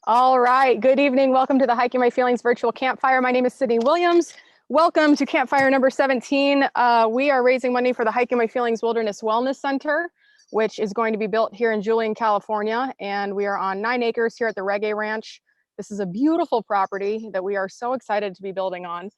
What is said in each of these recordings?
All right, good evening. Welcome to the Hiking My Feelings virtual campfire. My name is Sydney Williams. Welcome to campfire number 17. We are raising money for the Hiking My Feelings Wilderness Wellness Center, which is going to be built here in Julian, California. And we are on 9 acres here at the Reggae Ranch. This is a beautiful property that we are so excited to be building on.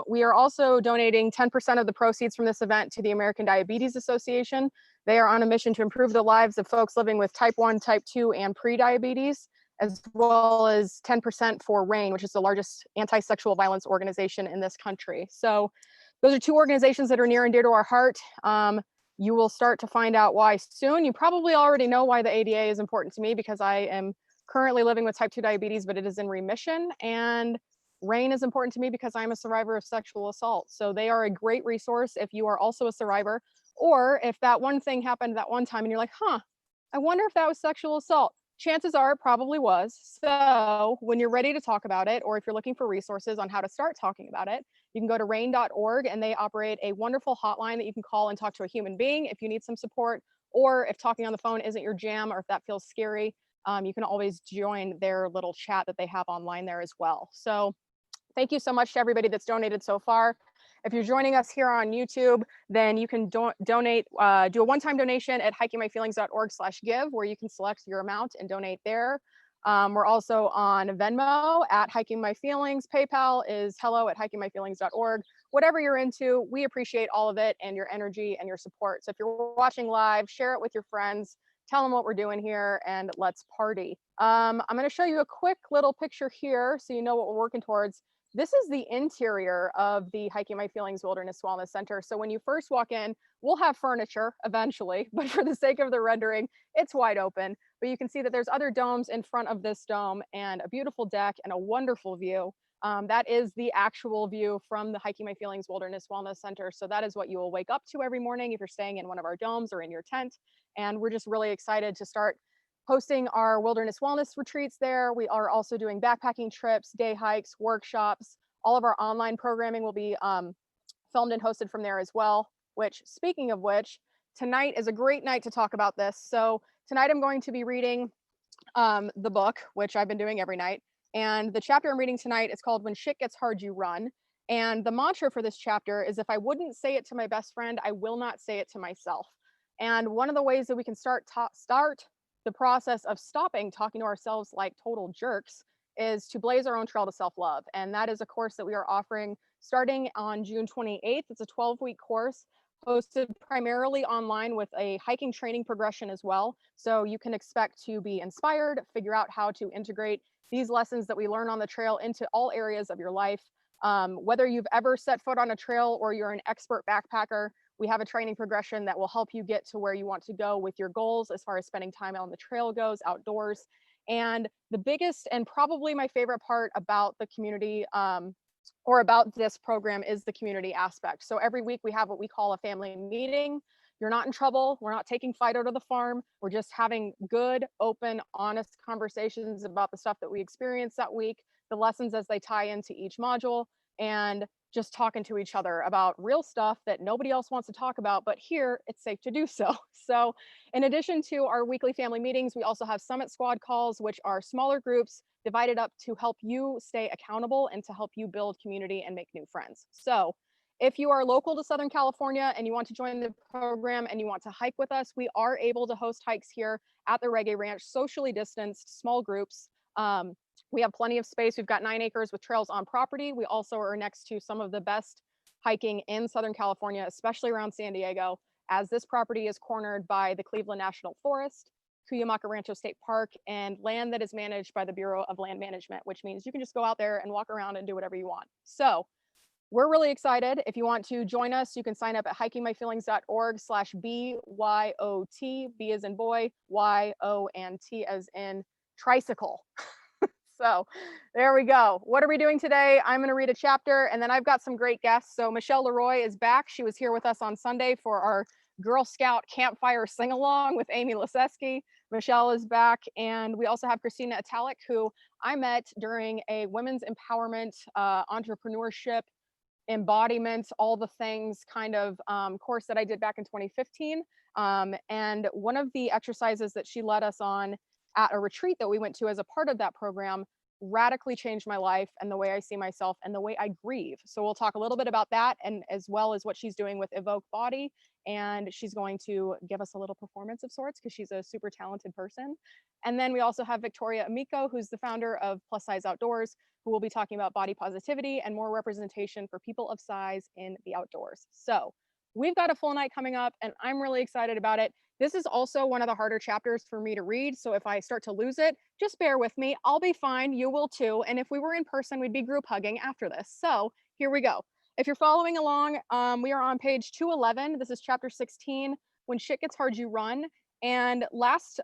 We are also donating 10% of the proceeds from this event to the American Diabetes Association. They are on a mission to improve the lives of folks living with type 1, type 2, and pre-diabetes, as well as 10% for RAIN, which is the largest anti-sexual violence organization in this country. So those are two organizations that are near and dear to our heart. You will start to find out why soon. You probably already know why the ADA is important to me, because I am currently living with type 2 diabetes, but it is in remission. And RAIN is important to me because I'm a survivor of sexual assault. So they are a great resource if you are also a survivor, or if that one thing happened that one time and you're like, I wonder if that was sexual assault. Chances are it probably was. So when you're ready to talk about it, or if you're looking for resources on how to start talking about it, you can go to rain.org, and they operate a wonderful hotline that you can call and talk to a human being if you need some support, or if talking on the phone isn't your jam, or if that feels scary, you can always join their little chat that they have online there as well. So thank you so much to everybody that's donated so far. If you're joining us here on YouTube, then you can donate, do a one-time donation at hikingmyfeelings.org/give, where you can select your amount and donate there. We're also on Venmo at Hiking My Feelings. PayPal is hello@hikingmyfeelings.org. Whatever you're into, we appreciate all of it and your energy and your support. So if you're watching live, share it with your friends, tell them what we're doing here, and let's party. I'm going to show you a quick little picture here so you know what we're working towards. This is the interior of the Hiking My Feelings Wilderness Wellness Center. So when you first walk in, we'll have furniture eventually, but for the sake of the rendering, it's wide open. But you can see that there's other domes in front of this dome, and a beautiful deck and a wonderful view. That is the actual view from the Hiking My Feelings Wilderness Wellness Center. So that is what you will wake up to every morning if you're staying in one of our domes or in your tent. And we're just really excited to start hosting our wilderness wellness retreats there. We are also doing backpacking trips, day hikes, workshops. All of our online programming will be filmed and hosted from there as well, which, speaking of which, tonight is a great night to talk about this. So tonight I'm going to be reading the book, which I've been doing every night. And the chapter I'm reading tonight is called When Shit Gets Hard, You Run. And the mantra for this chapter is, if I wouldn't say it to my best friend, I will not say it to myself. And one of the ways that we can start the process of stopping talking to ourselves like total jerks is to blaze our own trail to self-love. And that is a course that we are offering starting on June 28th. It's a 12-week course hosted primarily online with a hiking training progression as well. So you can expect to be inspired, figure out how to integrate these lessons that we learn on the trail into all areas of your life. Whether you've ever set foot on a trail or you're an expert backpacker, we have a training progression that will help you get to where you want to go with your goals as far as spending time on the trail goes, outdoors. And the biggest and probably my favorite part about the community or about this program is the community aspect. So every week we have what we call a family meeting. You're not in trouble. We're not taking Fido to the farm. We're just having good, open, honest conversations about the stuff that we experienced that week, the lessons as they tie into each module, and just talking to each other about real stuff that nobody else wants to talk about, but here it's safe to do so. So in addition to our weekly family meetings, we also have Summit Squad calls, which are smaller groups divided up to help you stay accountable and to help you build community and make new friends. So if you are local to Southern California and you want to join the program and you want to hike with us, we are able to host hikes here at the Reggae Ranch, socially distanced, small groups. We have plenty of space. We've got 9 acres with trails on property. We also are next to some of the best hiking in Southern California, especially around San Diego, as this property is cornered by the Cleveland National Forest, Cuyamaca Rancho State Park, and land that is managed by the Bureau of Land Management, which means you can just go out there and walk around and do whatever you want. So we're really excited. If you want to join us, you can sign up at hikingmyfeelings.org/BYOT, B as in boy, Y-O, and T as in tricycle. So there we go. What are we doing today? I'm going to read a chapter, and then I've got some great guests. So Michelle LeRoy is back. She was here with us on Sunday for our Girl Scout campfire sing-along with Amy Laseski. Michelle is back, and we also have Kristina Italic, who I met during a women's empowerment, entrepreneurship, embodiment, all the things kind of course that I did back in 2015. And one of the exercises that she led us on at a retreat that we went to as a part of that program radically changed my life and the way I see myself and the way I grieve. So we'll talk a little bit about that, and as well as what she's doing with Evoke Body. And she's going to give us a little performance of sorts because she's a super talented person. And then we also have Victoria Amico, who's the founder of Plus Size Outdoors, who will be talking about body positivity and more representation for people of size in the outdoors. So we've got a full night coming up and I'm really excited about it. This is also one of the harder chapters for me to read. So if I start to lose it, just bear with me. I'll be fine. You will too. And if we were in person, we'd be group hugging after this. So here we go. If you're following along, we are on page 211. This is chapter 16, When Shit Gets Hard, You Run. And last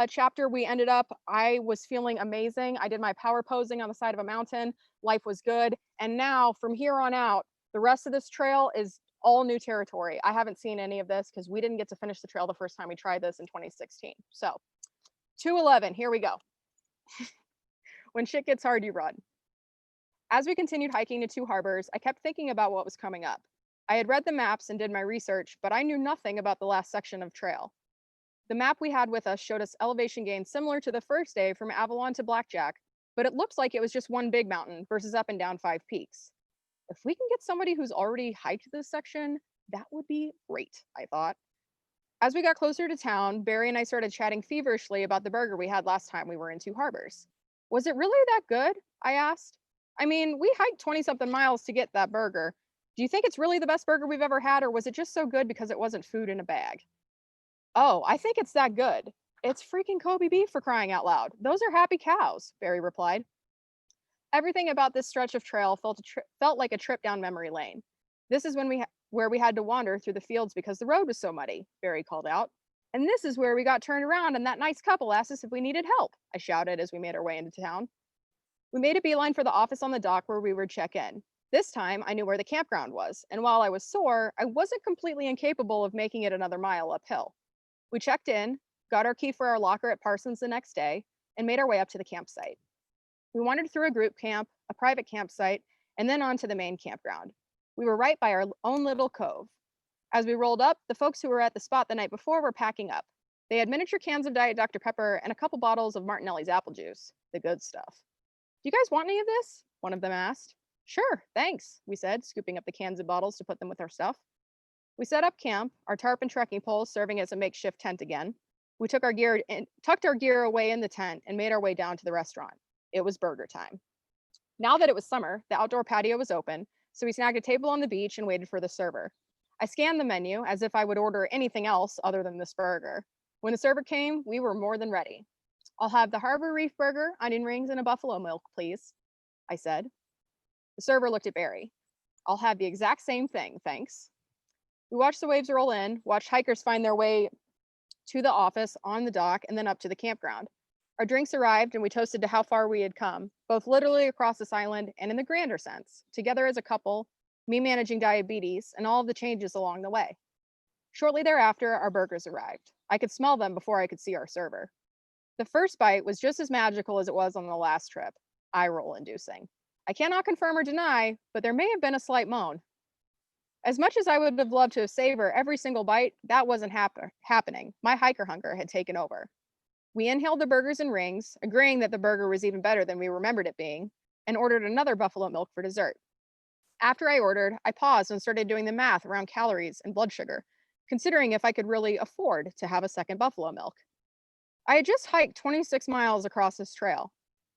chapter, we ended up, I was feeling amazing. I did my power posing on the side of a mountain. Life was good. And now from here on out, the rest of this trail is all new territory. I haven't seen any of this because we didn't get to finish the trail the first time we tried this in 2016. So 211, here we go. When shit gets hard, you run. As we continued hiking to Two Harbors, I kept thinking about what was coming up. I had read the maps and did my research, but I knew nothing about the last section of trail. The map we had with us showed us elevation gains similar to the first day from Avalon to Blackjack, but it looks like it was just one big mountain versus up and down 5 peaks. If we can get somebody who's already hiked this section, that would be great, I thought. As we got closer to town, Barry and I started chatting feverishly about the burger we had last time we were in Two Harbors. Was it really that good? I asked. I mean, we hiked 20-something miles to get that burger. Do you think it's really the best burger we've ever had, or was it just so good because it wasn't food in a bag? Oh, I think it's that good. It's freaking Kobe beef, for crying out loud. Those are happy cows, Barry replied. Everything about this stretch of trail felt like a trip down memory lane. This is where we had to wander through the fields because the road was so muddy, Barry called out. And this is where we got turned around and that nice couple asked us if we needed help, I shouted as we made our way into town. We made a beeline for the office on the dock where we would check in. This time, I knew where the campground was, and while I was sore, I wasn't completely incapable of making it another mile uphill. We checked in, got our key for our locker at Parsons the next day, and made our way up to the campsite. We wandered through a group camp, a private campsite, and then on to the main campground. We were right by our own little cove. As we rolled up, the folks who were at the spot the night before were packing up. They had miniature cans of Diet Dr. Pepper and a couple bottles of Martinelli's apple juice, the good stuff. Do you guys want any of this? One of them asked. Sure, thanks, we said, scooping up the cans and bottles to put them with our stuff. We set up camp, our tarp and trekking poles serving as a makeshift tent again. We tucked our gear away in the tent and made our way down to the restaurant. It was burger time. Now that it was summer, the outdoor patio was open, so we snagged a table on the beach and waited for the server. I scanned the menu as if I would order anything else other than this burger. When the server came, we were more than ready. I'll have the Harbor Reef burger, onion rings, and a buffalo milk, please, I said. The server looked at Barry. I'll have the exact same thing, thanks. We watched the waves roll in, watched hikers find their way to the office on the dock and then up to the campground. Our drinks arrived and we toasted to how far we had come, both literally across this island and in the grander sense, together as a couple, me managing diabetes, and all of the changes along the way. Shortly thereafter, our burgers arrived. I could smell them before I could see our server. The first bite was just as magical as it was on the last trip, eye-roll inducing. I cannot confirm or deny, but there may have been a slight moan. As much as I would have loved to savor every single bite, that wasn't happening. My hiker hunger had taken over. We inhaled the burgers and rings, agreeing that the burger was even better than we remembered it being, and ordered another buffalo milk for dessert. After I ordered, I paused and started doing the math around calories and blood sugar, considering if I could really afford to have a second buffalo milk. I had just hiked 26 miles across this trail.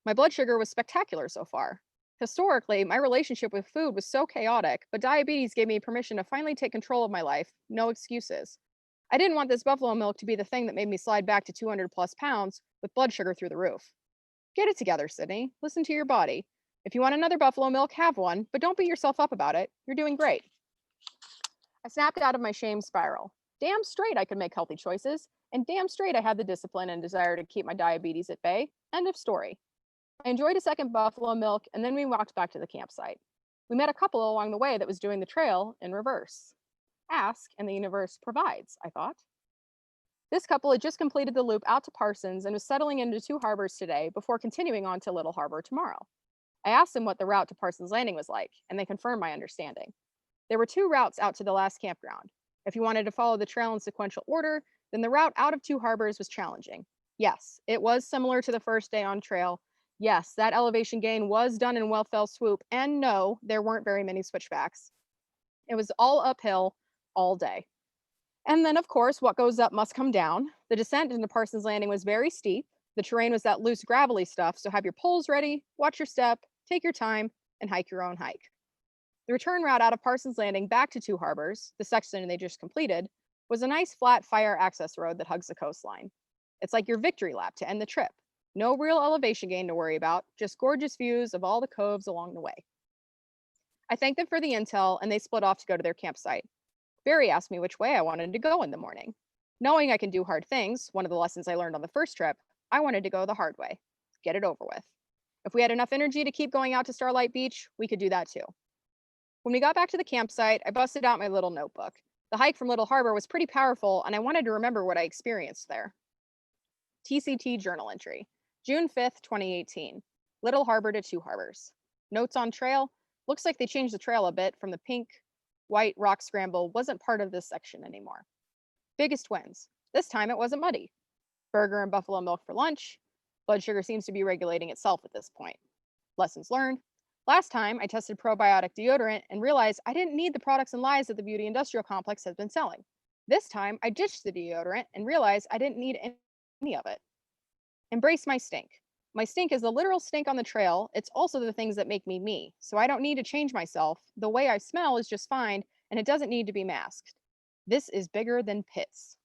My blood sugar was spectacular so far. Historically, my relationship with food was so chaotic, but diabetes gave me permission to finally take control of my life, no excuses. I didn't want this buffalo milk to be the thing that made me slide back to 200 plus pounds with blood sugar through the roof. Get it together, Sydney. Listen to your body. If you want another buffalo milk, have one, but don't beat yourself up about it. You're doing great. I snapped out of my shame spiral. Damn straight I could make healthy choices, and damn straight I had the discipline and desire to keep my diabetes at bay. End of story. I enjoyed a second buffalo milk, and then we walked back to the campsite. We met a couple along the way that was doing the trail in reverse. Ask, and the universe provides, I thought. This couple had just completed the loop out to Parsons and was settling into Two Harbors today before continuing on to Little Harbor tomorrow. I asked them what the route to Parsons Landing was like, and they confirmed my understanding. There were 2 routes out to the last campground. If you wanted to follow the trail in sequential order, then the route out of Two Harbors was challenging. Yes, it was similar to the first day on trail. Yes, that elevation gain was done in well fell swoop. And no, there weren't very many switchbacks. It was all uphill all day. And then, of course, what goes up must come down. The descent into Parsons Landing was very steep. The terrain was that loose, gravelly stuff, so have your poles ready, watch your step, take your time, and hike your own hike. The return route out of Parsons Landing back to Two Harbors, the section they just completed, was a nice flat fire access road that hugs the coastline. It's like your victory lap to end the trip. No real elevation gain to worry about, just gorgeous views of all the coves along the way. I thanked them for the intel, and they split off to go to their campsite. Barry asked me which way I wanted to go in the morning. Knowing I can do hard things, one of the lessons I learned on the first trip, I wanted to go the hard way. Get it over with. If we had enough energy to keep going out to Starlight Beach, we could do that too. When we got back to the campsite, I busted out my little notebook. The hike from Little Harbor was pretty powerful, and I wanted to remember what I experienced there. TCT journal entry, June 5th, 2018. Little Harbor to Two Harbors. Notes on trail. Looks like they changed the trail a bit from the pink, white rock scramble wasn't part of this section anymore. Biggest wins. This time it wasn't muddy. Burger and buffalo milk for lunch. Blood sugar seems to be regulating itself at this point. Lessons learned. Last time I tested probiotic deodorant and realized I didn't need the products and lies that the beauty industrial complex has been selling. This time I ditched the deodorant and realized I didn't need any of it. Embrace my stink. My stink is the literal stink on the trail. It's also the things that make me me. So I don't need to change myself. The way I smell is just fine, and it doesn't need to be masked. This is bigger than pits.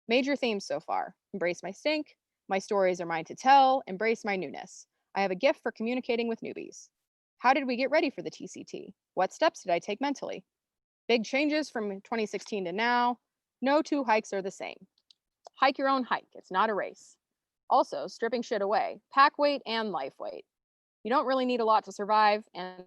Major themes so far. Embrace my stink. My stories are mine to tell. Embrace my newness. I have a gift for communicating with newbies. How did we get ready for the TCT? What steps did I take mentally? Big changes from 2016 to now. No two hikes are the same. Hike your own hike. It's not a race. Also, stripping shit away, pack weight and life weight. You don't really need a lot to survive, and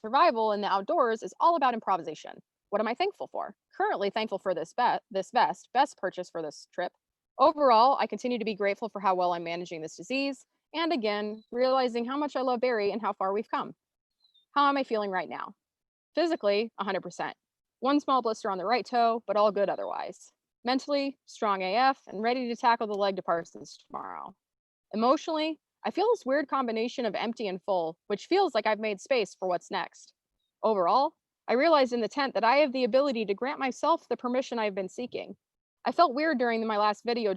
survival in the outdoors is all about improvisation. What am I thankful for? Currently thankful for this vest, best purchase for this trip. Overall, I continue to be grateful for how well I'm managing this disease, and again, realizing how much I love Barry and how far we've come. How am I feeling right now? Physically, 100%. One small blister on the right toe, but all good otherwise. Mentally, strong AF and ready to tackle the leg to Parsons tomorrow. Emotionally, I feel this weird combination of empty and full, which feels like I've made space for what's next. Overall, I realized in the tent that I have the ability to grant myself the permission I've been seeking. I felt weird during my last video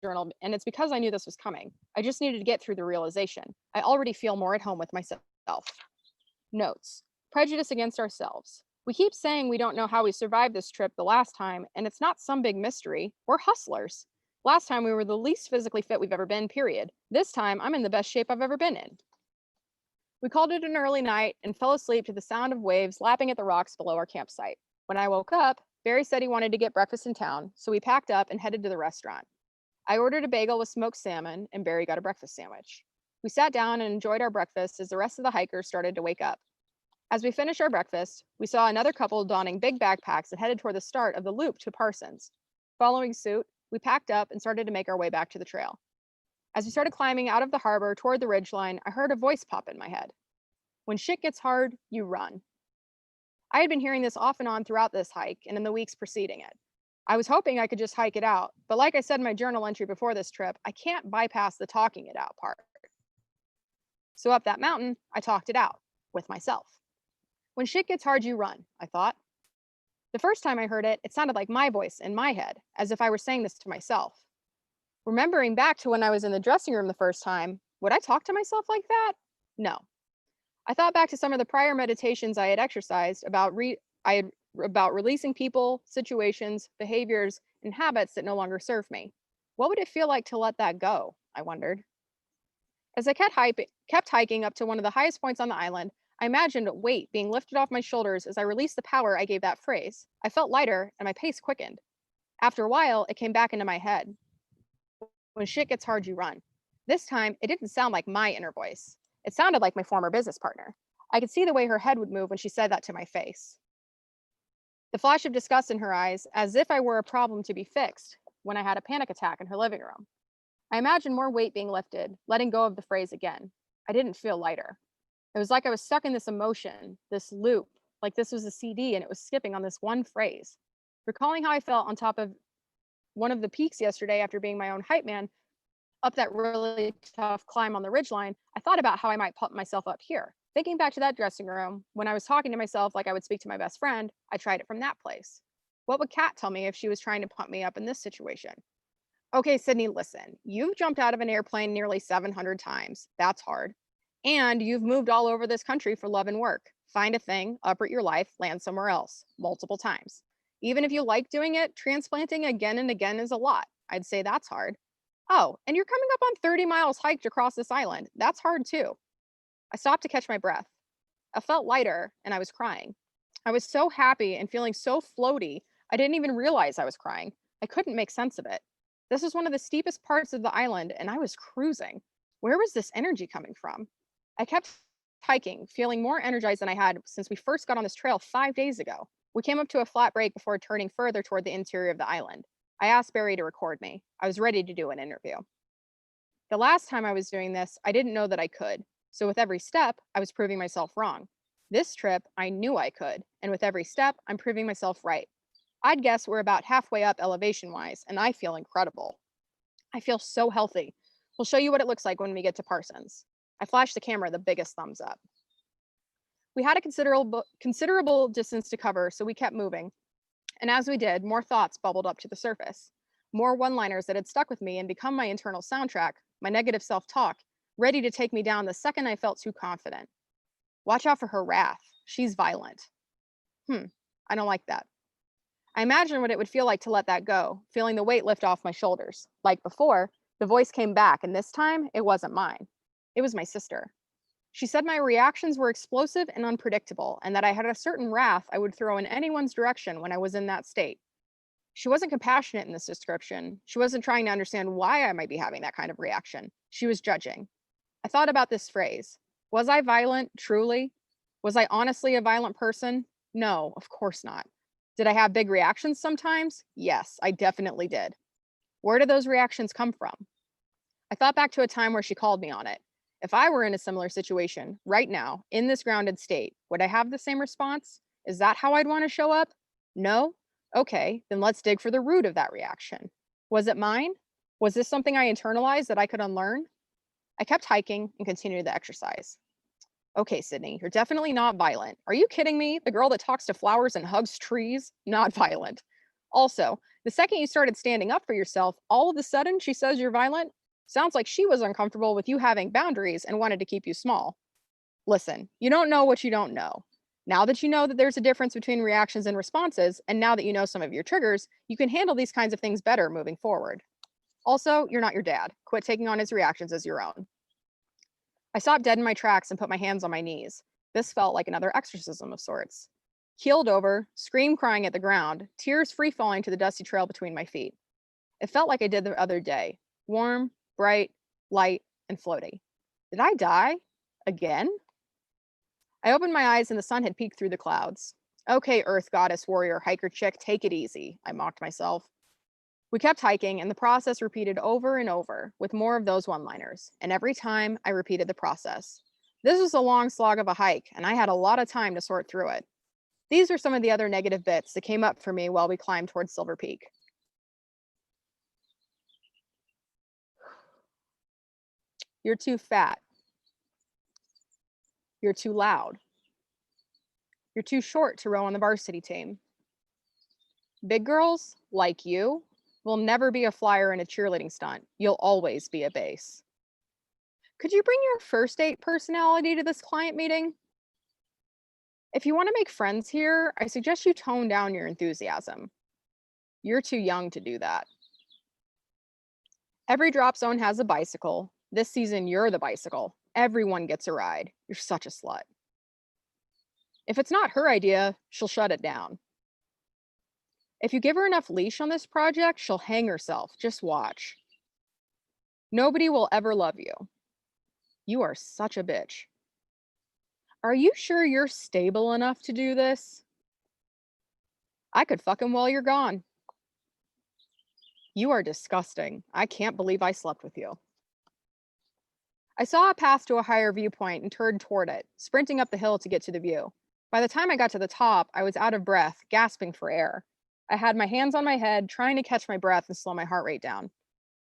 journal, and it's because I knew this was coming. I just needed to get through the realization. I already feel more at home with myself. Notes. Prejudice against ourselves. We keep saying we don't know how we survived this trip the last time, and it's not some big mystery. We're hustlers. Last time we were the least physically fit we've ever been, period. This time I'm in the best shape I've ever been in. We called it an early night and fell asleep to the sound of waves lapping at the rocks below our campsite. When I woke up, Barry said he wanted to get breakfast in town, so we packed up and headed to the restaurant. I ordered a bagel with smoked salmon, and Barry got a breakfast sandwich. We sat down and enjoyed our breakfast as the rest of the hikers started to wake up. As we finished our breakfast, we saw another couple donning big backpacks and headed toward the start of the loop to Parsons. Following suit, we packed up and started to make our way back to the trail. As we started climbing out of the harbor toward the ridgeline, I heard a voice pop in my head. When shit gets hard, you run. I had been hearing this off and on throughout this hike and in the weeks preceding it. I was hoping I could just hike it out, but like I said in my journal entry before this trip, I can't bypass the talking it out part. So up that mountain, I talked it out with myself. When shit gets hard, you run, I thought. The first time I heard it, it sounded like my voice in my head, as if I were saying this to myself. Remembering back to when I was in the dressing room the first time, would I talk to myself like that? No. I thought back to some of the prior meditations I had exercised about releasing people, situations, behaviors, and habits that no longer serve me. What would it feel like to let that go? I wondered. As I kept hiking up to one of the highest points on the island, I imagined a weight being lifted off my shoulders as I released the power I gave that phrase. I felt lighter and my pace quickened. After a while, it came back into my head. When shit gets hard, you run. This time, it didn't sound like my inner voice. It sounded like my former business partner. I could see the way her head would move when she said that to my face. The flash of disgust in her eyes, as if I were a problem to be fixed, when I had a panic attack in her living room. I imagined more weight being lifted, letting go of the phrase again. I didn't feel lighter. It was like I was stuck in this emotion, this loop, like this was a CD and it was skipping on this one phrase. Recalling how I felt on top of one of the peaks yesterday after being my own hype man up that really tough climb on the ridgeline, I thought about how I might pump myself up here. Thinking back to that dressing room, when I was talking to myself like I would speak to my best friend, I tried it from that place. What would Kat tell me if she was trying to pump me up in this situation? Okay, Sydney, listen, you've jumped out of an airplane nearly 700 times. That's hard. And you've moved all over this country for love and work. Find a thing, uproot your life, land somewhere else, multiple times. Even if you like doing it, transplanting again and again is a lot. I'd say that's hard. Oh, and you're coming up on 30 miles hiked across this island. That's hard too. I stopped to catch my breath. I felt lighter and I was crying. I was so happy and feeling so floaty, I didn't even realize I was crying. I couldn't make sense of it. This was one of the steepest parts of the island and I was cruising. Where was this energy coming from? I kept hiking, feeling more energized than I had since we first got on this trail 5 days ago. We came up to a flat break before turning further toward the interior of the island. I asked Barry to record me. I was ready to do an interview. The last time I was doing this, I didn't know that I could. So with every step, I was proving myself wrong. This trip, I knew I could. And with every step, I'm proving myself right. I'd guess we're about halfway up elevation-wise, and I feel incredible. I feel so healthy. We'll show you what it looks like when we get to Parsons. I flashed the camera the biggest thumbs up. We had a considerable distance to cover, so we kept moving. And as we did, more thoughts bubbled up to the surface. More one-liners that had stuck with me and become my internal soundtrack, my negative self-talk, ready to take me down the second I felt too confident. Watch out for her wrath. She's violent. I don't like that. I imagined what it would feel like to let that go, feeling the weight lift off my shoulders. Like before, the voice came back, and this time, it wasn't mine. It was my sister. She said my reactions were explosive and unpredictable, and that I had a certain wrath I would throw in anyone's direction when I was in that state. She wasn't compassionate in this description. She wasn't trying to understand why I might be having that kind of reaction. She was judging. I thought about this phrase. Was I violent, truly? Was I honestly a violent person? No, of course not. Did I have big reactions sometimes? Yes, I definitely did. Where did those reactions come from? I thought back to a time where she called me on it. If I were in a similar situation, right now, in this grounded state, would I have the same response? Is that how I'd want to show up? No? Okay, then let's dig for the root of that reaction. Was it mine? Was this something I internalized that I could unlearn? I kept hiking and continued the exercise. Okay, Sydney, you're definitely not violent. Are you kidding me? The girl that talks to flowers and hugs trees? Not violent. Also, the second you started standing up for yourself, all of a sudden she says you're violent? Sounds like she was uncomfortable with you having boundaries and wanted to keep you small. Listen, you don't know what you don't know. Now that you know that there's a difference between reactions and responses, and now that you know some of your triggers, you can handle these kinds of things better moving forward. Also, you're not your dad. Quit taking on his reactions as your own. I stopped dead in my tracks and put my hands on my knees. This felt like another exorcism of sorts. Keeled over, scream crying at the ground, tears free falling to the dusty trail between my feet. It felt like I did the other day. Warm, bright, light, and floaty. Did I die? Again? I opened my eyes and the sun had peeked through the clouds. Okay, Earth goddess, warrior, hiker chick, take it easy, I mocked myself. We kept hiking, and the process repeated over and over, with more of those one-liners, and every time I repeated the process. This was a long slog of a hike, and I had a lot of time to sort through it. These are some of the other negative bits that came up for me while we climbed towards Silver Peak. You're too fat. You're too loud. You're too short to row on the varsity team. Big girls, like you, will never be a flyer in a cheerleading stunt. You'll always be a base. Could you bring your first date personality to this client meeting? If you want to make friends here, I suggest you tone down your enthusiasm. You're too young to do that. Every drop zone has a bicycle. This season, you're the bicycle. Everyone gets a ride. You're such a slut. If it's not her idea, she'll shut it down. If you give her enough leash on this project, she'll hang herself. Just watch. Nobody will ever love you. You are such a bitch. Are you sure you're stable enough to do this? I could fuck him while you're gone. You are disgusting. I can't believe I slept with you. I saw a path to a higher viewpoint and turned toward it, sprinting up the hill to get to the view. By the time I got to the top, I was out of breath, gasping for air. I had my hands on my head, trying to catch my breath and slow my heart rate down.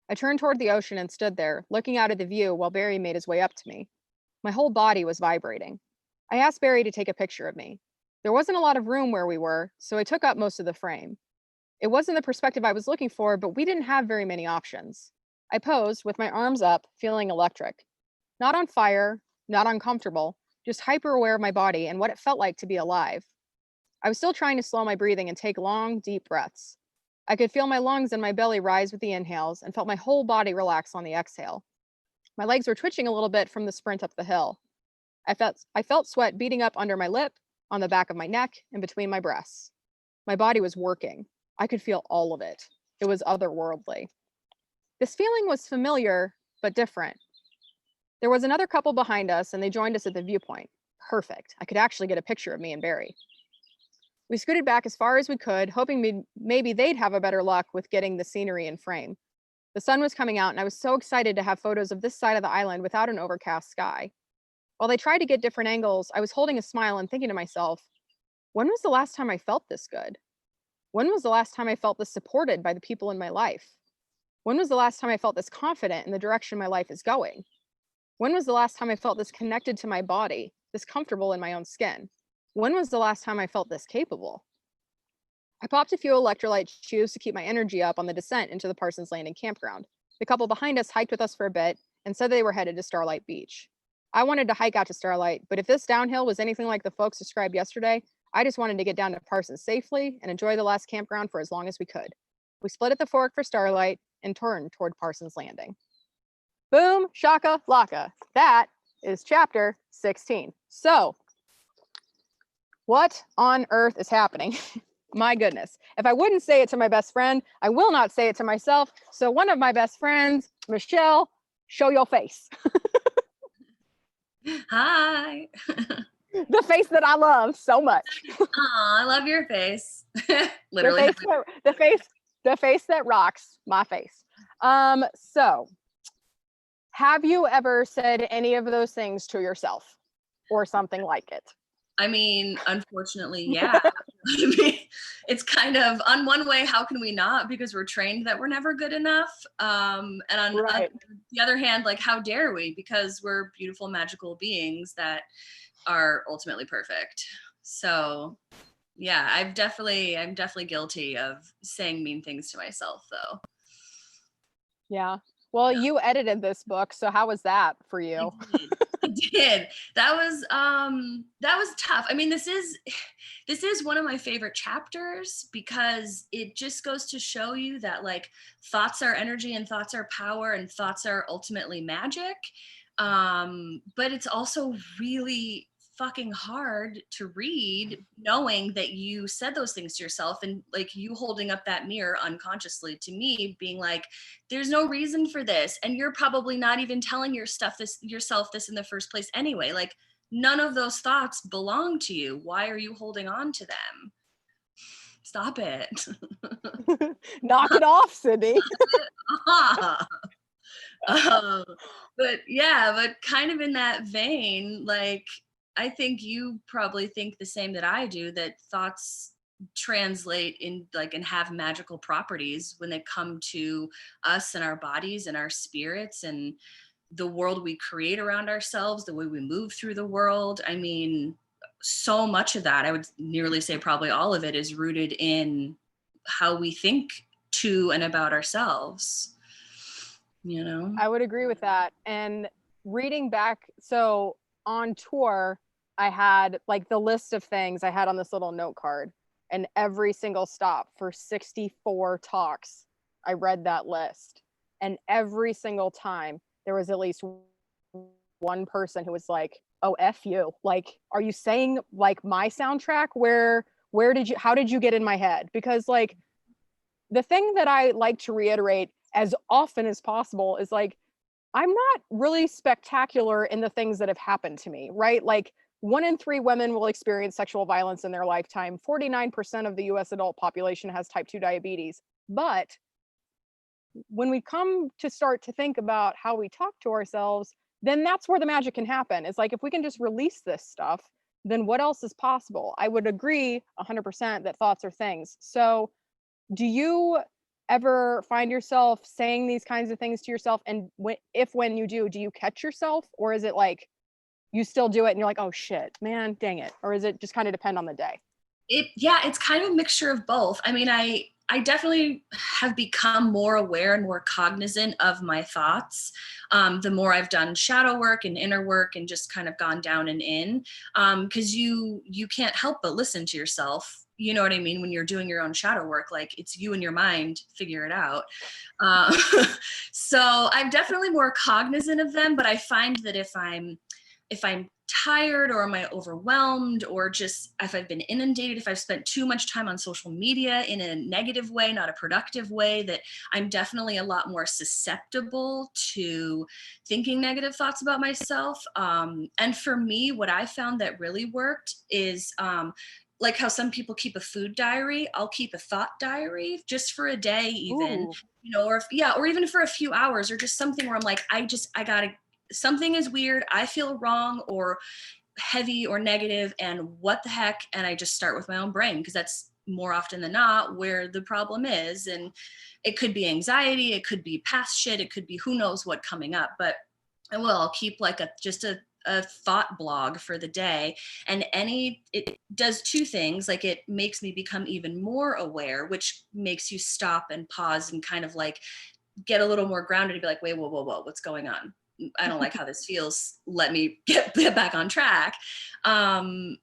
I turned toward the ocean and stood there, looking out at the view while Barry made his way up to me. My whole body was vibrating. I asked Barry to take a picture of me. There wasn't a lot of room where we were, so I took up most of the frame. It wasn't the perspective I was looking for, but we didn't have very many options. I posed with my arms up, feeling electric. Not on fire, not uncomfortable, just hyper aware of my body and what it felt like to be alive. I was still trying to slow my breathing and take long, deep breaths. I could feel my lungs and my belly rise with the inhales and felt my whole body relax on the exhale. My legs were twitching a little bit from the sprint up the hill. I felt sweat beating up under my lip, on the back of my neck, and between my breasts. My body was working. I could feel all of it. It was otherworldly. This feeling was familiar, but different. There was another couple behind us, and they joined us at the viewpoint. Perfect. I could actually get a picture of me and Barry. We scooted back as far as we could, hoping maybe they'd have a better luck with getting the scenery in frame. The sun was coming out, and I was so excited to have photos of this side of the island without an overcast sky. While they tried to get different angles, I was holding a smile and thinking to myself, when was the last time I felt this good? When was the last time I felt this supported by the people in my life? When was the last time I felt this confident in the direction my life is going? When was the last time I felt this connected to my body, this comfortable in my own skin? When was the last time I felt this capable? I popped a few electrolyte chews to keep my energy up on the descent into the Parsons Landing campground. The couple behind us hiked with us for a bit and said they were headed to Starlight Beach. I wanted to hike out to Starlight, but if this downhill was anything like the folks described yesterday, I just wanted to get down to Parsons safely and enjoy the last campground for as long as we could. We split at the fork for Starlight and turned toward Parsons Landing. Boom, shaka, laka. That is chapter 16. So, what on earth is happening? My goodness. If I wouldn't say it to my best friend, I will not say it to myself. So one of my best friends, Michelle, show your face. Hi. The face that I love so much. Aw, I love your face. Literally. The face that rocks my face. So have you ever said any of those things to yourself or something like it? I mean, unfortunately, yeah. I mean, it's kind of, on one way, how can we not? Because we're trained that we're never good enough. And on the other hand, like, how dare we? Because we're beautiful, magical beings that are ultimately perfect. So yeah, I'm definitely guilty of saying mean things to myself, though. Yeah. Well, you edited this book, so how was that for you? I did. That was tough. I mean, this is one of my favorite chapters because it just goes to show you that, like, thoughts are energy and thoughts are power and thoughts are ultimately magic. But it's also really fucking hard to read, knowing that you said those things to yourself, and like you holding up that mirror unconsciously to me, being like, there's no reason for this, and you're probably not even telling yourself this in the first place anyway. Like, none of those thoughts belong to you. Why are you holding on to them? Stop it. Knock it off, Sydney. But yeah, but kind of in that vein, like, I think you probably think the same that I do, that thoughts translate in, like, and have magical properties when they come to us and our bodies and our spirits and the world we create around ourselves, the way we move through the world. I mean, so much of that, I would nearly say probably all of it, is rooted in how we think to and about ourselves. You know? I would agree with that. And reading back, so on tour, I had like the list of things I had on this little note card, and every single stop for 64 talks, I read that list. And every single time there was at least one person who was like, oh, F you. Like, are you saying like my soundtrack? How did you get in my head? Because like the thing that I like to reiterate as often as possible is like, I'm not really spectacular in the things that have happened to me, right? Like 1 in 3 women will experience sexual violence in their lifetime. 49% of the US adult population has type 2 diabetes. But when we come to start to think about how we talk to ourselves, then that's where the magic can happen. It's like, if we can just release this stuff, then what else is possible? I would agree 100% that thoughts are things. So do you ever find yourself saying these kinds of things to yourself? And when you do you catch yourself, or is it like you still do it and you're like, oh shit, man, dang it? Or is it just kind of depend on the day? Yeah, it's kind of a mixture of both. I mean, I definitely have become more aware and more cognizant of my thoughts. The more I've done shadow work and inner work and just kind of gone down and in, because you can't help but listen to yourself. You know what I mean? When you're doing your own shadow work, like it's you and your mind, figure it out. Um, so I'm definitely more cognizant of them, but I find that if I'm tired, or am I overwhelmed, or just if I've been inundated, if I've spent too much time on social media in a negative way, not a productive way, that I'm definitely a lot more susceptible to thinking negative thoughts about myself. And for me, what I found that really worked is like how some people keep a food diary, I'll keep a thought diary just for a day even, Ooh. or even for a few hours, or just something where I'm like, I gotta, something is weird, I feel wrong or heavy or negative, and what the heck, and I just start with my own brain, because that's more often than not where the problem is. And it could be anxiety, it could be past shit, it could be who knows what coming up, but I'll keep like a thought blog for the day. And it does two things. Like it makes me become even more aware, which makes you stop and pause and kind of like get a little more grounded and be like, wait, whoa, whoa, whoa, what's going on? I don't like how this feels. Let me get back on track. And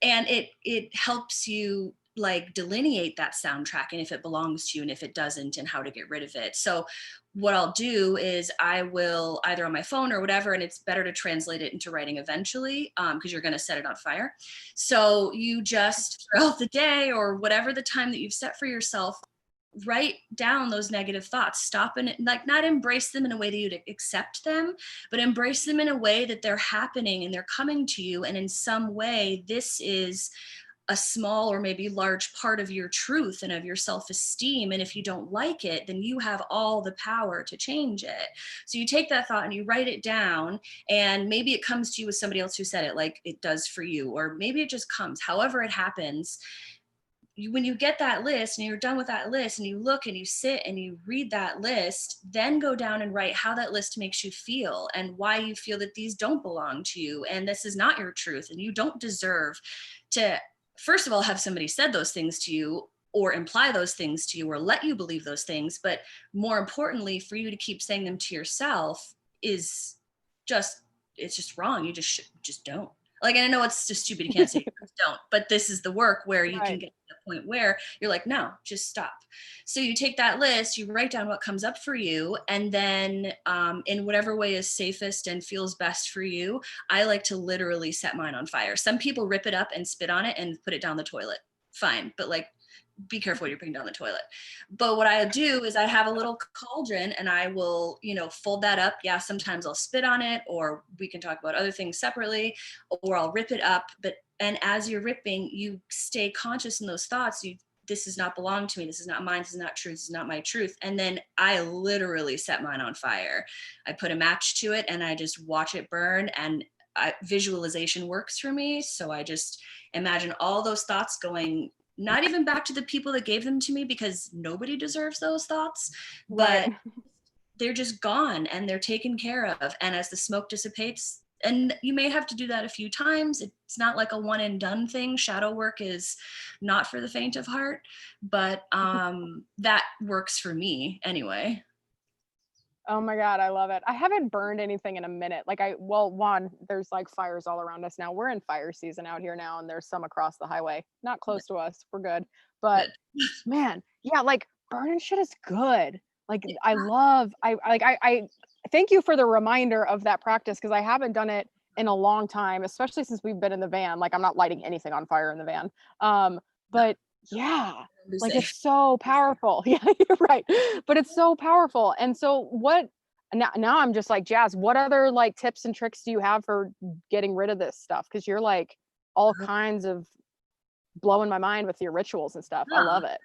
it helps you like delineate that soundtrack, and if it belongs to you and if it doesn't, and how to get rid of it. So what I'll do is I will either on my phone or whatever, and it's better to translate it into writing eventually, because you're going to set it on fire. So you just throughout the day or whatever the time that you've set for yourself, write down those negative thoughts, stop and like not embrace them in a way that you'd accept them, but embrace them in a way that they're happening and they're coming to you. And in some way, this is a small or maybe large part of your truth and of your self-esteem. And if you don't like it, then you have all the power to change it. So you take that thought and you write it down, and maybe it comes to you with somebody else who said it, like it does for you, or maybe it just comes, however it happens. When you get that list and you're done with that list and you look and you sit and you read that list, then go down and write how that list makes you feel and why you feel that these don't belong to you and this is not your truth and you don't deserve to, first of all, have somebody said those things to you or imply those things to you or let you believe those things. But more importantly, for you to keep saying them to yourself is just, it's just wrong. You just don't. Like, I know it's just stupid, you can't say just don't, but this is the work where you can get to the point where you're like, no, just stop. So you take that list, you write down what comes up for you, and then in whatever way is safest and feels best for you, I like to literally set mine on fire. Some people rip it up and spit on it and put it down the toilet. Fine, but like, be careful what you're putting down the toilet. But what I do is I have a little cauldron and I will, fold that up. Yeah, sometimes I'll spit on it, or we can talk about other things separately, or I'll rip it up. And as you're ripping, you stay conscious in those thoughts. This does not belong to me. This is not mine. This is not truth. This is not my truth. And then I literally set mine on fire. I put a match to it and I just watch it burn, and visualization works for me. So I just imagine all those thoughts going, not even back to the people that gave them to me, because nobody deserves those thoughts, but they're just gone and they're taken care of. And as the smoke dissipates, and you may have to do that a few times, it's not like a one and done thing. Shadow work is not for the faint of heart, but that works for me anyway. Oh my God, I love it. I haven't burned anything in a minute. One, there's like fires all around us now. We're in fire season out here now, and there's some across the highway. Not close to us. We're good. But man, yeah, like burning shit is good. Like I thank you for the reminder of that practice, because I haven't done it in a long time, especially since we've been in the van. Like I'm not lighting anything on fire in the van. But yeah, like it's so powerful. Yeah, you're right. But it's so powerful. And so now I'm just like, Jazz, what other like tips and tricks do you have for getting rid of this stuff? Because you're like all kinds of blowing my mind with your rituals and stuff. I love it.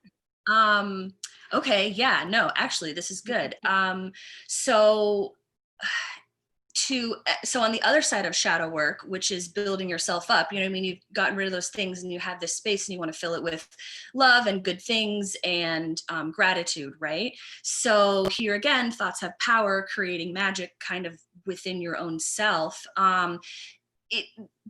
Okay, yeah, no, actually this is good. So so on the other side of shadow work, which is building yourself up, you know what I mean? You've gotten rid of those things and you have this space and you want to fill it with love and good things and gratitude, right? So here again, thoughts have power, creating magic kind of within your own self.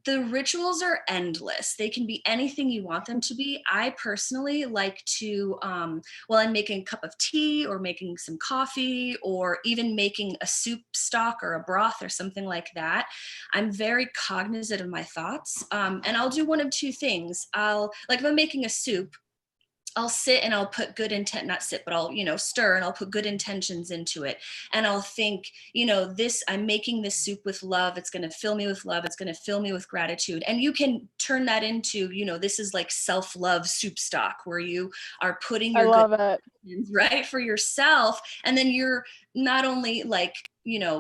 The rituals are endless. They can be anything you want them to be. I personally like to, while I'm making a cup of tea or making some coffee or even making a soup stock or a broth or something like that, I'm very cognizant of my thoughts. And I'll do one of two things. Like if I'm making a soup, I'll sit and I'll put good intent, not sit, but I'll, stir and I'll put good intentions into it. And I'll think, I'm making this soup with love. It's going to fill me with love. It's going to fill me with gratitude. And you can turn that into, this is like self-love soup stock where you are putting your good intentions, right, for yourself. And then you're not only like,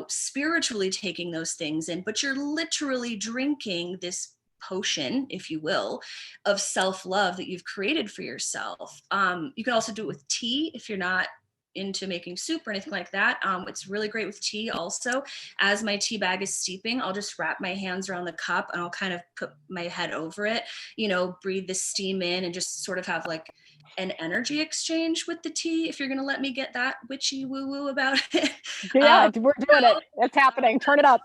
spiritually taking those things in, but you're literally drinking this potion, if you will, of self-love that you've created for yourself. You can also do it with tea if you're not into making soup or anything like that. It's really great with tea also. As my tea bag is steeping, I'll just wrap my hands around the cup and I'll kind of put my head over it, breathe the steam in and just sort of have like an energy exchange with the tea, if you're going to let me get that witchy woo-woo about it. Yeah, we're doing it. It's happening. Turn it up.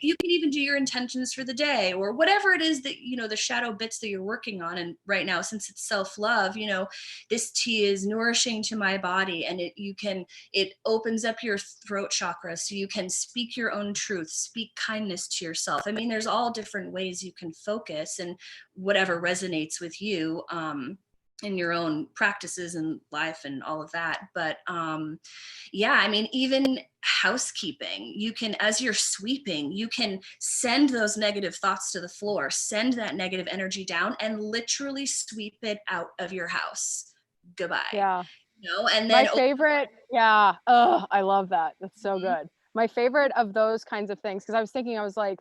You can even do your intentions for the day or whatever it is that, the shadow bits that you're working on. And right now, since it's self-love, this tea is nourishing to my body and it opens up your throat chakra so you can speak your own truth, speak kindness to yourself. I mean, there's all different ways you can focus and whatever resonates with you. In your own practices and life and all of that. But even housekeeping, you can, as you're sweeping, you can send those negative thoughts to the floor, send that negative energy down and literally sweep it out of your house. Goodbye. Yeah. And then my favorite, yeah. Oh, I love that. That's so good. My favorite of those kinds of things, because I was thinking, I was like,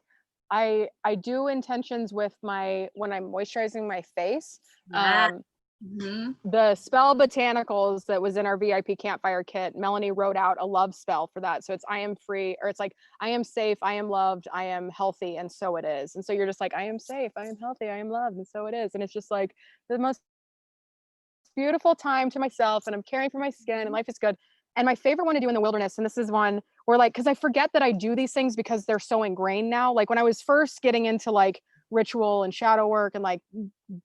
I do intentions with when I'm moisturizing my face. Yeah. The spell botanicals that was in our VIP campfire kit, Melanie wrote out a love spell for that. So it's I am free, or it's like I am safe, I am loved, I am healthy, and so it is. And so you're just like, I am safe, I am healthy, I am loved, and so it is. And it's just like the most beautiful time to myself, and I'm caring for my skin, and life is good. And my favorite one to do in the wilderness, and this is one where like, because I forget that I do these things because they're so ingrained now. Like when I was first getting into like ritual and shadow work and like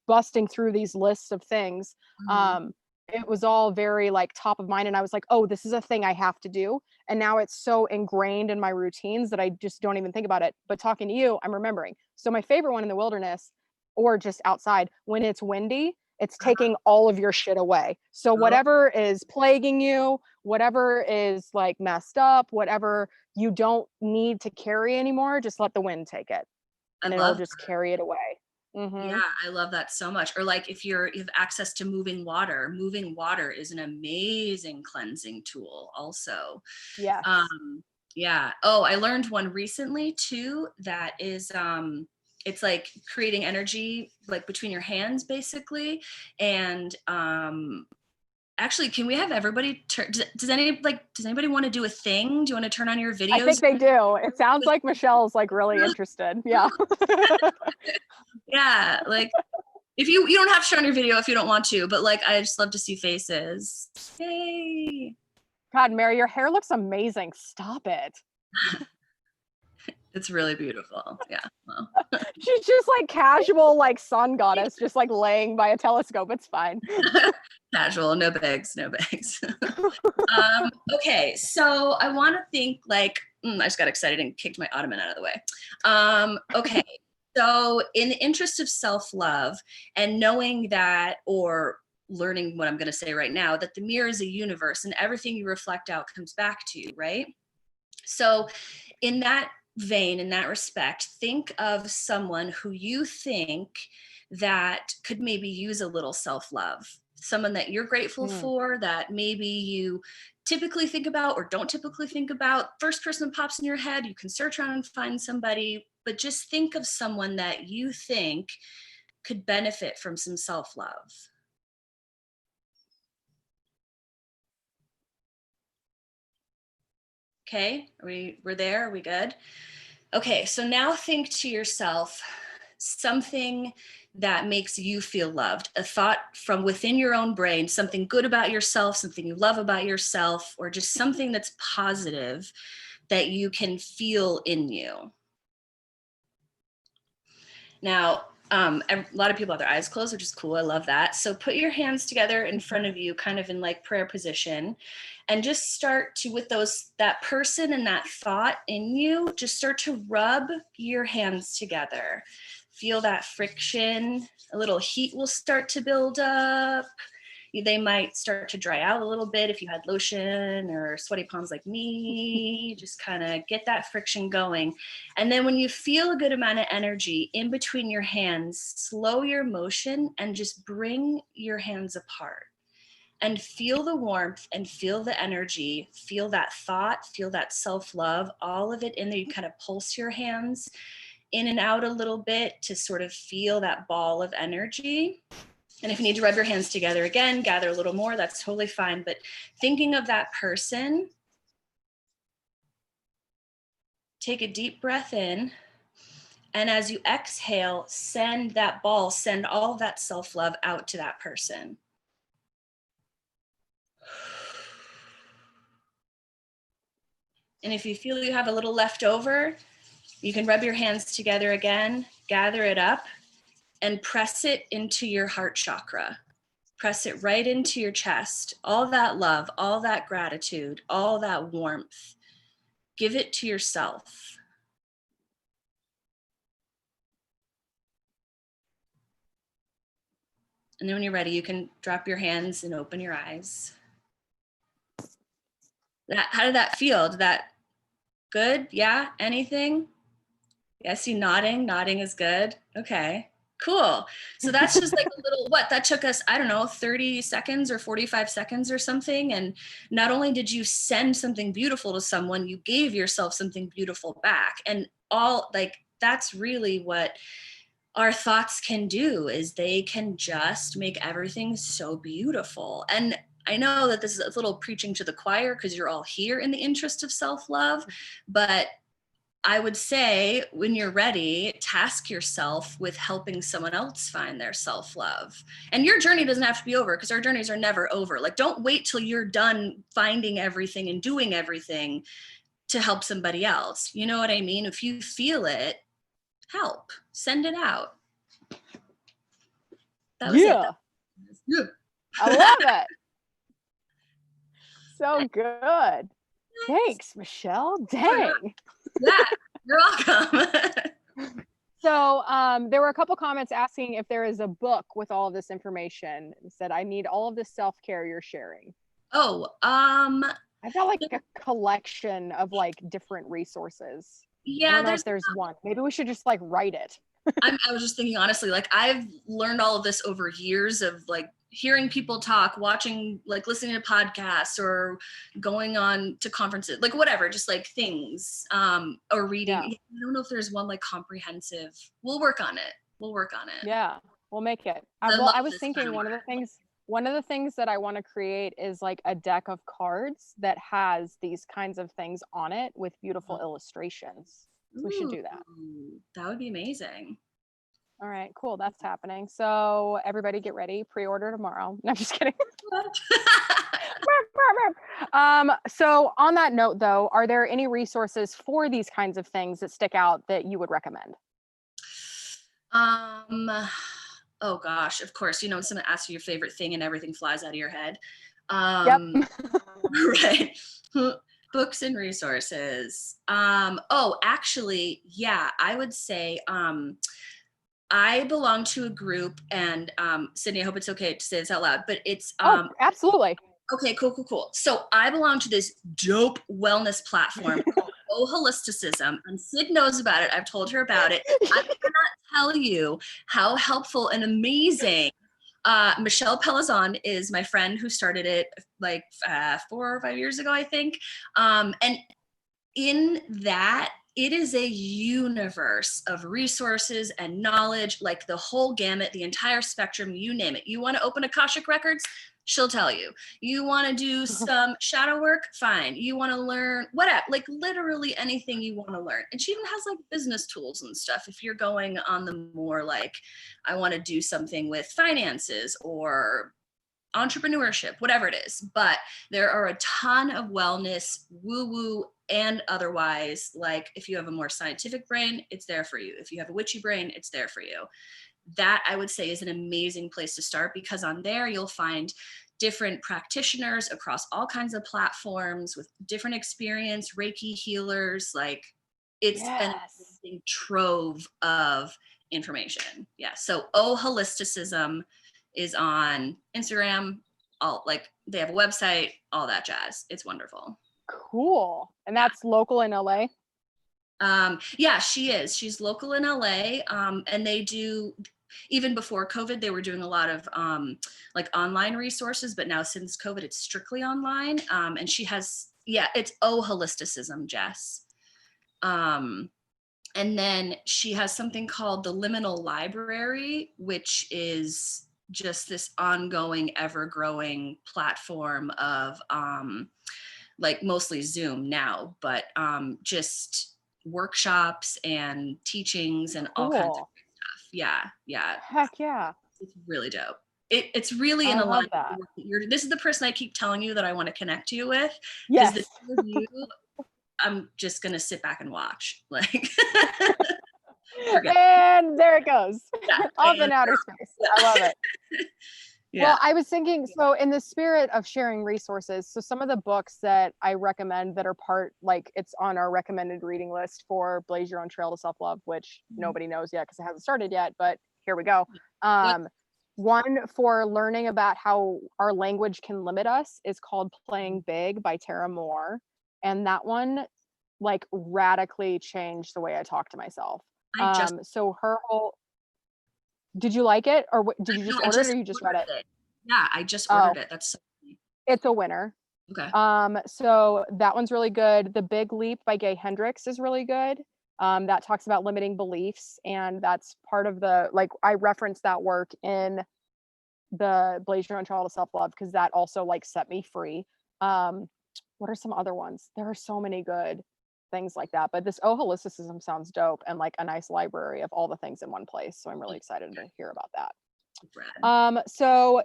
busting through these lists of things, it was all very like top of mind, and I was like, oh, this is a thing I have to do. And now it's so ingrained in my routines that I just don't even think about it. But talking to you, I'm remembering. So my favorite one in the wilderness or just outside when it's windy, it's taking all of your shit away. So whatever is plaguing you, whatever is like messed up, whatever you don't need to carry anymore, just let the wind take it. And it'll just carry it away. Yeah, I love that so much. Or like if you have access to moving water is an amazing cleansing tool also. Yes. Yeah. Oh, I learned one recently too that is it's like creating energy like between your hands basically. And actually, can we have everybody does anybody want to do a thing? Do you want to turn on your videos? I think they do. It sounds like Michelle's like really interested. Yeah. Yeah, like if you don't have to turn on your video if you don't want to, but like I just love to see faces. Yay. God, Mary, your hair looks amazing. Stop it. It's really beautiful. Yeah. Well. She's just like casual, like sun goddess, just like laying by a telescope. It's fine. Casual, no bags. Okay, so I want to think like, I just got excited and kicked my ottoman out of the way. Okay, so in the interest of self-love and knowing that, or learning what I'm going to say right now, that the mirror is a universe and everything you reflect out comes back to you, right? So in that vein, in that respect, think of someone who you think that could maybe use a little self-love, someone that you're grateful for, that maybe you typically think about or don't typically think about. First person that pops in your head, you can search around and find somebody, but just think of someone that you think could benefit from some self-love. Okay, we're there, are we good? Okay, so now think to yourself something that makes you feel loved, a thought from within your own brain, something good about yourself, something you love about yourself, or just something that's positive that you can feel in you. Now, a lot of people have their eyes closed, which is cool. I love that. So put your hands together in front of you, kind of in like prayer position, and just start to, with that person and that thought in you, just start to rub your hands together. Feel that friction. A little heat will start to build up. They might start to dry out a little bit if you had lotion or sweaty palms like me. Just kind of get that friction going. And then when you feel a good amount of energy in between your hands, slow your motion and just bring your hands apart. And feel the warmth and feel the energy, feel that thought, feel that self-love, all of it in there. You kind of pulse your hands in and out a little bit to sort of feel that ball of energy. And if you need to rub your hands together again, gather a little more, that's totally fine. But thinking of that person, take a deep breath in. And as you exhale, send that ball, send all that self-love out to that person. And if you feel you have a little left over, you can rub your hands together again, gather it up, and press it into your heart chakra. Press it right into your chest. All that love, all that gratitude, all that warmth. Give it to yourself. And then when you're ready, you can drop your hands and open your eyes. How did that feel? Did that good? Yeah, anything? Yeah, I see nodding. Nodding is good. Okay. Cool. So that's just like a little, that took us, I don't know, 30 seconds or 45 seconds or something. And not only did you send something beautiful to someone, you gave yourself something beautiful back. And that's really what our thoughts can do, is they can just make everything so beautiful. And I know that this is a little preaching to the choir because you're all here in the interest of self-love, but I would say when you're ready, task yourself with helping someone else find their self-love. And your journey doesn't have to be over, because our journeys are never over. Like, don't wait till you're done finding everything and doing everything to help somebody else. You know what I mean? If you feel it, help, send it out. That was it. Yeah. I love it. So good. Thanks, Michelle. Dang. Yeah, you're welcome. So there were a couple comments asking if there is a book with all of this information. It said, I need all of this self-care you're sharing. Oh, I've got like a collection of like different resources. Yeah, I don't know if there's one. Maybe we should just like write it. I was just thinking, honestly, like I've learned all of this over years of like hearing people talk, watching, like listening to podcasts or going on to conferences, like whatever, just like things, or reading. Yeah. I don't know if there's one like comprehensive. We'll work on it. Yeah, we'll make it. I was thinking one of the things that I want to create is like a deck of cards that has these kinds of things on it with beautiful illustrations. So we should do that. That would be amazing. All right, cool. That's happening. So everybody get ready. Pre-order tomorrow. No, I'm just kidding. So on that note, though, are there any resources for these kinds of things that stick out that you would recommend? Oh gosh, of course. You know, when someone asks you your favorite thing and everything flies out of your head. Yep. Right. Books and resources. Oh, actually, yeah, I would say I belong to a group, and Sydney, I hope it's okay to say this out loud, but it's absolutely. Okay, cool. So I belong to this dope wellness platform called Oh Holisticism, and Sid knows about it. I've told her about it. I cannot tell you how helpful and amazing. Michelle Pelazon is my friend who started it like 4 or 5 years ago, I think. And in that it is a universe of resources and knowledge, like the whole gamut, the entire spectrum, you name it. You want to open Akashic Records? She'll tell you. You want to do some shadow work? Fine. You want to learn whatever, like literally anything you want to learn. And she even has like business tools and stuff. If you're going on the more like, I want to do something with finances or entrepreneurship, whatever it is. But there are a ton of wellness, woo-woo, and otherwise. Like if you have a more scientific brain, it's there for you. If you have a witchy brain, it's there for you. That I would say is an amazing place to start, because on there you'll find different practitioners across all kinds of platforms with different experience, Reiki healers. Like it's an amazing trove of information. Yeah. So Holisticism is on Instagram. All like they have a website, all that jazz. It's wonderful. Cool. And that's local in LA? Yeah, she is. She's local in LA. And they do, even before COVID, they were doing a lot of like online resources, but now since COVID, it's strictly online. And she has, yeah, it's Holisticism, Jess. And then she has something called the Liminal Library, which is just this ongoing, ever-growing platform of like mostly Zoom now, but just workshops and teachings and all kinds of stuff. Yeah, yeah. Heck yeah. It's really dope. It's really in alignment. This is the person I keep telling you that I want to connect you with. Yes. The two of you, I'm just gonna sit back and watch. Like and there it goes. Yeah, off in outer space. Yeah. I love it. Yeah. Well, I was thinking, so in the spirit of sharing resources, so some of the books that I recommend that are part, like it's on our recommended reading list for Blaze Your Own Trail to Self-Love, which nobody knows yet because it hasn't started yet, but here we go. One for learning about how our language can limit us is called Playing Big by Tara Moore. And that one like radically changed the way I talk to myself. So her whole, did you like it, or did you just order it, or you just read it? Yeah, I just ordered it. That's so funny. It's a winner. Okay. So that one's really good. The Big Leap by Gay Hendricks is really good. That talks about limiting beliefs, and that's part of the, like, I referenced that work in the Blaze Your Own Trail to Self-Love because that also like set me free. What are some other ones? There are so many good things like that, but this Holisticism sounds dope, and like a nice library of all the things in one place. So I'm really excited to hear about that. So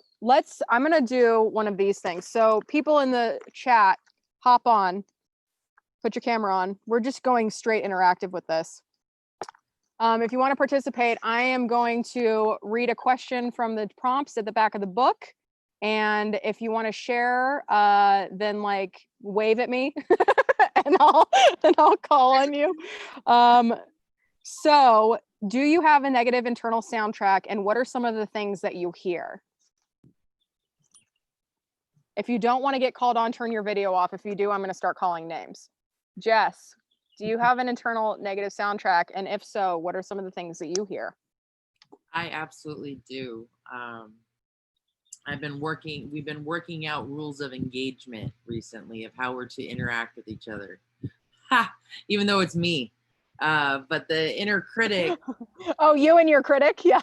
I'm gonna do one of these things. So people in the chat, hop on, put your camera on. We're just going straight interactive with this. If you want to participate, I am going to read a question from the prompts at the back of the book. And if you want to share, then like wave at me and I'll call on you. So do you have a negative internal soundtrack, and what are some of the things that you hear? If you don't want to get called on, turn your video off. If you do, I'm going to start calling names. Jess, do you have an internal negative soundtrack? And if so, what are some of the things that you hear? I absolutely do. We've been working out rules of engagement recently of how we're to interact with each other. Even though it's me. But the inner critic. Oh, you and your critic? Yeah.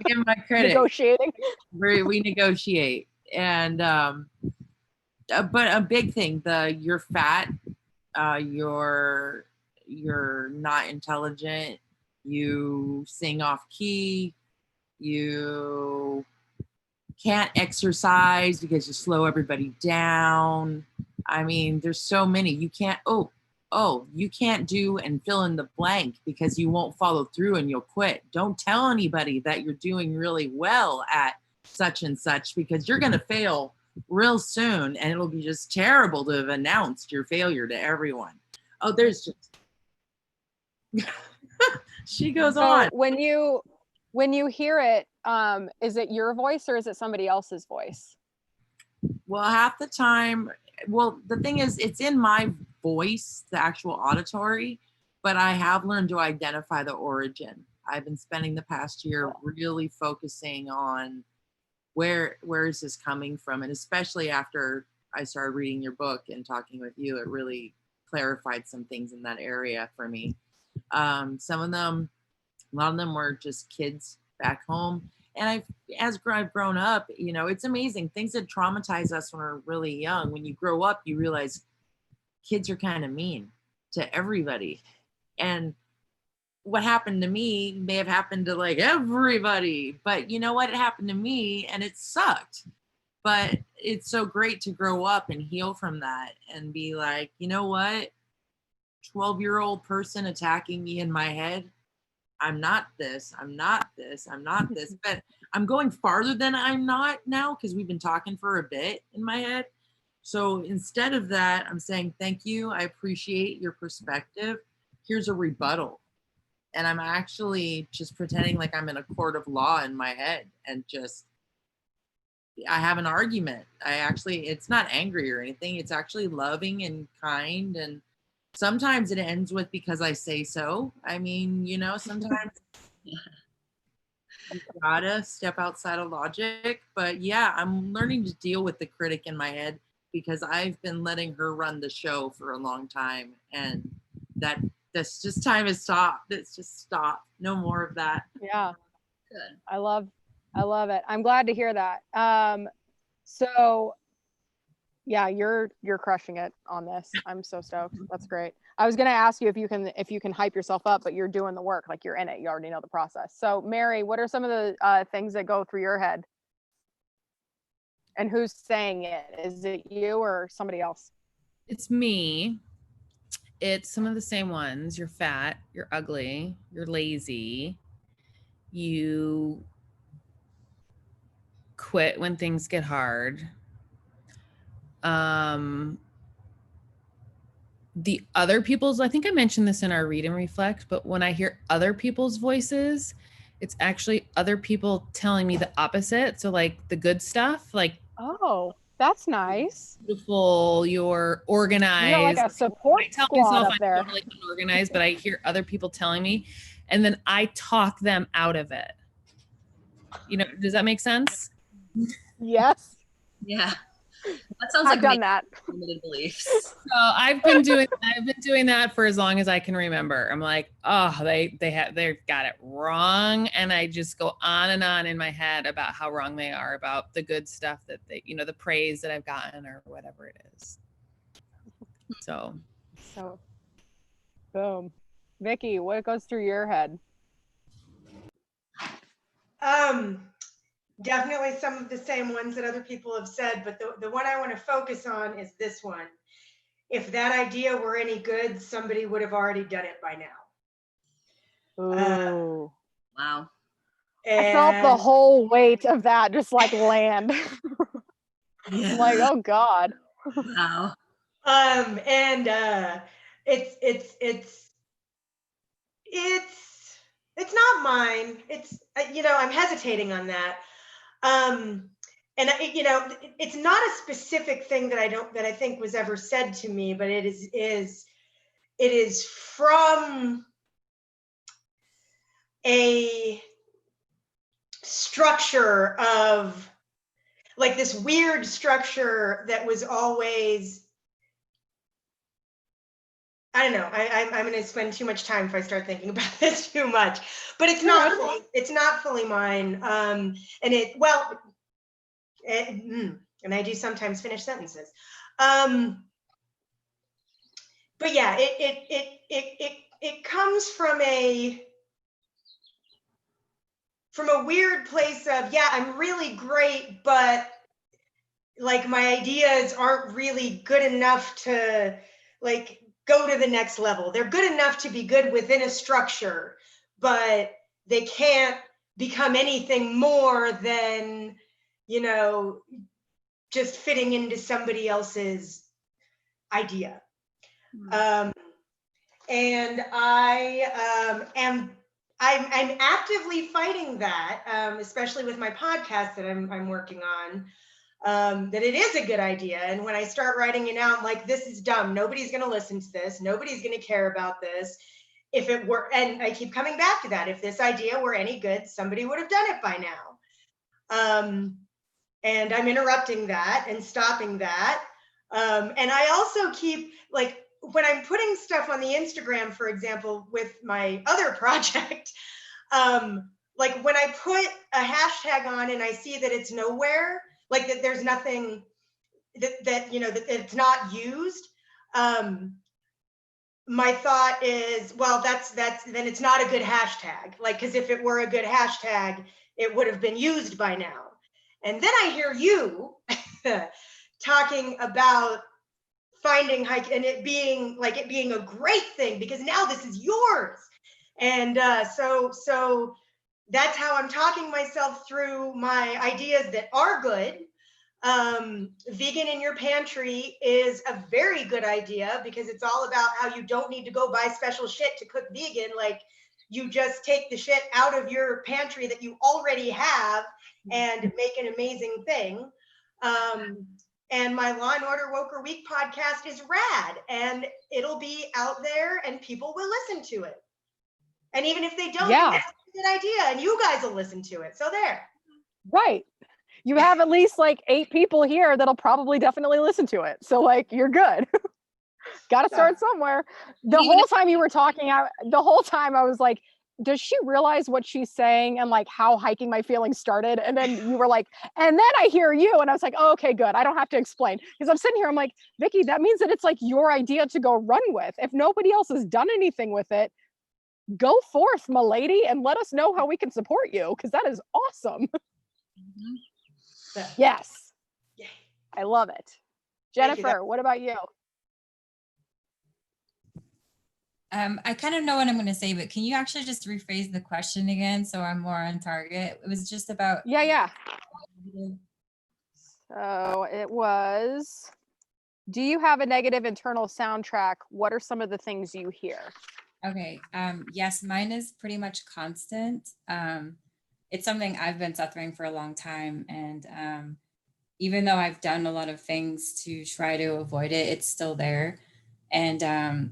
Me and my critic. Negotiating. We negotiate. And but a big thing, you're fat, you're not intelligent, you sing off key, you can't exercise because you slow everybody down. I mean, there's so many. You can't, you can't do and fill in the blank because you won't follow through and you'll quit. Don't tell anybody that you're doing really well at such and such because you're going to fail real soon and it'll be just terrible to have announced your failure to everyone. Oh, there's just, she goes on. When you hear it, is it your voice or is it somebody else's voice? Well, half the time, the thing is, it's in my voice, the actual auditory, but I have learned to identify the origin. I've been spending the past year really focusing on where is this coming from? And especially after I started reading your book and talking with you, it really clarified some things in that area for me. Some of them, a lot of them were just kids back home. And as I've grown up, you know, it's amazing. Things that traumatize us when we're really young. When you grow up, you realize kids are kind of mean to everybody. And what happened to me may have happened to like everybody, but you know what? It happened to me and it sucked. But it's so great to grow up and heal from that and be like, you know what? 12-year-old person attacking me in my head. I'm not this, I'm not this, I'm not this, but I'm going farther than I'm not now because we've been talking for a bit in my head. So instead of that, I'm saying, thank you. I appreciate your perspective. Here's a rebuttal. And I'm actually just pretending like I'm in a court of law in my head and just, I have an argument. It's not angry or anything. It's actually loving and kind. And sometimes it ends with because I say so. I mean, you know, sometimes you gotta step outside of logic. But yeah, I'm learning to deal with the critic in my head because I've been letting her run the show for a long time. And that's just time has stopped. It's just stopped. No more of that. Yeah. Good. I love it. I'm glad to hear that. So yeah, you're crushing it on this. I'm so stoked. That's great. I was going to ask you if you can hype yourself up, but you're doing the work, like you're in it. You already know the process. So Mary, what are some of the things that go through your head? And who's saying it? Is it you or somebody else? It's me. It's some of the same ones. You're fat, you're ugly, you're lazy, you quit when things get hard. The other people's, I think I mentioned this in our read and reflect, but when I hear other people's voices, it's actually other people telling me the opposite. So like the good stuff, like, oh, that's nice. Beautiful, you're organized. You're like a support I tell squad myself up I'm there. totally unorganized, but I hear other people telling me, and then I talk them out of it. You know, does that make sense? Yes. Yeah. That sounds I've like done that. limited beliefs. So I've been doing that for as long as I can remember. I'm like, oh, they've got it wrong, and I just go on and on in my head about how wrong they are, about the good stuff that they, you know, the praise that I've gotten or whatever it is. So boom. Vicky, what goes through your head? Definitely some of the same ones that other people have said, but the one I want to focus on is this one. If that idea were any good, somebody would have already done it by now. Ooh. Wow. I felt the whole weight of that just like land. Yeah. I'm like, oh God. Wow. It's not mine. It's, you know, I'm hesitating on that. And you know, it's not a specific thing that I think was ever said to me, but it is from a structure of like this weird structure that was always, I don't know. I'm going to spend too much time if I start thinking about this too much, but it's not fully mine. And and I do sometimes finish sentences. But yeah, it comes from a weird place of, yeah, I'm really great, but like my ideas aren't really good enough to like go to the next level. They're good enough to be good within a structure, but they can't become anything more than, you know, just fitting into somebody else's idea. And I'm actively fighting that, especially with my podcast that I'm working on. That it is a good idea. And when I start writing it out, I'm like, this is dumb. Nobody's going to listen to this. Nobody's going to care about this. If it were, and I keep coming back to that, if this idea were any good, somebody would have done it by now. And I'm interrupting that and stopping that. And I also keep like when I'm putting stuff on the Instagram, for example, with my other project, like when I put a hashtag on and I see that it's nowhere, like that there's nothing that you know, that it's not used, my thought is, well, that's then it's not a good hashtag. Like, because if it were a good hashtag, it would have been used by now. And then I hear you talking about finding hike and it being a great thing because now this is yours. And so that's how I'm talking myself through my ideas that are good. Vegan in your pantry is a very good idea because it's all about how you don't need to go buy special shit to cook vegan. Like, you just take the shit out of your pantry that you already have and make an amazing thing. And my Law and Order Woker Week podcast is rad, and it'll be out there and people will listen to it. And even if they don't, Yeah. it's a good idea and you guys will listen to it. So there. Right. You have at least like 8 people here that'll probably definitely listen to it. So like, you're good. Got to start somewhere. The whole time you were talking, the whole time I was like, does she realize what she's saying and like how hiking my feelings started? And then you were like, and then I hear you. And I was like, oh, okay, good. I don't have to explain. Because I'm sitting here, I'm like, Vicky, that means that it's like your idea to go run with. If nobody else has done anything with it, go forth, my lady, and let us know how we can support you. Because that is awesome. Yes. Yay. I love it. Jennifer, what about you? I kind of know what I'm going to say, but can you actually just rephrase the question again so I'm more on target? It was just about. Yeah. So it was, do you have a negative internal soundtrack? What are some of the things you hear? Okay. Yes, mine is pretty much constant. It's something I've been suffering for a long time. And even though I've done a lot of things to try to avoid it, it's still there. And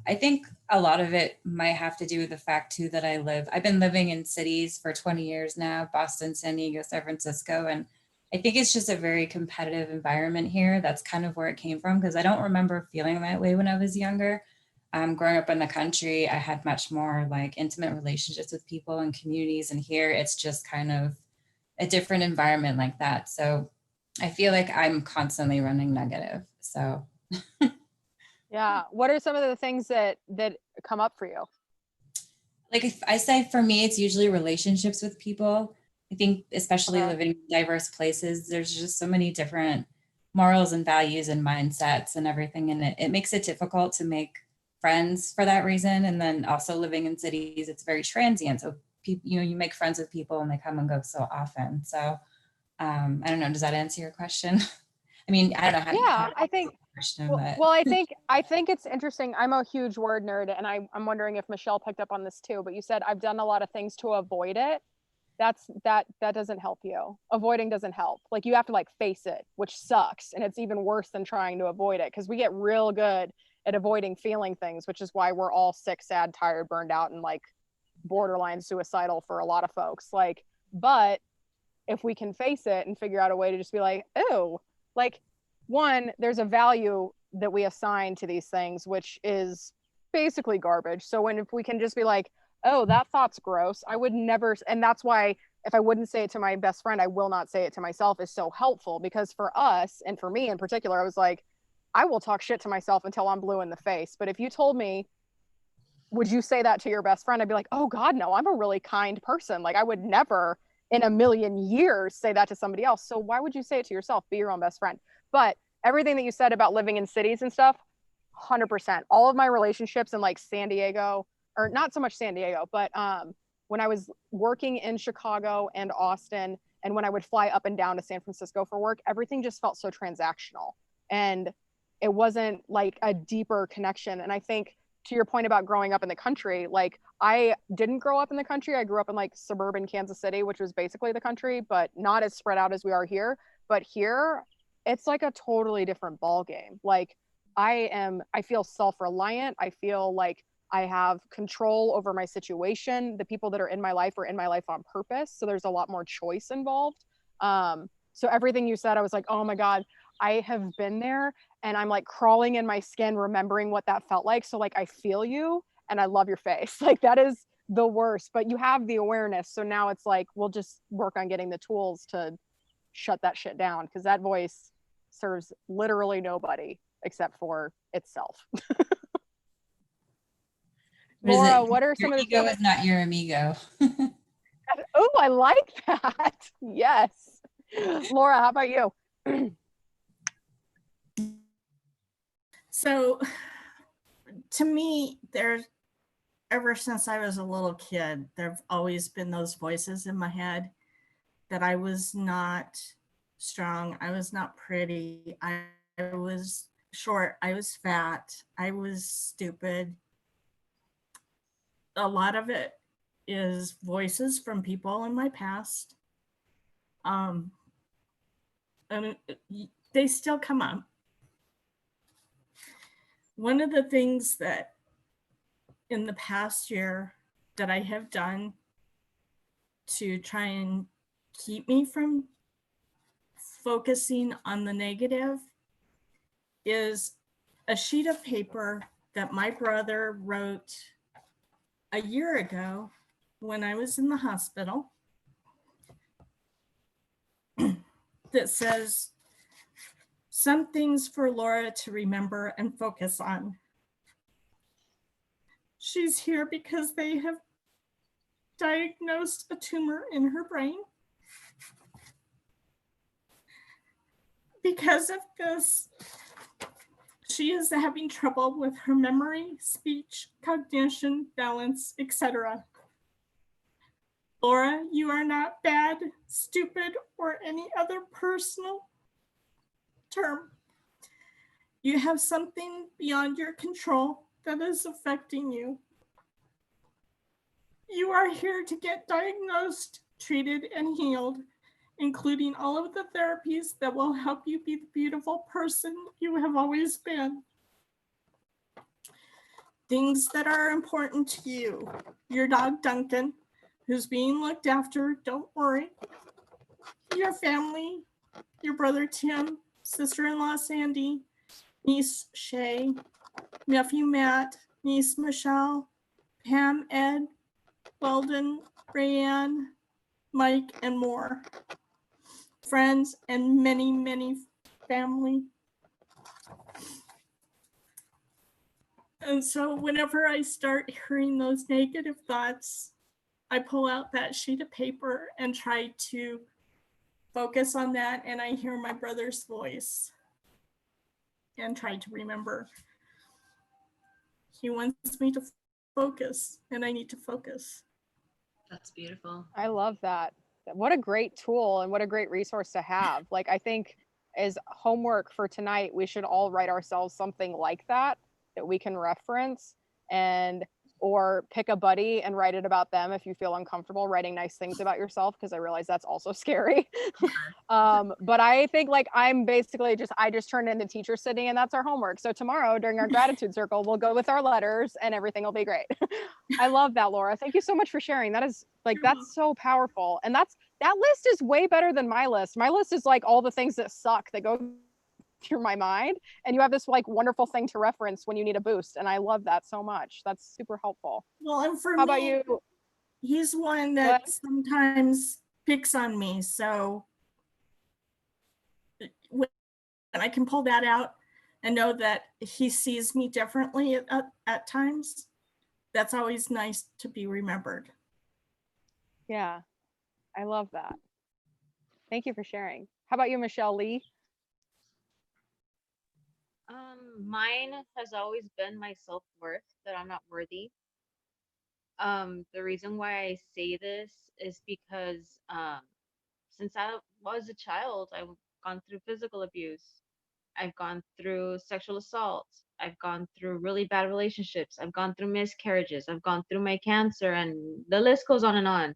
I think a lot of it might have to do with the fact too that I've been living in cities for 20 years now, Boston, San Diego, San Francisco. And I think it's just a very competitive environment here. That's kind of where it came from, because I don't remember feeling that way when I was younger. Growing up in the country, I had much more like intimate relationships with people and communities. And here it's just kind of a different environment like that. So I feel like I'm constantly running negative. So Yeah. What are some of the things that come up for you? like, if I say for me, it's usually relationships with people. I think especially living in diverse places, there's just so many different morals and values and mindsets and everything. And it makes it difficult to make friends for that reason. And then also living in cities, it's very transient. So people, you make friends with people and they come and go so often. So I don't know, does that answer your question? I mean, I don't know how I think question, well, I think it's interesting. I'm a huge word nerd, and I'm wondering if Michelle picked up on this too, but you said I've done a lot of things to avoid it. That doesn't help you. Avoiding doesn't help. Like, you have to like face it, which sucks. And it's even worse than trying to avoid it, because we get real good at avoiding feeling things, which is why we're all sick, sad, tired, burned out, and like borderline suicidal for a lot of folks. Like, but if we can face it and figure out a way to just be like, oh, like, one, there's a value that we assign to these things, which is basically garbage. So if we can just be like, oh, that thought's gross, I would never, and that's why if I wouldn't say it to my best friend, I will not say it to myself, is so helpful. Because for us, and for me in particular, I was like, I will talk shit to myself until I'm blue in the face. But if you told me, would you say that to your best friend? I'd be like, oh God, no, I'm a really kind person. Like, I would never in a million years say that to somebody else. So why would you say it to yourself? Be your own best friend. But everything that you said about living in cities and stuff, 100%. All of my relationships in like San Diego, or not so much San Diego, but when I was working in Chicago and Austin, and when I would fly up and down to San Francisco for work, everything just felt so transactional. And it wasn't like a deeper connection. And I think, to your point about growing up in the country, like, I didn't grow up in the country. I grew up in like suburban Kansas City, which was basically the country, but not as spread out as we are here. But here, it's like a totally different ball game. Like, I feel self-reliant. I feel like I have control over my situation. The people that are in my life are in my life on purpose. So there's a lot more choice involved. So everything you said, I was like, oh my God, I have been there. and I'm like crawling in my skin, remembering what that felt like. So like, I feel you and I love your face. Like that is the worst, but you have the awareness. So now it's like, we'll just work on getting the tools to shut that shit down, because that voice serves literally nobody except for itself. Laura, what are some Your of the ego is not your amigo. Oh, I like that. Yes. Laura, how about you? So to me, ever since I was a little kid, there've always been those voices in my head that I was not strong, I was not pretty, I was short, I was fat, I was stupid. A lot of it is voices from people in my past. And they still come up. One of the things that in the past year that I have done to try and keep me from focusing on the negative is a sheet of paper that my brother wrote a year ago when I was in the hospital that says, "Some things for Laura to remember and focus on. She's here because they have diagnosed a tumor in her brain. Because of this, she is having trouble with her memory, speech, cognition, balance, etc. Laura, you are not bad, stupid, or any other personal term. You have something beyond your control that is affecting you. You are here to get diagnosed, treated, and healed, including all of the therapies that will help you be the beautiful person you have always been. Things that are important to you. Your dog, Duncan, who's being looked after, don't worry. Your family, your brother, Tim, sister-in-law, Sandy, niece, Shay, nephew, Matt, niece, Michelle, Pam, Ed, Weldon, Rayanne, Mike, and more. Friends and many, many family. And so whenever I start hearing those negative thoughts, I pull out that sheet of paper and try to focus on that, and I hear my brother's voice and try to remember. He wants me to focus, and I need to focus. That's beautiful. I love that. What a great tool and what a great resource to have. Like, I think as homework for tonight, we should all write ourselves something like that we can reference, and or pick a buddy and write it about them if you feel uncomfortable writing nice things about yourself, because I realize that's also scary. But I think like I'm basically I just turned into teacher sitting, and that's our homework. So tomorrow during our gratitude circle, we'll go with our letters and everything will be great. I love that, Laura. Thank you so much for sharing. That is like, that's so powerful. And that list is way better than my list. My list is like all the things that suck that go through my mind, and you have this like wonderful thing to reference when you need a boost, and I love that so much. That's super helpful. Well, and for How me, about you? He's one that sometimes picks on me, so when I can pull that out and know that he sees me differently at times, that's always nice to be remembered. Yeah, I love that. Thank you for sharing. How about you, Michelle Lee? Mine has always been my self-worth, that I'm not worthy. The reason why I say this is because since I was a child, I've gone through physical abuse. I've gone through sexual assault. I've gone through really bad relationships. I've gone through miscarriages. I've gone through my cancer, and the list goes on and on.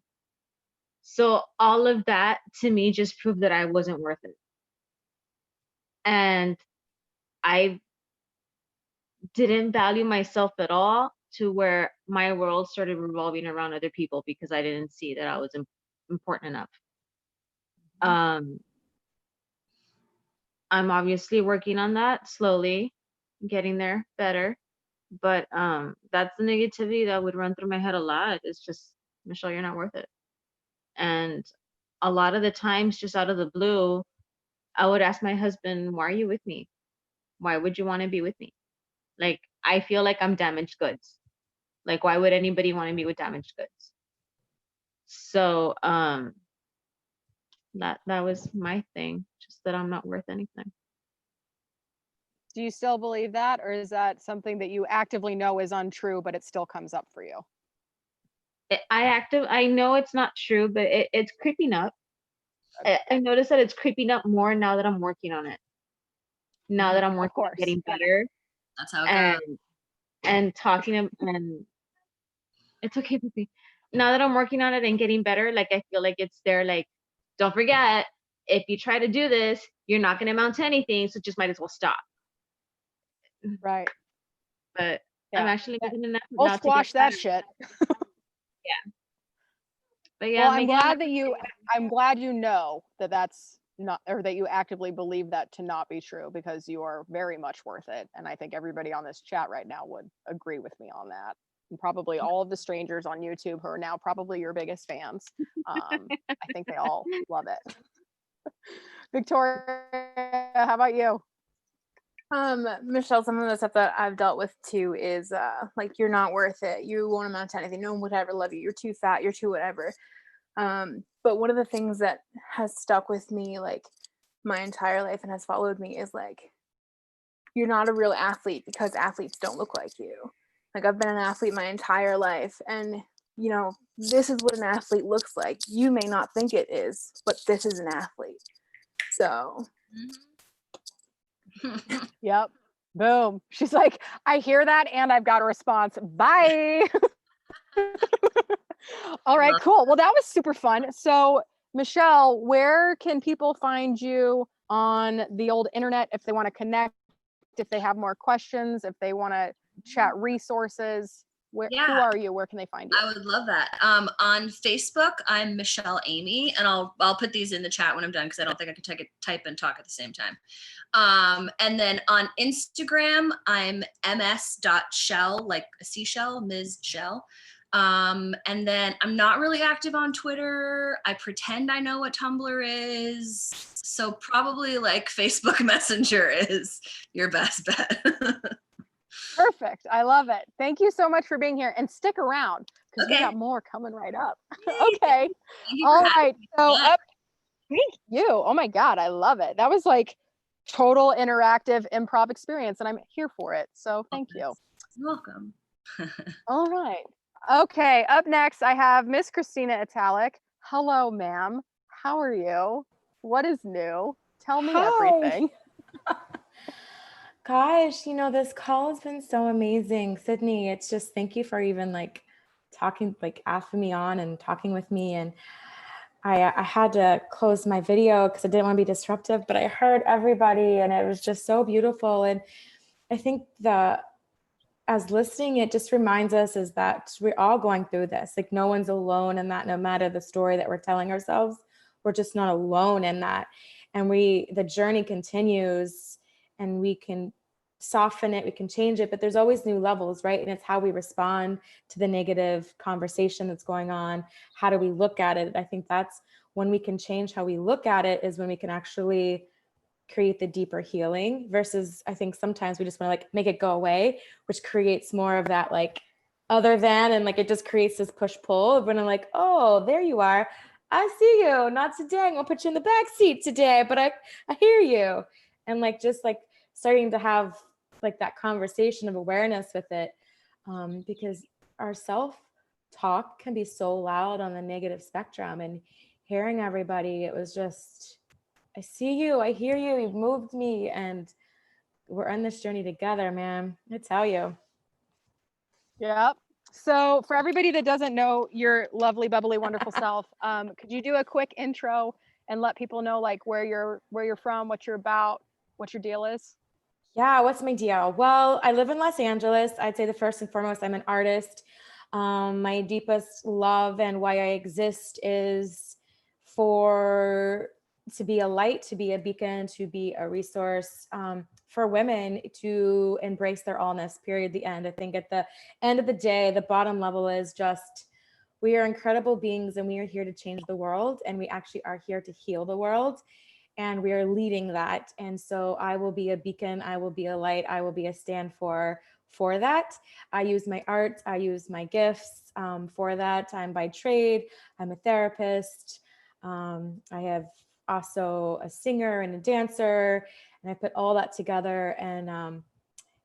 So all of that to me just proved that I wasn't worth it. And I didn't value myself at all, to where my world started revolving around other people because I didn't see that I was important enough. I'm obviously working on that slowly, getting there better. But that's the negativity that would run through my head a lot. It's just, Michelle, you're not worth it. And a lot of the times, just out of the blue, I would ask my husband, why are you with me? Why would you want to be with me? Like, I feel like I'm damaged goods. Like, why would anybody want to be with damaged goods? So that was my thing, just that I'm not worth anything. Do you still believe that, or is that something that you actively know is untrue, but it still comes up for you? I know it's not true, but it's creeping up. I notice that it's creeping up more now that I'm working on it. Now that I'm Of working on course. getting better That's how it and goes. and it's okay, Poopy. Now that I'm working on it and getting better, like I feel like it's there, like, don't forget, if you try to do this, you're not gonna amount to anything, so just might as well stop. Right. But Yeah. I'm actually making an effort We'll now to squash get that better. shit. But yeah, Well, I'm making glad that I'm glad you know that that's not, or that you actively believe that to not be true, because you are very much worth it. And I think everybody on this chat right now would agree with me on that. And probably all of the strangers on YouTube who are now probably your biggest fans. I think they all love it. Victoria, how about you? Michelle, some of the stuff that I've dealt with too is like, you're not worth it. You won't amount to anything. No one would ever love you. You're too fat. You're too whatever. But one of the things that has stuck with me like my entire life and has followed me is like, you're not a real athlete because athletes don't look like you. Like, I've been an athlete my entire life, and you know, this is what an athlete looks like. You may not think it is, but this is an athlete. So Yep. Boom. She's like, I hear that and I've got a response. Bye. All right, cool. Well, that was super fun. So, Michelle, where can people find you on the old internet if they want to connect, if they have more questions, if they want to chat resources? Who are you? Where can they find you? I would love that. On Facebook, I'm Michelle Amy, and I'll put these in the chat when I'm done, because I don't think I can type and talk at the same time. And then on Instagram, I'm ms.shell, like a seashell, Ms. Shell. And then I'm not really active on Twitter. I pretend I know what Tumblr is. So probably like Facebook Messenger is your best bet. Perfect. I love it. Thank you so much for being here, and stick around because we Okay. got more coming right up. Okay. Thank you All for having right. me. So Yeah. up. Thank you. Oh my God. I love it. That was like total interactive improv experience, and I'm here for it. So thank you. You're welcome. All right. Okay. Up next, I have Miss Kristina Italic. Hello, ma'am. How are you? What is new? Tell me everything. Gosh, you know, this call has been so amazing. Sydney, it's just, thank you for even like talking, like asking me on and talking with me. And I had to close my video because I didn't want to be disruptive, but I heard everybody and it was just so beautiful. And I think as listening, it just reminds us is that we're all going through this. Like, no one's alone in that. No matter the story that we're telling ourselves, we're just not alone in that. And the journey continues, and we can soften it, we can change it, but there's always new levels, right? And it's how we respond to the negative conversation that's going on. How do we look at it? I think that's when we can change how we look at it, is when we can actually create the deeper healing, versus I think sometimes we just want to like make it go away, which creates more of that like other than, and like it just creates this push-pull when I'm like, oh, there you are. I see you. Not today. I'm gonna put you in the back seat today, but I hear you. And like just like starting to have like that conversation of awareness with it, because our self-talk can be so loud on the negative spectrum. And hearing everybody, it was just, I see you, I hear you, you've moved me, and we're on this journey together, man. I tell you. Yep. So for everybody that doesn't know your lovely, bubbly, wonderful self, could you do a quick intro and let people know like where you're from, what you're about, what your deal is? Yeah, what's my deal? Well, I live in Los Angeles. I'd say the first and foremost, I'm an artist. My deepest love and why I exist is for to be a light, to be a beacon, to be a resource for women to embrace their allness, period, the end. I think at the end of the day, the bottom level is just, we are incredible beings and we are here to change the world, and we actually are here to heal the world, and we are leading that. And so I will be a beacon, I will be a light, I will be a stand for that. I use my art, I use my gifts for that. I'm by trade, I'm a therapist. I have also a singer and a dancer, and I put all that together and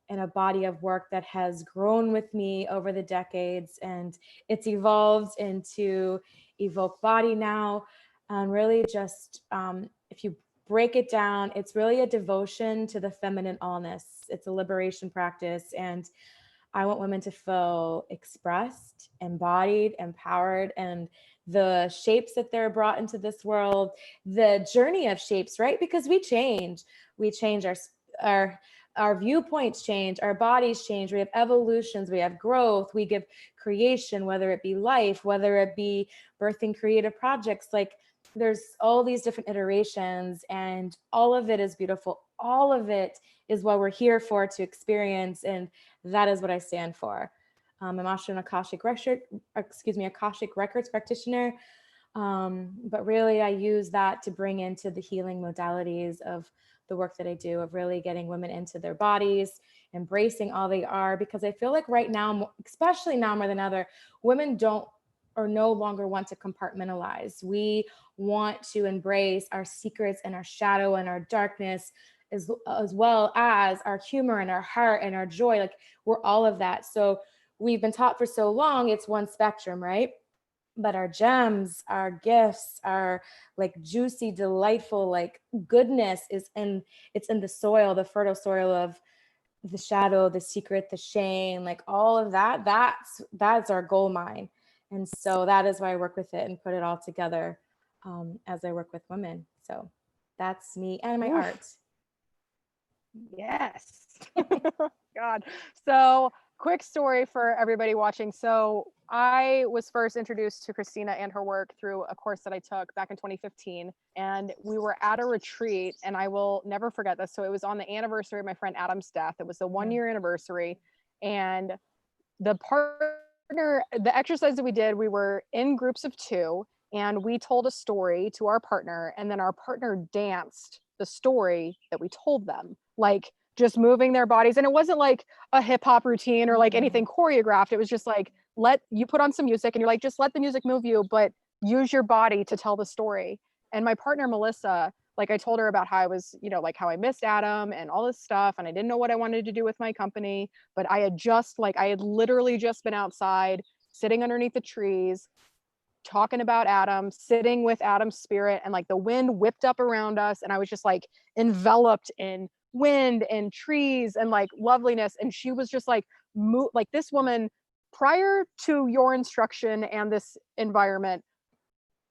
in a body of work that has grown with me over the decades, and it's evolved into Evoke Body now. And really just, if you break it down, it's really a devotion to the feminine allness. It's a liberation practice. And I want women to feel expressed, embodied, empowered, and the shapes that they're brought into this world, the journey of shapes, right? Because we change our viewpoints change, our bodies change, we have evolutions, we have growth, we give creation, whether it be life, whether it be birthing creative projects, like there's all these different iterations, and all of it is beautiful. All of it is what we're here for, to experience, and that is what I stand for. I'm also an Akashic Records practitioner, but really I use that to bring into the healing modalities of the work that I do, of really getting women into their bodies, embracing all they are, because I feel like right now, especially now more than ever, women don't or no longer want to compartmentalize. We want to embrace our secrets and our shadow and our darkness, as well as our humor and our heart and our joy. Like, we're all of that. So we've been taught for so long, it's one spectrum, right? But our gems, our gifts, our like juicy, delightful, like goodness it's in the soil, the fertile soil of the shadow, the secret, the shame, like all of that, that's our gold mine. And so that is why I work with it and put it all together as I work with women. So that's me and my art. Yes. God. So quick story for everybody watching. So I was first introduced to Kristina and her work through a course that I took back in 2015. And we were at a retreat, and I will never forget this. So it was on the anniversary of my friend Adam's death. It was the 1-year anniversary. And the exercise that we did, we were in groups of 2, and we told a story to our partner, and then our partner danced the story that we told them, like just moving their bodies. And it wasn't like a hip hop routine or like anything choreographed. It was just like, you put on some music and you're like, just let the music move you, but use your body to tell the story. And my partner, Melissa, like I told her about how I was, like how I missed Adam and all this stuff. And I didn't know what I wanted to do with my company, but I had literally just been outside sitting underneath the trees, talking about Adam, sitting with Adam's spirit, and like the wind whipped up around us. And I was just like enveloped in wind and trees and like loveliness. And she was just like, like this woman prior to your instruction and this environment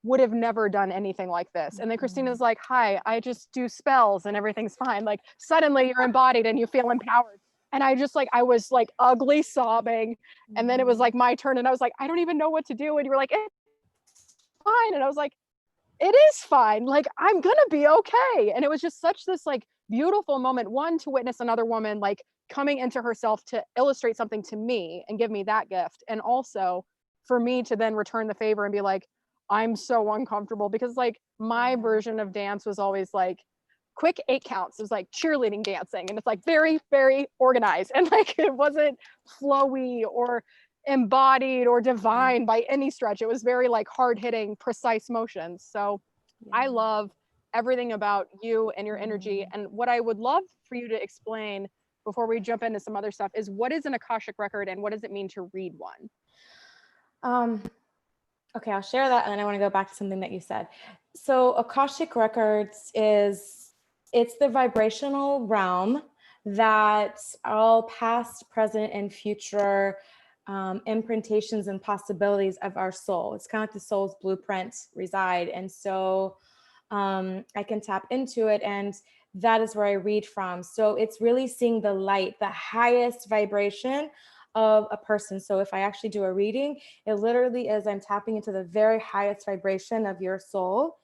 would have never done anything like this. And then Kristina's like, hi, I just do spells and everything's fine. Like suddenly you're embodied and you feel empowered. And I was like ugly sobbing. And then it was like my turn, and I was like, I don't even know what to do. And you were like, it's fine. And I was like, it is fine. Like, I'm gonna be okay. And it was just such this like beautiful moment, one, to witness another woman like coming into herself to illustrate something to me and give me that gift. And also for me to then return the favor and be like, I'm so uncomfortable, because like my version of dance was always like quick 8 counts. It was like cheerleading dancing, and it's like very, very organized, and like it wasn't flowy or embodied or divine by any stretch. It was very like hard-hitting, precise motions. So I love everything about you and your energy. And what I would love for you to explain before we jump into some other stuff is, what is an Akashic record and what does it mean to read one? Okay, I'll share that, and then I want to go back to something that you said. So Akashic records it's the vibrational realm that all past, present, and future imprintations and possibilities of our soul. It's kind of like the soul's blueprint reside. And so I can tap into it, and that is where I read from. So it's really seeing the light, the highest vibration of a person. So if I actually do a reading, it literally is, I'm tapping into the very highest vibration of your soul.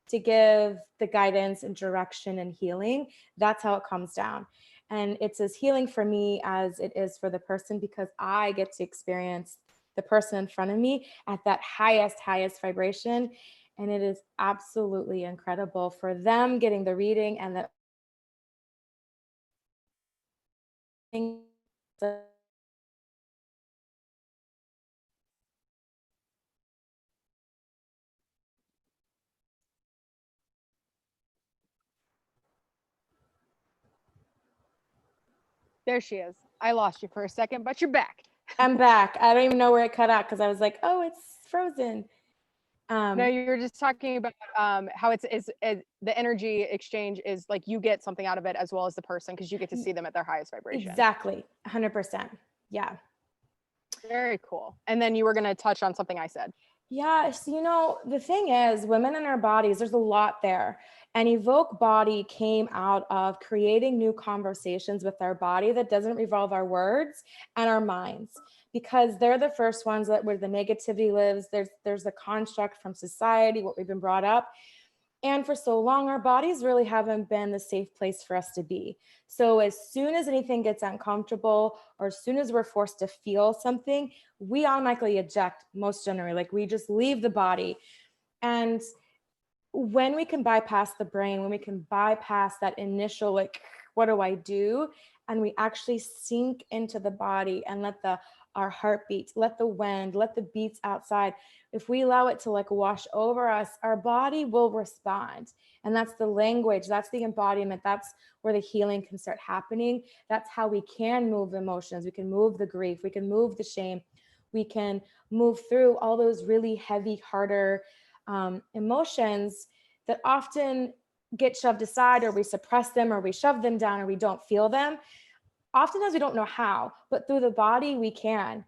to give the guidance and direction and healing. That's how it comes down. And it's as healing for me as it is for the person, because I get to experience the person in front of me at that highest vibration. And it is absolutely incredible for them getting the reading and the There she is. I lost you for a second, but you're back. I'm back. I don't even know where it cut out because I was like, oh, it's frozen. No, you were just talking about how it's the energy exchange is like you get something out of it as well as the person, because you get to see them at their highest vibration. Exactly. 100%. Yeah. Very cool. And then you were going to touch on something I said. Yeah. So, you know, the thing is, women in our bodies, there's a lot there. And Evoke Body came out of creating new conversations with our body that doesn't revolve our words and our minds, because they're the first ones that where the negativity lives. There's the construct from society, what we've been brought up. And for so long, our bodies really haven't been the safe place for us to be. So as soon as anything gets uncomfortable, or as soon as we're forced to feel something, we automatically eject, most generally, like we just leave the body. And when we can bypass the brain, when we can bypass that initial, like, what do I do? And we actually sink into the body and let our heartbeat, let the wind, let the beats outside. If we allow it to like wash over us, our body will respond. And that's the language, that's the embodiment, that's where the healing can start happening. That's how we can move emotions. We can move the grief, we can move the shame, we can move through all those really heavy, harder emotions that often get shoved aside, or we suppress them, or we shove them down, or we don't feel them. Oftentimes we don't know how, but through the body we can.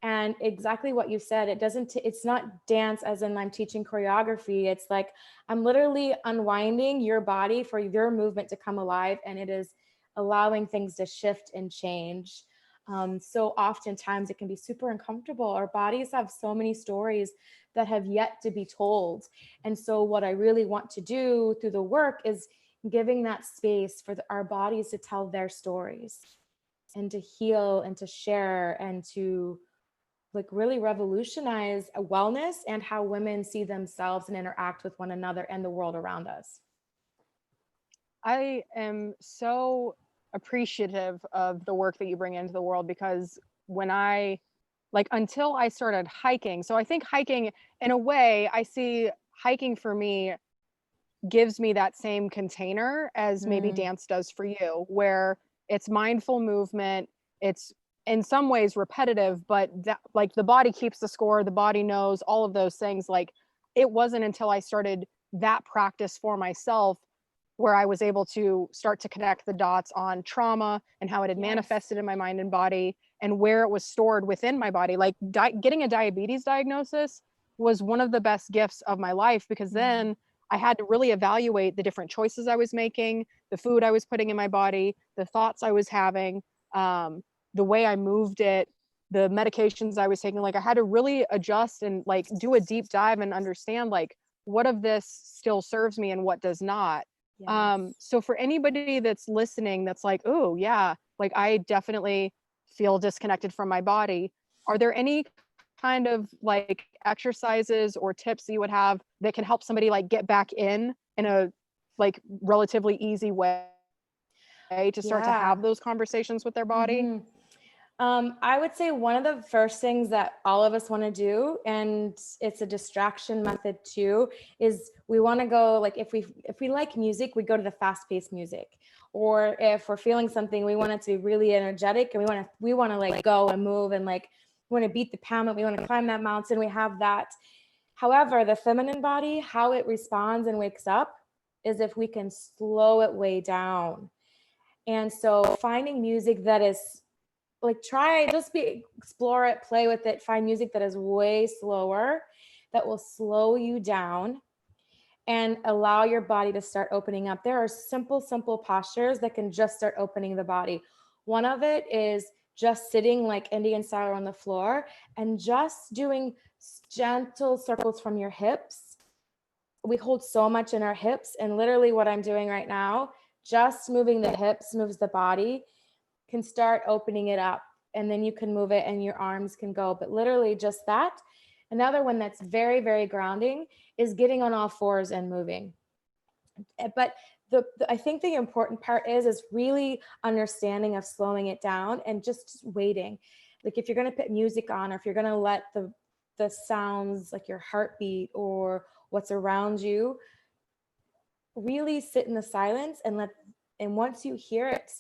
And exactly what you said, it's not dance as in I'm teaching choreography. It's like I'm literally unwinding your body for your movement to come alive, and it is allowing things to shift and change. So oftentimes it can be super uncomfortable. Our bodies have so many stories that have yet to be told. And so what I really want to do through the work is giving that space for our bodies to tell their stories and to heal and to share and to like really revolutionize wellness and how women see themselves and interact with one another and the world around us. I am so appreciative of the work that you bring into the world, because until I started hiking, so I think hiking, in a way, I see hiking for me gives me that same container as maybe dance does for you, where it's mindful movement. It's in some ways repetitive, but that, like, the body keeps the score, the body knows all of those things. Like, it wasn't until I started that practice for myself where I was able to start to connect the dots on trauma and how it had manifested in my mind and body and where it was stored within my body. Like getting a diabetes diagnosis was one of the best gifts of my life, because then I had to really evaluate the different choices I was making, the food I was putting in my body, the thoughts I was having, the way I moved it, the medications I was taking. Like, I had to really adjust and like do a deep dive and understand like what of this still serves me and what does not. So for anybody that's listening, that's like, oh yeah, like I definitely feel disconnected from my body. Are there any kind of like exercises or tips that you would have that can help somebody like get back in a like relatively easy way to start to have those conversations with their body? I would say one of the first things that all of us want to do, and it's a distraction method too, is we want to go, like, if we like music, we go to the fast-paced music. Or if we're feeling something, we want it to be really energetic, and we want to like go and move, and like we want to beat the pound, we want to climb that mountain. We have that. However, the feminine body, how it responds and wakes up is if we can slow it way down. And so finding music that is like, explore it, play with it, find music that is way slower, that will slow you down and allow your body to start opening up. There are simple postures that can just start opening the body. One of it is just sitting like Indian style on the floor and just doing gentle circles from your hips we hold so much in our hips, and literally what I'm doing right now, just moving the hips moves the body, can start opening it up, and then you can move it and your arms can go, but literally just that. Another one that's very, very grounding is getting on all fours and moving. But I think the important part is really understanding of slowing it down and just waiting. Like if you're going to put music on, or if you're going to let the sounds, like your heartbeat or what's around you, really sit in the silence and once you hear it,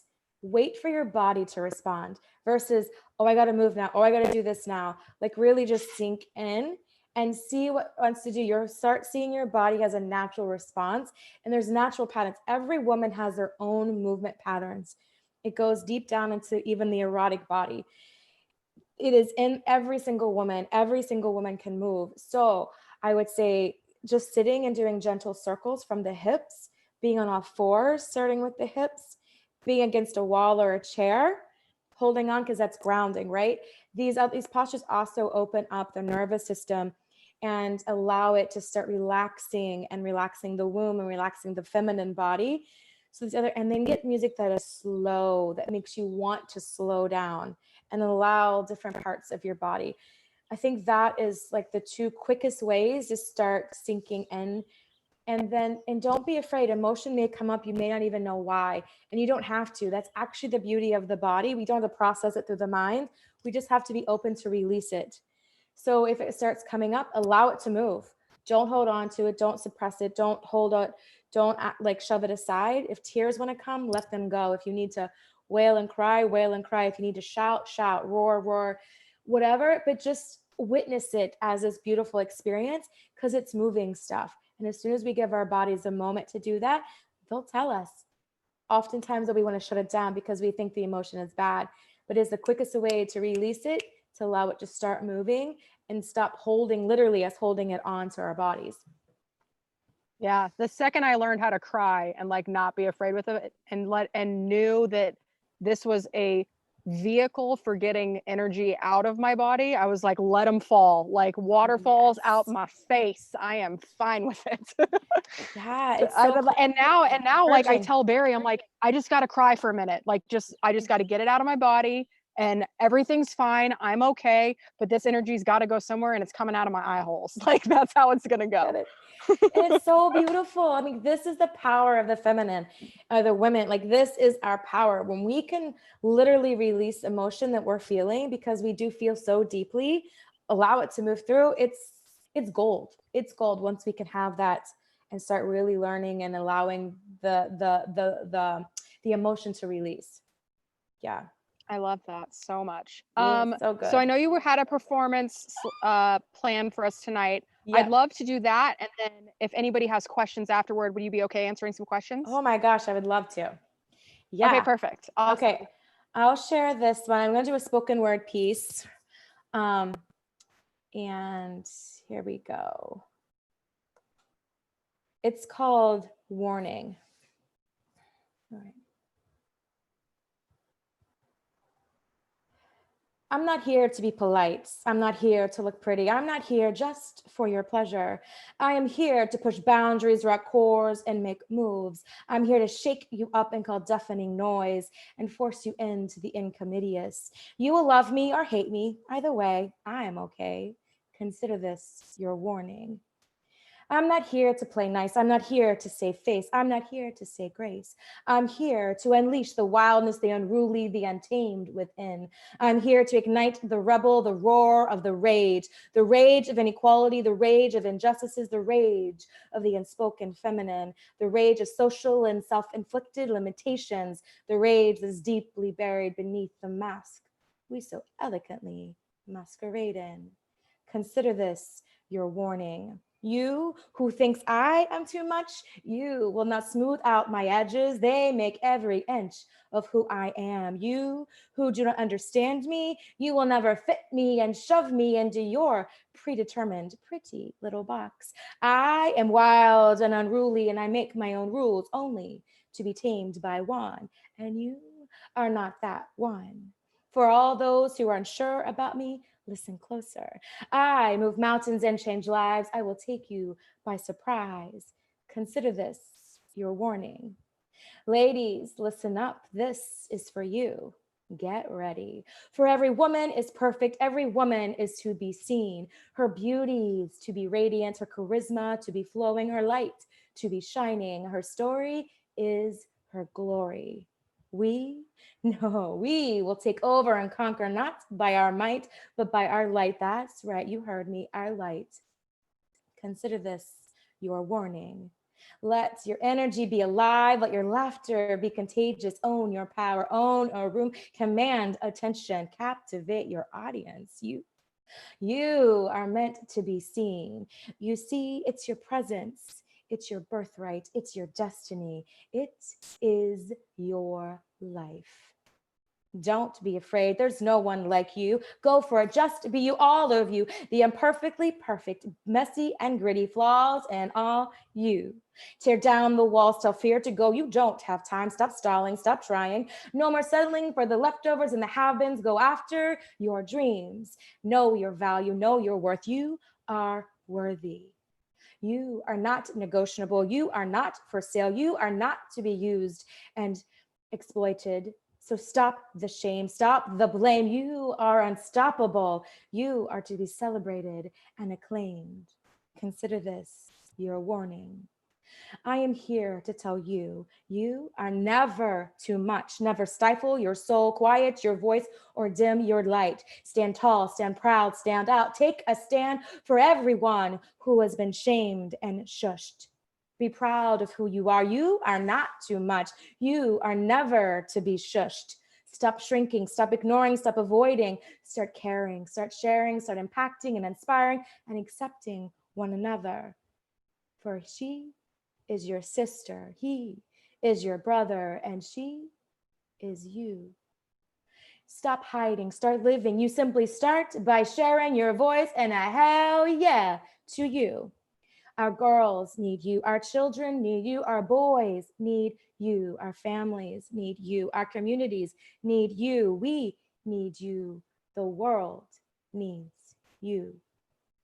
wait for your body to respond versus, oh, I got to move now. Oh, I got to do this now. Like really just sink in and see what it wants to do. You'll start seeing your body has a natural response, and there's natural patterns. Every woman has their own movement patterns. It goes deep down into even the erotic body. It is in every single woman. Every single woman can move. So I would say just sitting and doing gentle circles from the hips, being on all fours, starting with the hips, being against a wall or a chair, holding on, because that's grounding, right? These postures also open up the nervous system and allow it to start relaxing the womb and relaxing the feminine body. So and then get music that is slow, that makes you want to slow down and allow different parts of your body. I think that is like the two quickest ways to start sinking in. And don't be afraid. Emotion may come up. You may not even know why. And you don't have to. That's actually the beauty of the body. We don't have to process it through the mind. We just have to be open to release it. So if it starts coming up, allow it to move. Don't hold on to it. Don't suppress it. Don't hold it. Don't shove it aside. If tears want to come, let them go. If you need to wail and cry, wail and cry. If you need to shout, shout, roar, roar, whatever. But just witness it as this beautiful experience, because it's moving stuff. And as soon as we give our bodies a moment to do that, they'll tell us. Oftentimes we want to shut it down because we think the emotion is bad, but it's the quickest way to release it, to allow it to start moving and stop holding, literally us holding it onto our bodies. Yeah. The second I learned how to cry and like not be afraid with it and knew that this was a vehicle for getting energy out of my body, I was like, let them fall, like waterfalls out my face. I am fine with it. Yeah. It's so and now like I tell Barry, I'm like, I just got to cry for a minute. Like I just got to get it out of my body and everything's fine. I'm okay. But this energy's got to go somewhere and it's coming out of my eye holes. Like that's how it's going to go. And it's so beautiful. I mean, this is the power of the feminine, the women. Like this is our power. When we can literally release emotion that we're feeling, because we do feel so deeply, allow it to move through. It's gold. It's gold once we can have that and start really learning and allowing the emotion to release. Yeah. I love that so much. So good. So I know you had a performance planned for us tonight. Yep. I'd love to do that. And then if anybody has questions afterward, would you be okay answering some questions? Oh my gosh, I would love to. Yeah. Okay, perfect. Awesome. Okay. I'll share this one. I'm going to do a spoken word piece. And here we go. It's called Warning. All right. I'm not here to be polite. I'm not here to look pretty. I'm not here just for your pleasure. I am here to push boundaries, rock cores, and make moves. I'm here to shake you up and call deafening noise and force you into the incommodious. You will love me or hate me. Either way, I am okay. Consider this your warning. I'm not here to play nice. I'm not here to save face. I'm not here to say grace. I'm here to unleash the wildness, the unruly, the untamed within. I'm here to ignite the rebel, the roar of the rage of inequality, the rage of injustices, the rage of the unspoken feminine, the rage of social and self-inflicted limitations, the rage that's deeply buried beneath the mask we so elegantly masquerade in. Consider this your warning. You who thinks I am too much, you will not smooth out my edges. They make every inch of who I am. You who do not understand me, you will never fit me and shove me into your predetermined pretty little box. I am wild and unruly, and I make my own rules only to be tamed by one. And you are not that one. For all those who are unsure about me, Listen closer. I move mountains and change lives. I will take you by surprise. Consider this your warning. Ladies, listen up. This is for you. Get ready. For every woman is perfect. Every woman is to be seen. Her beauties to be radiant. Her charisma to be flowing. Her light to be shining. Her story is her glory. We will take over and conquer, not by our might, but by our light. That's right. You heard me. Our light. Consider this your warning. Let your energy be alive. Let your laughter be contagious. Own your power. Own a room. Command attention. Captivate your audience. You are meant to be seen. You see, it's your presence. It's your birthright. It's your destiny. It is your life. Don't be afraid. There's no one like you. Go for it. Just be you, all of you. The imperfectly perfect, messy and gritty, flaws and all you. Tear down the walls, tell fear to go. You don't have time. Stop stalling. Stop trying. No more settling for the leftovers and the have-beens. Go after your dreams. Know your value. Know your worth. You are worthy. You are not negotiable. You are not for sale. You are not to be used and exploited. So stop the shame, stop the blame. You are unstoppable. You are to be celebrated and acclaimed. Consider this your warning. I am here to tell you, you are never too much. Never stifle your soul, quiet your voice, or dim your light. Stand tall, stand proud, stand out. Take a stand for everyone who has been shamed and shushed. Be proud of who you are. You are not too much. You are never to be shushed. Stop shrinking, stop ignoring, stop avoiding. Start caring, start sharing, start impacting and inspiring and accepting one another. For she is your sister, he is your brother, and she is you. Stop hiding, start living. You simply start by sharing your voice and a hell yeah to you. Our girls need you. Our children need you. Our boys need you. Our families need you. Our communities need you. We need you. The world needs you.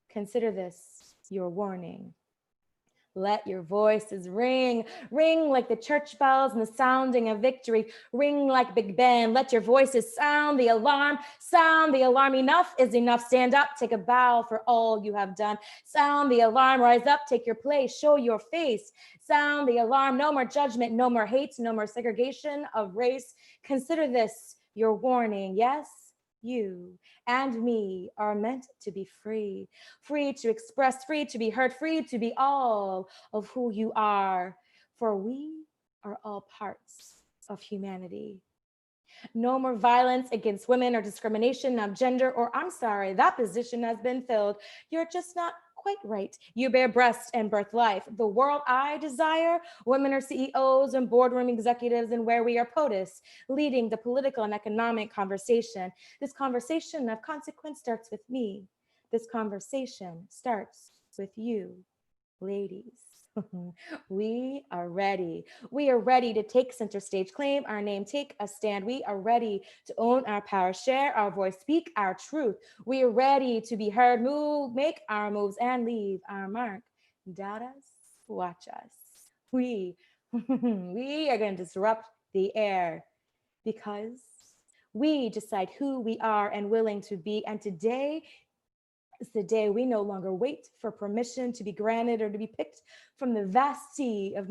Consider this your warning. Let your voices ring, ring like the church bells and the sounding of victory. Ring like Big Ben. Let your voices sound the alarm. Sound the alarm. Enough is enough. Stand up, take a bow for all you have done. Sound the alarm. Rise up, take your place, show your face. Sound the alarm. No more judgment, no more hate, no more segregation of race. Consider this your warning. Yes, you and me are meant to be free, free to express, free to be heard, free to be all of who you are, for we are all parts of humanity. No more violence against women or discrimination of gender, or I'm sorry, that position has been filled. You're just not quite right. You bear breast and birth life. The world I desire, women are CEOs and boardroom executives, and where we are POTUS, leading the political and economic conversation. This conversation of consequence starts with me. This conversation starts with you, ladies. We are ready. We are ready to take center stage, claim our name, take a stand. We are ready to own our power, share our voice, speak our truth. We are ready to be heard, move, make our moves, and leave our mark. Doubt us, watch us. We are going to disrupt the air because we decide who we are and willing to be. And today is the day we no longer wait for permission to be granted or to be picked from the vast sea of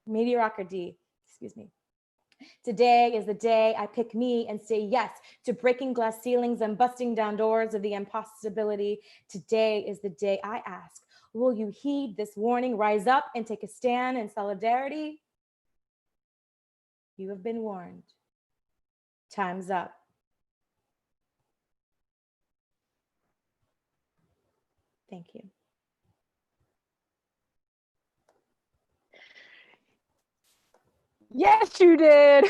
mediocrity. Excuse me. Today is the day I pick me and say yes to breaking glass ceilings and busting down doors of the impossibility. Today is the day I ask, will you heed this warning, rise up and take a stand in solidarity? You have been warned. Time's up. Thank you. Yes, you did.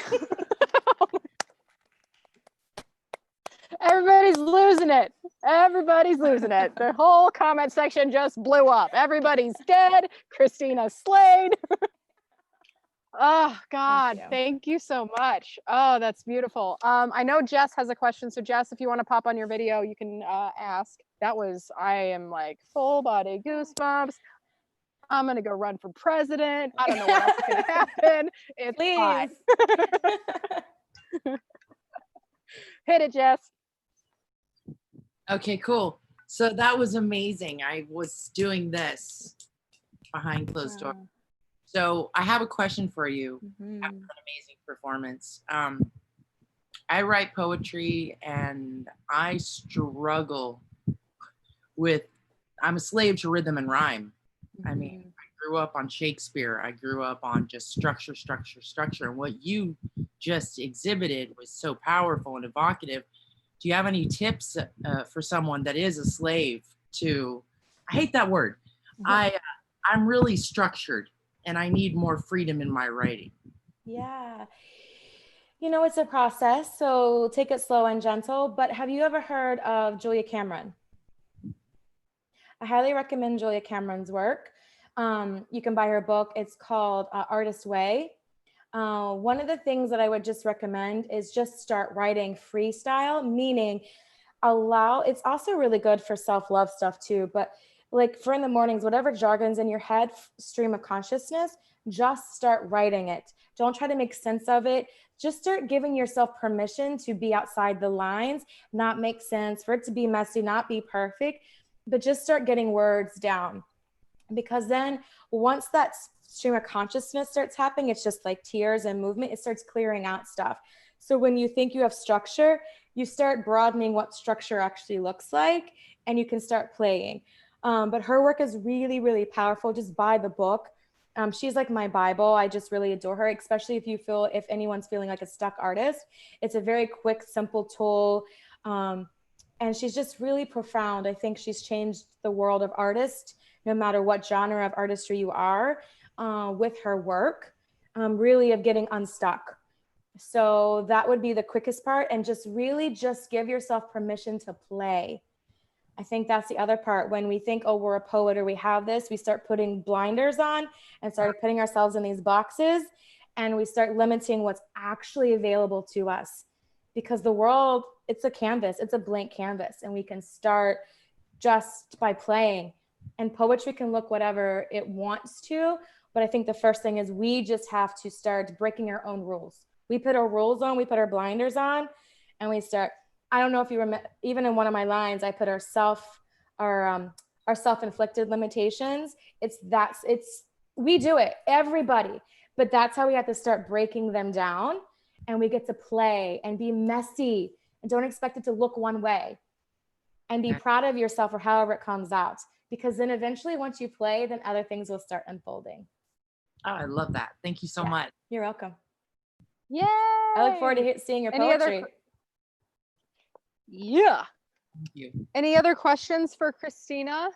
Everybody's losing it. Everybody's losing it. The whole comment section just blew up. Everybody's dead. Kristina slayed. Oh God, you. thank you so much. Oh, that's beautiful. I know Jess has a question. So Jess, if you want to pop on your video, you can ask. I am like full body goosebumps. I'm gonna go run for president. I don't know what else is gonna happen. It's fine. Please. Hit it, Jess. Okay, cool. So that was amazing. I was doing this behind closed doors. So I have a question for you. Mhm. After an amazing performance. I write poetry and I struggle with, I'm a slave to rhythm and rhyme. I mean, I grew up on Shakespeare. I grew up on just structure, structure, structure. And what you just exhibited was so powerful and evocative. Do you have any tips for someone that is a slave to, I hate that word. I'm really structured and I need more freedom in my writing. Yeah. You know, it's a process, so take it slow and gentle. But have you ever heard of Julia Cameron? I highly recommend Julia Cameron's work. You can buy her book. It's called Artist Way. One of the things that I would just recommend is just start writing freestyle, meaning it's also really good for self-love stuff too, but like for in the mornings, whatever jargon's in your head, stream of consciousness, just start writing it. Don't try to make sense of it. Just start giving yourself permission to be outside the lines, not make sense, for it to be messy, not be perfect, but just start getting words down. Because then once that stream of consciousness starts happening, it's just like tears and movement, it starts clearing out stuff. So when you think you have structure, you start broadening what structure actually looks like, and you can start playing. But her work is really, really powerful. Just buy the book. She's like my Bible. I just really adore her, especially if anyone's feeling like a stuck artist. It's a very quick, simple tool. And she's just really profound. I think she's changed the world of artists, no matter what genre of artistry you are, with her work, really of getting unstuck. So that would be the quickest part, and just really just give yourself permission to play. I think that's the other part. When we think, oh, we're a poet or we have this, we start putting blinders on and start putting ourselves in these boxes, and we start limiting what's actually available to us. Because the world, it's a canvas, it's a blank canvas, and we can start just by playing. And poetry can look whatever it wants to, but I think the first thing is we just have to start breaking our own rules. We put our rules on, we put our blinders on, and we start. I don't know if you remember, even in one of my lines, I put our self-inflicted limitations. We do it, everybody, but that's how we have to start breaking them down, and we get to play and be messy and don't expect it to look one way, and be proud of yourself or however it comes out, because then eventually once you play, then other things will start unfolding. Oh, I love that. Thank you so much. You're welcome. Yay! I look forward to seeing your poetry. Yeah. Thank you. Any other questions for Kristina?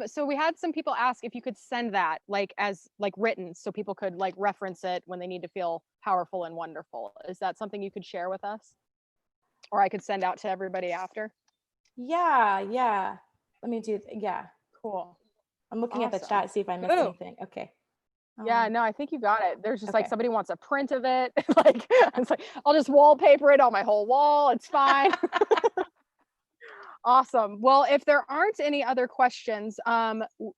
So we had some people ask if you could send that as written, so people could reference it when they need to feel powerful and wonderful. Is that something you could share with us? Or I could send out to everybody after? Yeah. Let me do, yeah. Cool. I'm looking at the chat to see if I missed anything. Okay. Yeah, no, I think you got it. There's just okay. somebody wants a print of it. It's I'll just wallpaper it on my whole wall. It's fine. Awesome. Well, if there aren't any other questions,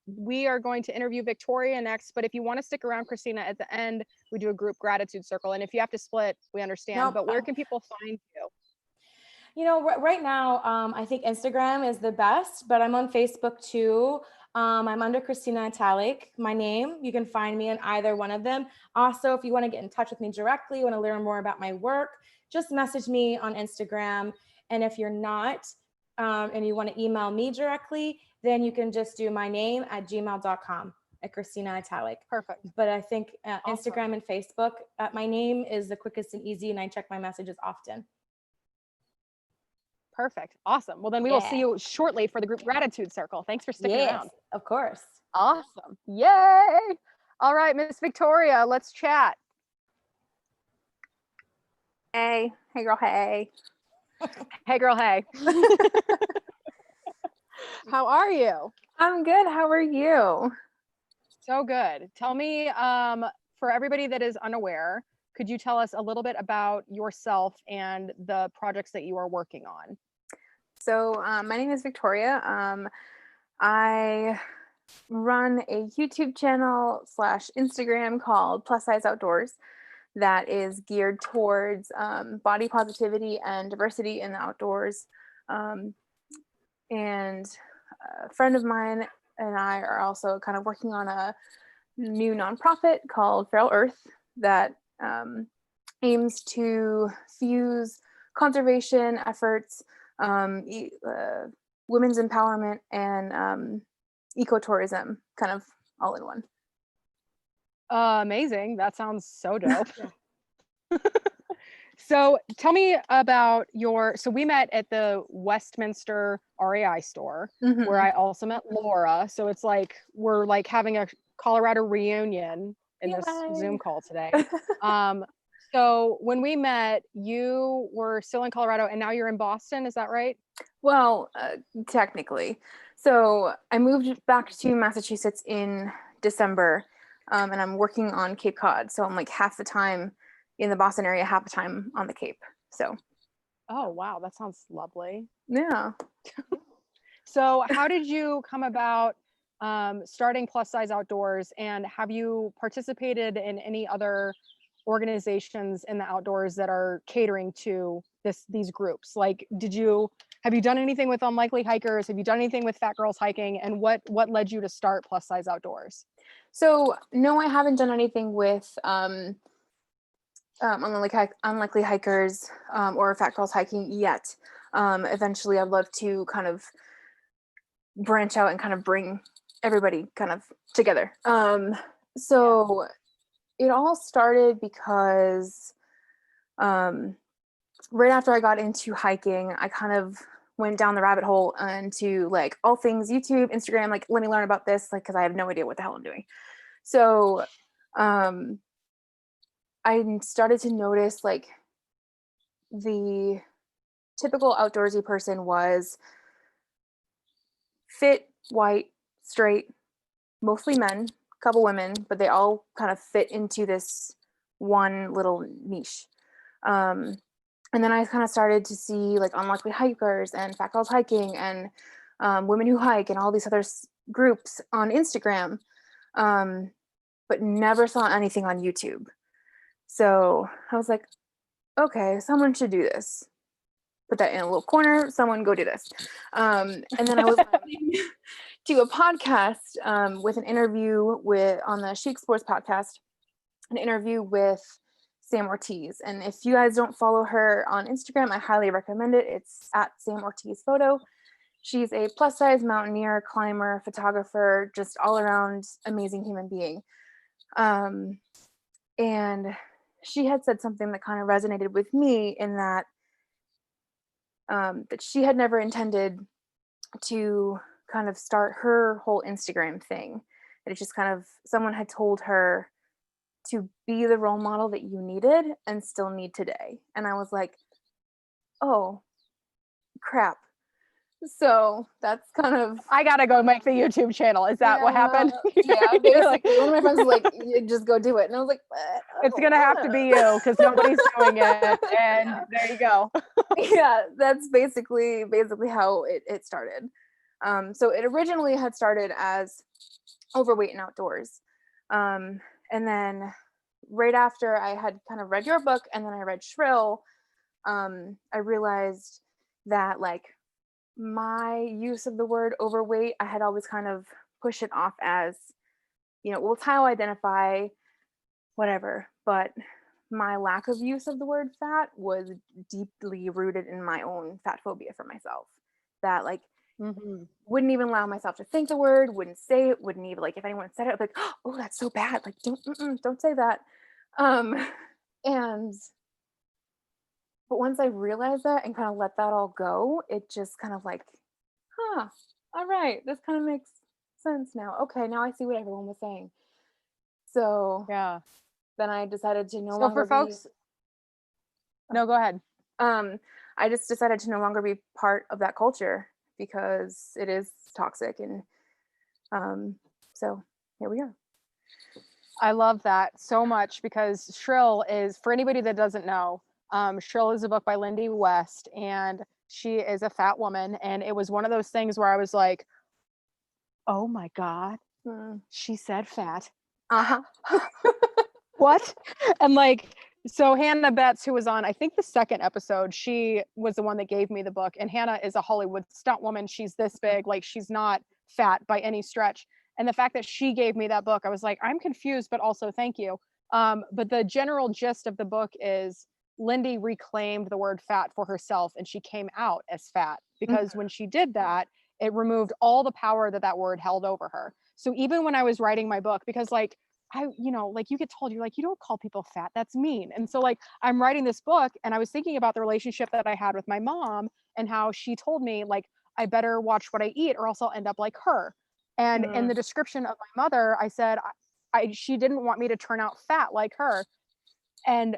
we are going to interview Victoria next. But if you want to stick around, Kristina, at the end, we do a group gratitude circle. And if you have to split, we understand. No, but where can people find you? You know, right now, I think Instagram is the best, but I'm on Facebook too. I'm under Kristina Italic, my name. You can find me in either one of them. Also, if you want to get in touch with me directly, want to learn more about my work, just message me on Instagram. And if you're not, and you want to email me directly, then you can just do my name at gmail.com at Kristina Italic. Perfect. But I think Awesome. Instagram and Facebook, my name is the quickest and easy, and I check my messages often. Perfect. Awesome. Well, then we will see you shortly for the group gratitude circle. Thanks for sticking around. Of course. Awesome. Yay. All right, Miss Victoria, let's chat. Hey girl, hey. Hey girl, hey. How are you? I'm good. How are you? So good. Tell me, for everybody that is unaware, could you tell us a little bit about yourself and the projects that you are working on? So my name is Victoria. I run a YouTube channel / Instagram called Plus Size Outdoors that is geared towards body positivity and diversity in the outdoors. And a friend of mine and I are also kind of working on a new nonprofit called Feral Earth that aims to fuse conservation efforts, women's empowerment, and ecotourism, kind of all in one. Amazing. That sounds so dope. So tell me about so we met at the Westminster REI store where I also met Laura. So it's like, we're like having a Colorado reunion in this Zoom call today. So when we met, you were still in Colorado and now you're in Boston. Is that right? Well, technically. So I moved back to Massachusetts in December, and I'm working on Cape Cod. So I'm like half the time in the Boston area, half the time on the Cape. So. Oh, wow. That sounds lovely. Yeah. So how did you come about starting Plus Size Outdoors, and have you participated in any other organizations in the outdoors that are catering to these groups? Like, have you done anything with Unlikely Hikers? Have you done anything with Fat Girls Hiking? And what led you to start Plus Size Outdoors? So no, I haven't done anything with Unlikely Hikers or Fat Girls Hiking yet. Eventually I'd love to kind of branch out and kind of bring everybody kind of together. So it all started because right after I got into hiking, I kind of went down the rabbit hole into like all things YouTube, Instagram, like, let me learn about this, like, because I have no idea what the hell I'm doing. So I started to notice like the typical outdoorsy person was fit, white, straight, mostly men, couple women, but they all kind of fit into this one little niche. And then I kind of started to see like Unlikely Hikers and Fat Girls Hiking and Women Who Hike and all these other groups on Instagram, but never saw anything on YouTube. So I was like, okay, someone should do this. Put that in a little corner, someone go do this. And then I was listening to a podcast with an interview on the Chic Sports podcast, an interview with Sam Ortiz. And if you guys don't follow her on Instagram, I highly recommend it. It's at Sam Ortiz Photo. She's a plus size mountaineer, climber, photographer, just all around amazing human being. And she had said something that kind of resonated with me in that that she had never intended to kind of start her whole Instagram thing. That it's just kind of someone had told her to be the role model that you needed and still need today. And I was like, oh, crap. So that's kind of, I gotta go make the YouTube channel. Is that what happened? Yeah, basically. One of my friends was like, just go do it. And I was like, it's gonna have to be you because nobody's doing it. And there you go. Yeah, that's basically how it started. So it originally had started as Overweight and Outdoors. And then right after I had kind of read your book and then I read Shrill, I realized that like my use of the word overweight, I had always kind of pushed it off as, well, it's how I identify, whatever. But my lack of use of the word fat was deeply rooted in my own fat phobia for myself. That like, wouldn't even allow myself to think the word, wouldn't say it, wouldn't even like if anyone said it, I'd be like, oh, that's so bad. Like, don't say that. But once I realized that and kind of let that all go, it just kind of like, all right, this kind of makes sense now. Okay, now I see what everyone was saying. So yeah, then I decided to no so longer for folks. No, go ahead. I just decided to no longer be part of that culture because it is toxic, and so here we are. I love that so much because Shrill is, for anybody that doesn't know, Shrill is a book by Lindy West, and she is a fat woman. And it was one of those things where I was like, oh my God, she said fat. What? And like, so Hannah Betts, who was on, I think the second episode, she was the one that gave me the book. And Hannah is a Hollywood stunt woman. She's this big, like she's not fat by any stretch. And the fact that she gave me that book, I was like, I'm confused, but also thank you. But the general gist of the book is Lindy reclaimed the word fat for herself, and she came out as fat because when she did that, it removed all the power that that word held over her. So even when I was writing my book, because like, like you get told, you're like, you don't call people fat, that's mean. And so like, I'm writing this book and I was thinking about the relationship that I had with my mom and how she told me like, I better watch what I eat or else I'll end up like her. And in the description of my mother, I said, she didn't want me to turn out fat like her. And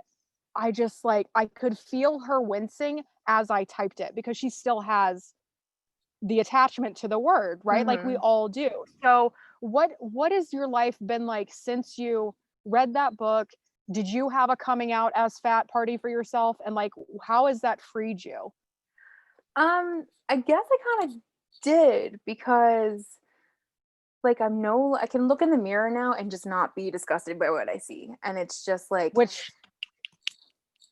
I just like, I could feel her wincing as I typed it because she still has the attachment to the word, right? Like we all do. So what has your life been like since you read that book? Did you have a coming out as fat party for yourself? And like, how has that freed you? I guess I kind of did because like I can look in the mirror now and just not be disgusted by what I see. And it's just like, which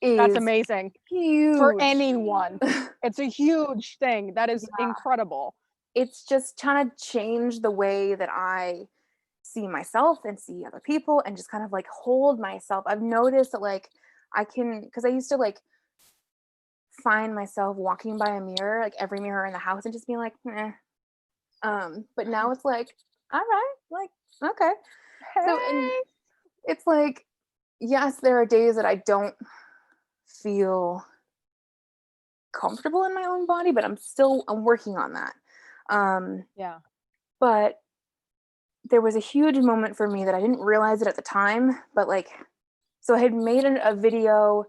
that's amazing. Huge. For anyone. It's a huge thing. That is incredible. It's just trying to change the way that I see myself and see other people and just kind of like hold myself. I've noticed that like because I used to like find myself walking by a mirror, like every mirror in the house and just being like, eh. But now it's like, all right, like, okay. Hey. So and it's like, yes, there are days that I don't feel comfortable in my own body, but I'm working on that. But there was a huge moment for me that I didn't realize it at the time, but like, so I had made a video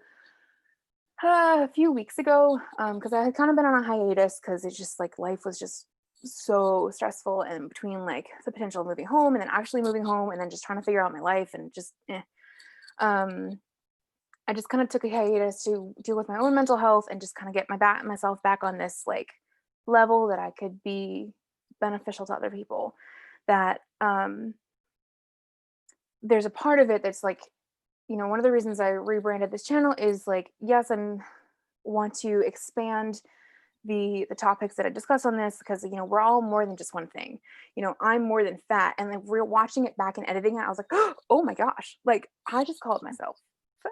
a few weeks ago because I had kind of been on a hiatus because it's just like life was just so stressful, and between like the potential of moving home and then actually moving home and then just trying to figure out my life and just I just kind of took a hiatus to deal with my own mental health and just kind of get myself back on this like level that I could be beneficial to other people. That there's a part of it that's like, one of the reasons I rebranded this channel is like, yes, I want to expand the topics that I discuss on this because, we're all more than just one thing. I'm more than fat. And then we're watching it back and editing it. I was like, oh my gosh, like I just called myself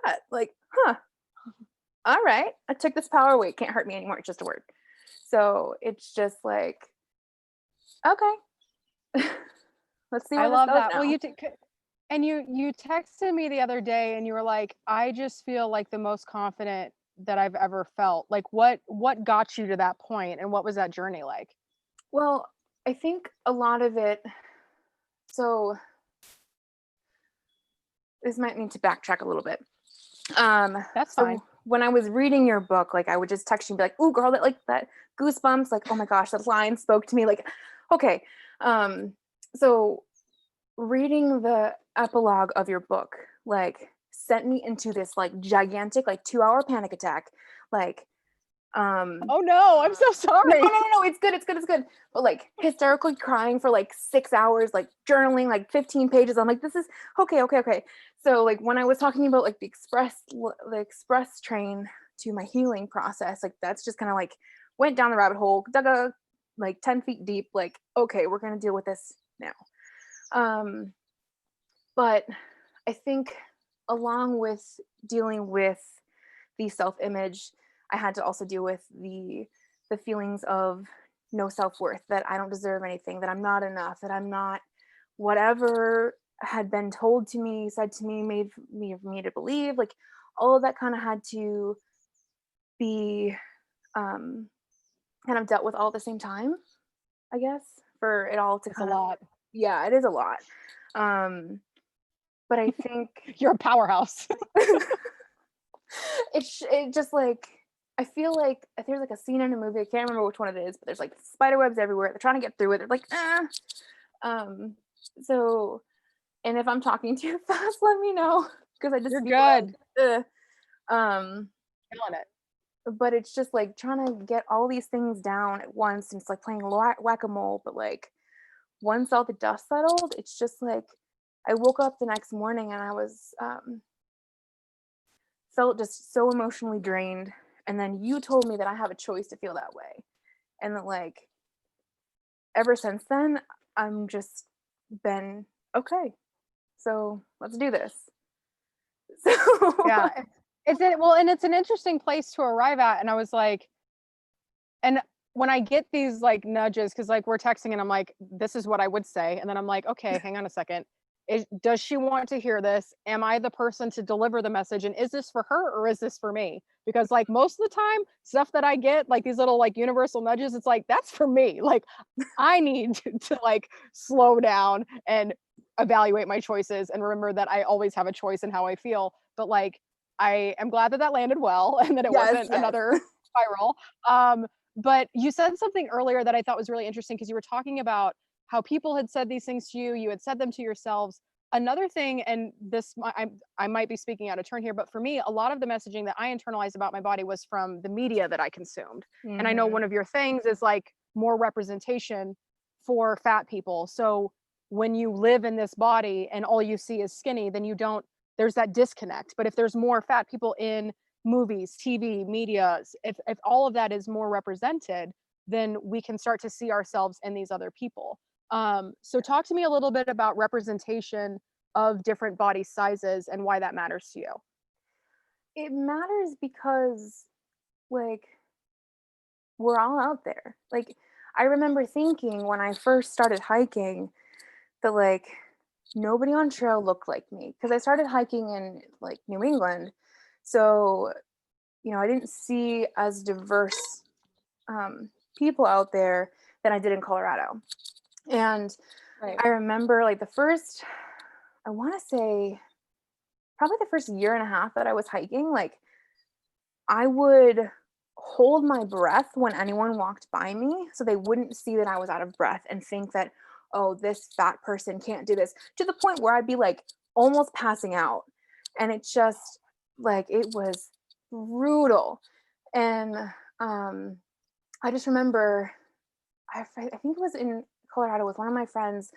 fat. Like, all right, I took this power away. It can't hurt me anymore. It's just a word. So it's just like, okay. Let's see. I love that. Now. Well, you texted me the other day and you were like, I just feel like the most confident that I've ever felt. Like what got you to that point and what was that journey like? Well, I think a lot of it, so this might need to backtrack a little bit. That's fine. When I was reading your book, like I would just text you and be like, "Ooh, girl, that goosebumps!" Like, "Oh my gosh, that line spoke to me." Like, okay. So reading the epilogue of your book, like, sent me into this like gigantic, like 2-hour panic attack. Like, oh no, I'm so sorry. No, it's good. But like hysterically crying for like 6 hours, like journaling, like 15 pages. I'm like, this is okay. So like when I was talking about like the express train to my healing process, like that's just kind of like went down the rabbit hole, dug like 10 feet deep, like, okay, we're going to deal with this now. But I think along with dealing with the self-image, I had to also deal with the feelings of no self-worth, that I don't deserve anything, that I'm not enough, that I'm not whatever had been told to me, said to me, made me to believe. Like all of that kind of had to be kind of dealt with all at the same time, I guess, for it all to It's a lot. Yeah, it is a lot. But I think you're a powerhouse. It just like, I feel like if there's like a scene in a movie, I can't remember which one it is, but there's like spider webs everywhere. They're trying to get through it. They're like, So And if I'm talking too fast, let me know, because I just You're feel like, good. ugh. Feeling it. But it's just like trying to get all these things down at once, and it's like playing whack-a-mole. But like once all the dust settled, it's just like I woke up the next morning and I was felt just so emotionally drained. And then you told me that I have a choice to feel that way, and that like ever since then I'm just been okay, so let's do this. So Yeah. And it's an interesting place to arrive at. And I was like, and when I get these like nudges, because like we're texting and I'm like, this is what I would say. And then I'm like, okay, hang on a second. Does she want to hear this? Am I the person to deliver the message? And is this for her or is this for me? Because like most of the time, stuff that I get, like these little like universal nudges, it's like, that's for me. Like I need to like slow down and evaluate my choices and remember that I always have a choice in how I feel. But like, I am glad that that landed well and that it wasn't another spiral. But you said something earlier that I thought was really interesting, because you were talking about how people had said these things to you, you had said them to yourselves. Another thing, and this I might be speaking out of turn here, but for me, a lot of the messaging that I internalized about my body was from the media that I consumed. And I know one of your things is like more representation for fat people. So when you live in this body and all you see is skinny, then there's that disconnect. But if there's more fat people in movies, TV, media, if all of that is more represented, then we can start to see ourselves in these other people. So talk to me a little bit about representation of different body sizes and why that matters to you. it matters because like we're all out there. Like I remember thinking when I first started hiking that like nobody on trail looked like me, because I started hiking in like New England. So, I didn't see as diverse people out there than I did in Colorado. And I remember like I want to say probably the first year and a half that I was hiking, like I would hold my breath when anyone walked by me so they wouldn't see that I was out of breath and think that, oh, this fat person can't do this, to the point where I'd be like almost passing out. And it just like, it was brutal. And I just remember, I think it was in Colorado with one of my friends,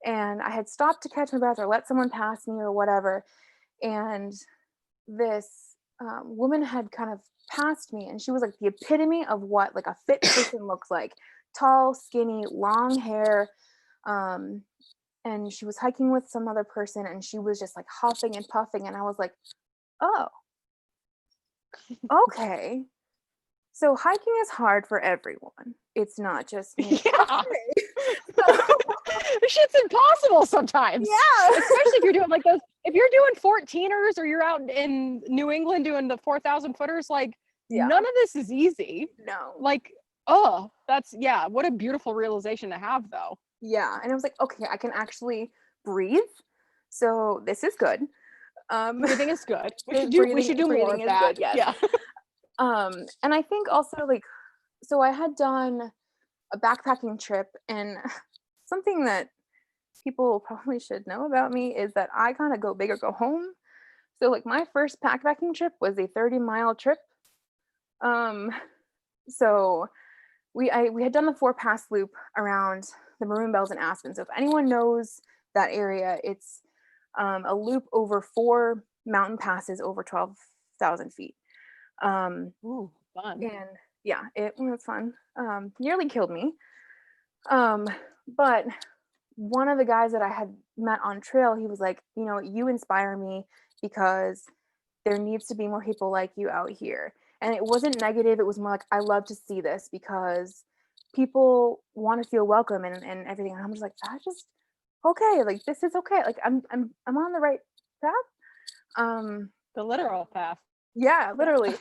and I had stopped to catch my breath or let someone pass me or whatever. And this woman had kind of passed me, and she was like the epitome of what like a fit person looks like: tall, skinny, long hair. And she was hiking with some other person, and she was just like huffing and puffing. And I was like, oh, okay. So hiking is hard for everyone. It's not just me. Yeah. Shit's impossible sometimes. Yeah. Especially if you're doing like those, if you're doing 14ers or you're out in New England doing the 4,000 footers, like none of this is easy. No. Like, what a beautiful realization to have though. Yeah. And I was like, okay, I can actually breathe. So this is good. Breathing is good. We should do more of that. Good, yes. Yeah. And I think also like, so I had done a backpacking trip, and something that people probably should know about me is that I kind of go big or go home. So like my first backpacking trip was a 30-mile trip. So we had done the 4-pass loop around the Maroon Bells in Aspen. So if anyone knows that area, it's a loop over 4 mountain passes over 12,000 feet. Ooh, fun. And yeah, it was fun. Nearly killed me. But one of the guys that I had met on trail, he was like, you inspire me because there needs to be more people like you out here. And it wasn't negative. It was more like, I love to see this because people want to feel welcome and everything. And I'm just like, okay. Like, this is okay. Like I'm on the right path. The literal path. Yeah, literally.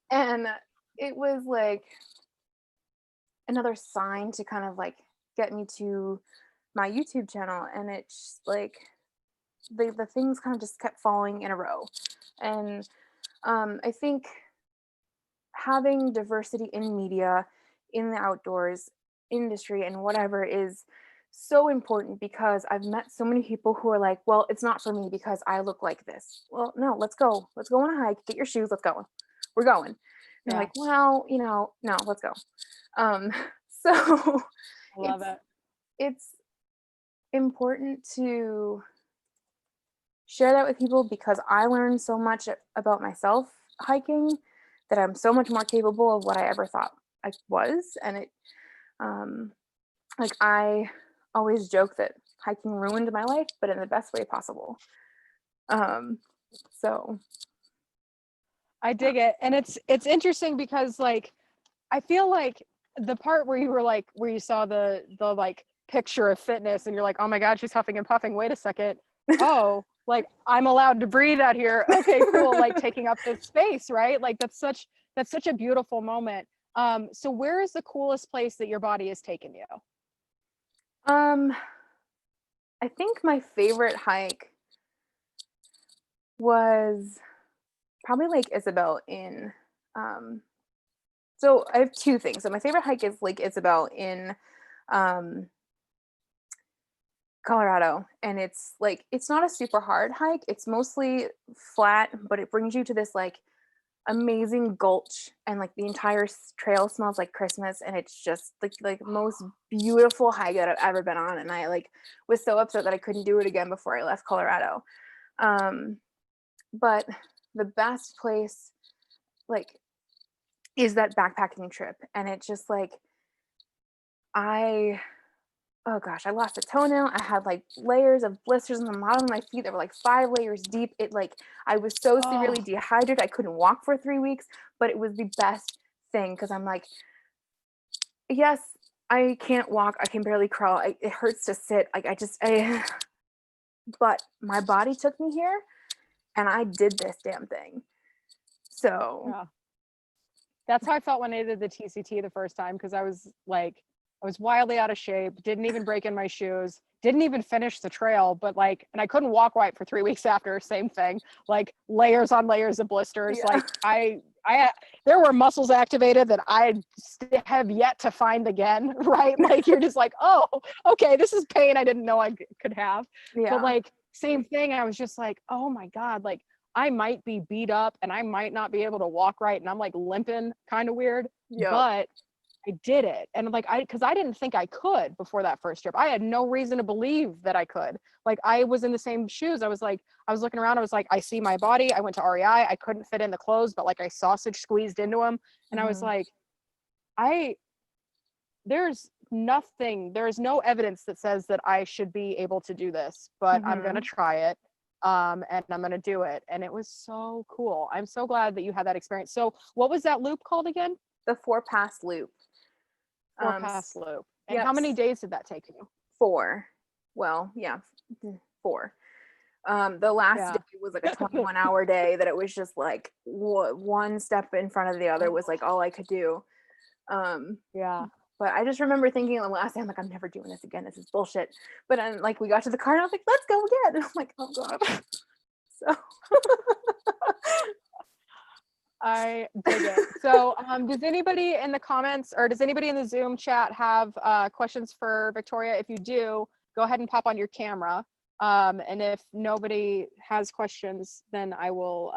And it was like another sign to kind of like get me to my YouTube channel. And it's like the things kind of just kept falling in a row. And I think having diversity in media, in the outdoors industry and whatever, is so important because I've met so many people who are like, well, it's not for me because I look like this. Well, no, let's go on a hike, get your shoes, let's go. We're going. They're like, well, no, let's go. So I love it. It's important to share that with people because I learned so much about myself hiking that I'm so much more capable of what I ever thought I was. And it, like I always joke that hiking ruined my life, but in the best way possible. So I dig it. And it's interesting because like, I feel like the part where you were like, where you saw the like picture of fitness and you're like, oh my God, she's huffing and puffing. Wait a second. Oh, like I'm allowed to breathe out here. Okay, cool. Like taking up this space, right? Like that's such a beautiful moment. So where is the coolest place that your body has taken you? I think my favorite hike was probably Lake Isabel in so I have two things. So my favorite hike is Lake Isabel in Colorado, and it's like it's not a super hard hike. It's mostly flat, but it brings you to this like amazing gulch, and like the entire trail smells like Christmas, and it's just like most beautiful hike that I've ever been on. And I like was so upset that I couldn't do it again before I left Colorado. But the best place like is that backpacking trip, and it's just like oh gosh, I lost a toenail. I had like layers of blisters on the bottom of my feet that were like 5 layers deep. It like, I was so severely dehydrated. I couldn't walk for 3 weeks, but it was the best thing. Cause I'm like, yes, I can't walk. I can barely crawl. It hurts to sit. Like but my body took me here and I did this damn thing. So yeah. That's how I felt when I did the TCT the first time. Cause I was wildly out of shape, didn't even break in my shoes, didn't even finish the trail, but like, and I couldn't walk right for 3 weeks after, same thing, like layers on layers of blisters. Yeah. Like there were muscles activated that I have yet to find again, right? Like you're just like, oh, okay, this is pain I didn't know I could have. yeah. But like, same thing, I was just like, oh my God, like I might be beat up and I might not be able to walk right. And I'm like limping kind of weird, but I did it. And like, cause I didn't think I could before that first trip. I had no reason to believe that I could. Like I was in the same shoes. I was looking around. I was like, I see my body. I went to REI. I couldn't fit in the clothes, but like I sausage squeezed into them. And I was like, there's no evidence that says that I should be able to do this, but I'm going to try it. And I'm going to do it. And it was so cool. I'm so glad that you had that experience. So what was that loop called again? The 4-pass loop. 4-pass loop. And how many days did that take you? 4. Well, yeah, 4. The last day was like a 21-hour day that it was just like one step in front of the other was like all I could do. But I just remember thinking the last day, I'm like, I'm never doing this again. This is bullshit. But then like we got to the car and I was like, let's go again. And I'm like, oh God. So I dig it. So does anybody in the comments or does anybody in the Zoom chat have questions for Victoria? If you do, go ahead and pop on your camera. And if nobody has questions, then I will,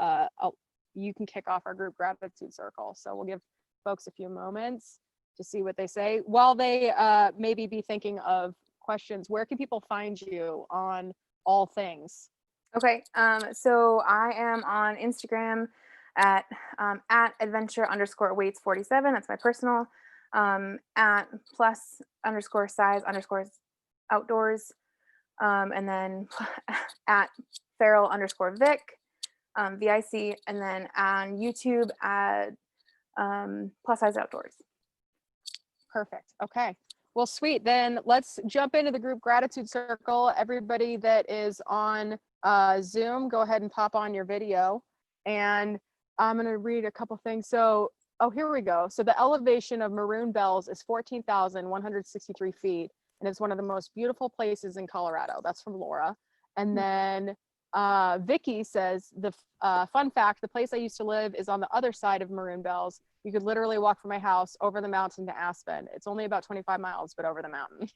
you can kick off our group gratitude circle. So we'll give folks a few moments to see what they say. While they maybe be thinking of questions, where can people find you on all things? Okay, so I am on Instagram at adventure_weights47. That's my personal, at +_size_outdoors, and then at feral_Vic, VIC, and then on YouTube at +size outdoors. Perfect. Okay. Well, sweet. Then let's jump into the group gratitude circle. Everybody that is on Zoom, go ahead and pop on your video. And I'm going to read a couple things. So, here we go. So the elevation of Maroon Bells is 14,163 feet. And it's one of the most beautiful places in Colorado. That's from Laura. And then Vicky says, the fun fact, the place I used to live is on the other side of Maroon Bells. You could literally walk from my house over the mountain to Aspen. It's only about 25 miles, but over the mountain.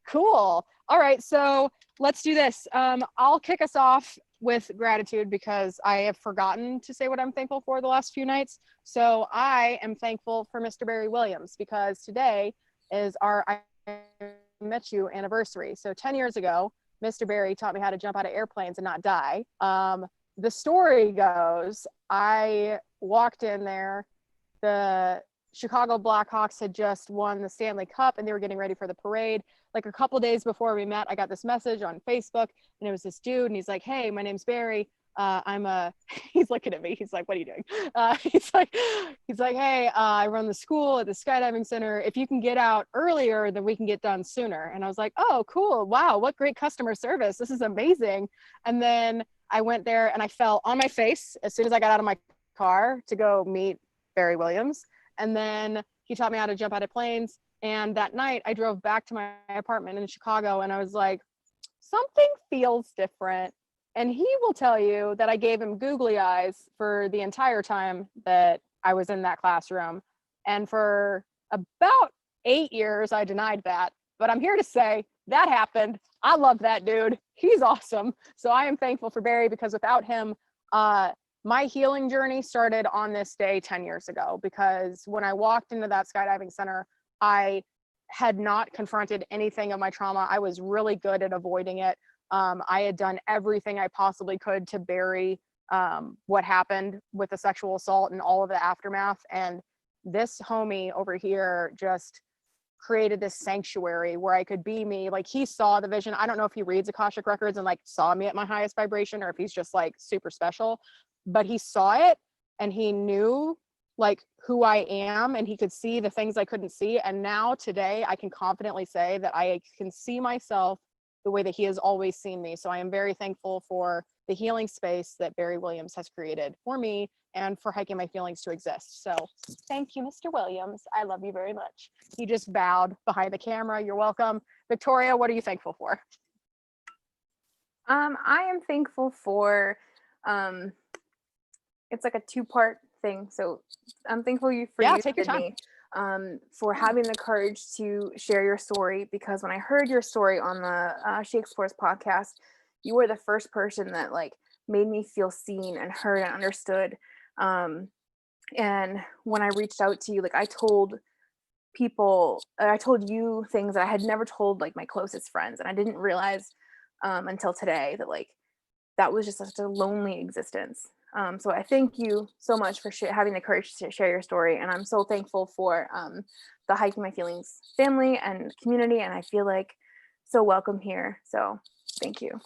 Cool. All right, so let's do this. I'll kick us off with gratitude because I have forgotten to say what I'm thankful for the last few nights. So I am thankful for Mr. Barry Williams because today is our I Met You anniversary. So 10 years ago, Mr. Barry taught me how to jump out of airplanes and not die. The story goes, I walked in there, the Chicago Blackhawks had just won the Stanley Cup and they were getting ready for the parade. Like a couple days before we met, I got this message on Facebook and it was this dude and he's like, hey, my name's Barry. He's looking at me. He's like, what are you doing? He's like, hey, I run the school at the skydiving center. If you can get out earlier, then we can get done sooner. And I was like, oh, cool. Wow. What great customer service. This is amazing. And then I went there and I fell on my face as soon as I got out of my car to go meet Barry Williams. And then he taught me how to jump out of planes. And that night I drove back to my apartment in Chicago and I was like, something feels different. And he will tell you that I gave him googly eyes for the entire time that I was in that classroom. And for about 8 years, I denied that. But I'm here to say that happened. I love that dude. He's awesome. So I am thankful for Barry because without him, my healing journey started on this day 10 years ago, because when I walked into that skydiving center, I had not confronted anything of my trauma. I was really good at avoiding it. I had done everything I possibly could to bury what happened with the sexual assault and all of the aftermath. And this homie over here just created this sanctuary where I could be me. Like, he saw the vision. I don't know if he reads Akashic Records and like saw me at my highest vibration or if he's just like super special, but he saw it and he knew like who I am and he could see the things I couldn't see. And now today I can confidently say that I can see myself the way that he has always seen me. So I am very thankful for the healing space that Barry Williams has created for me and for Hiking My Feelings to exist. So thank you, Mr. Williams. I love you very much. He just bowed behind the camera. You're welcome. Victoria, what are you thankful for? I am thankful for, it's like a two-part thing. So I'm thankful for you, take your time. For having the courage to share your story, because when I heard your story on the She Explores podcast, you were the first person that like made me feel seen and heard and understood. And when I reached out to you, like I told you things that I had never told like my closest friends, and I didn't realize until today that like that was just such a lonely existence. So I thank you so much for having the courage to share your story. And I'm so thankful for the Hiking My Feelings family and community. And I feel like so welcome here. So thank you.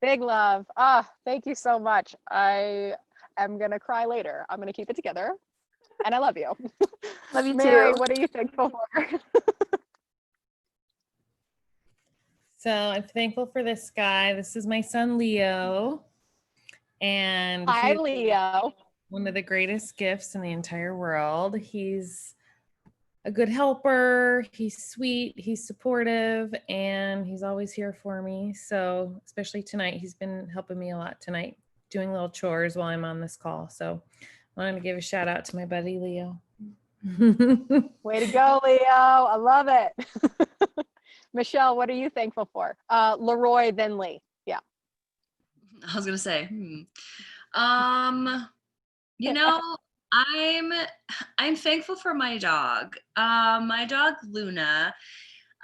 Big love. Thank you so much. I am going to cry later. I'm going to keep it together. And I love you. Love you Mary, too. what are you thankful for? So I'm thankful for this guy. This is my son, Leo. And hi, Leo. One of the greatest gifts in the entire world. He's a good helper. He's sweet. He's supportive, and he's always here for me. So especially tonight, he's been helping me a lot tonight, doing little chores while I'm on this call. So I wanted to give a shout out to my buddy, Leo. Way to go, Leo. I love it. Michelle, what are you thankful for? LeRoy, then Lee. Yeah. I was gonna say, you know, I'm thankful for my dog. My dog Luna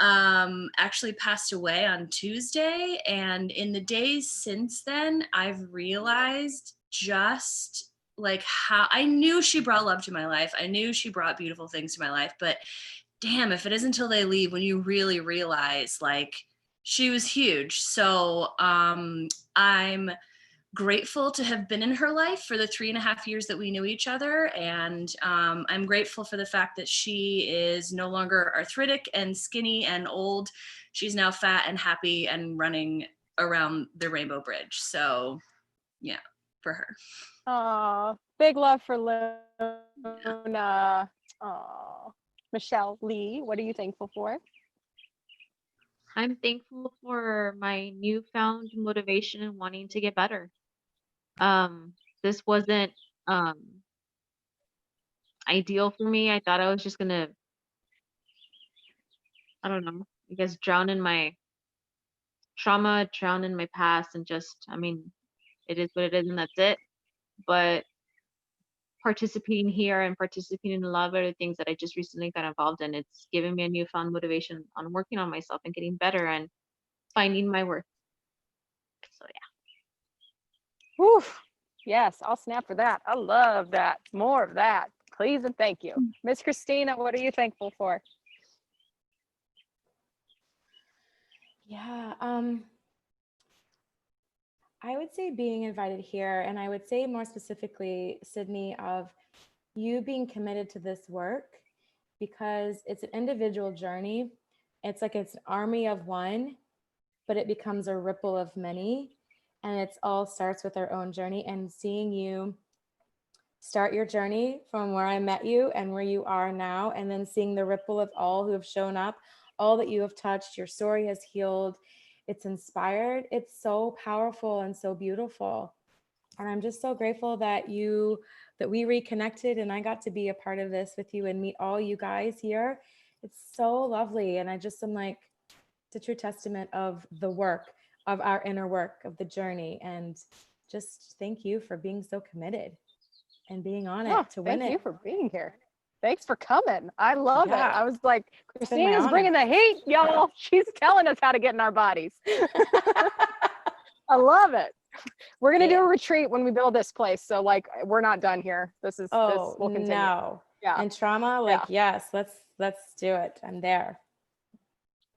actually passed away on Tuesday, and in the days since then, I've realized just like how I knew she brought love to my life. I knew she brought beautiful things to my life, but damn, if it isn't until they leave when you really realize like she was huge. So I'm grateful to have been in her life for the 3.5 years that we knew each other. And I'm grateful for the fact that she is no longer arthritic and skinny and old. She's now fat and happy and running around the Rainbow Bridge. So yeah, for her. Oh, big love for Luna. Oh, Michelle, Lee, what are you thankful for? I'm thankful for my newfound motivation and wanting to get better. This wasn't ideal for me. I thought I was just gonna, I don't know, I guess, drown in my trauma, drown in my past, and just, I mean, it is what it is, and that's it. But participating here and participating in a lot of other things that I just recently got involved in, it's given me a newfound motivation on working on myself and getting better and finding my worth. So yeah. Whew. Yes, I'll snap for that. I love that. More of that, please and thank you. Miss Kristina, what are you thankful for? Yeah, I would say being invited here, and I would say more specifically, Sydney, of you being committed to this work, because it's an individual journey. It's like it's an army of one, but it becomes a ripple of many. And it's all starts with our own journey, and seeing you start your journey from where I met you and where you are now, and then seeing the ripple of all who have shown up, all that you have touched, your story has healed, it's inspired. It's so powerful and so beautiful. And I'm just so grateful that we reconnected and I got to be a part of this with you and meet all you guys here. It's so lovely. And I just am like, it's a true testament of the work, of our inner work, of the journey. And just thank you for being so committed and being on it to win it. Thank you for being here. Thanks for coming. I love it. I was like, been my Kristina's honor. bringing the heat, y'all. She's telling us how to get in our bodies. I love it. We're going to do a retreat when we build this place. So like, we're not done here. This will continue. No. Yeah. And trauma, like, yes, let's do it. I'm there.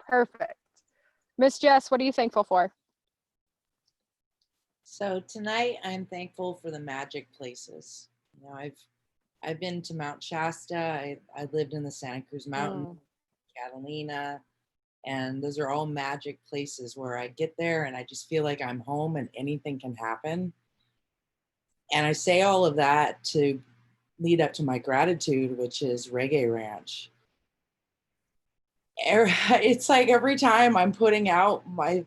Perfect. Miss Jess, what are you thankful for? So tonight I'm thankful for the magic places. You know, I've been to Mount Shasta. I lived in the Santa Cruz Mountains, Catalina, and those are all magic places where I get there and I just feel like I'm home and anything can happen. And I say all of that to lead up to my gratitude, which is Reggae Ranch. It's like every time I'm putting out my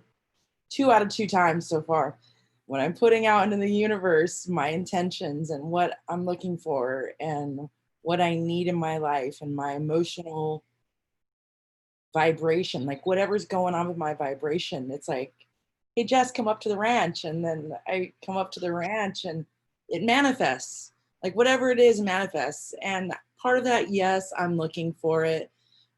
2 out of 2 times so far, when I'm putting out into the universe my intentions and what I'm looking for and what I need in my life and my emotional vibration, like whatever's going on with my vibration, it's like, hey, Jess, come up to the ranch. And then I come up to the ranch and it manifests, like whatever it is manifests. And part of that, yes, I'm looking for it.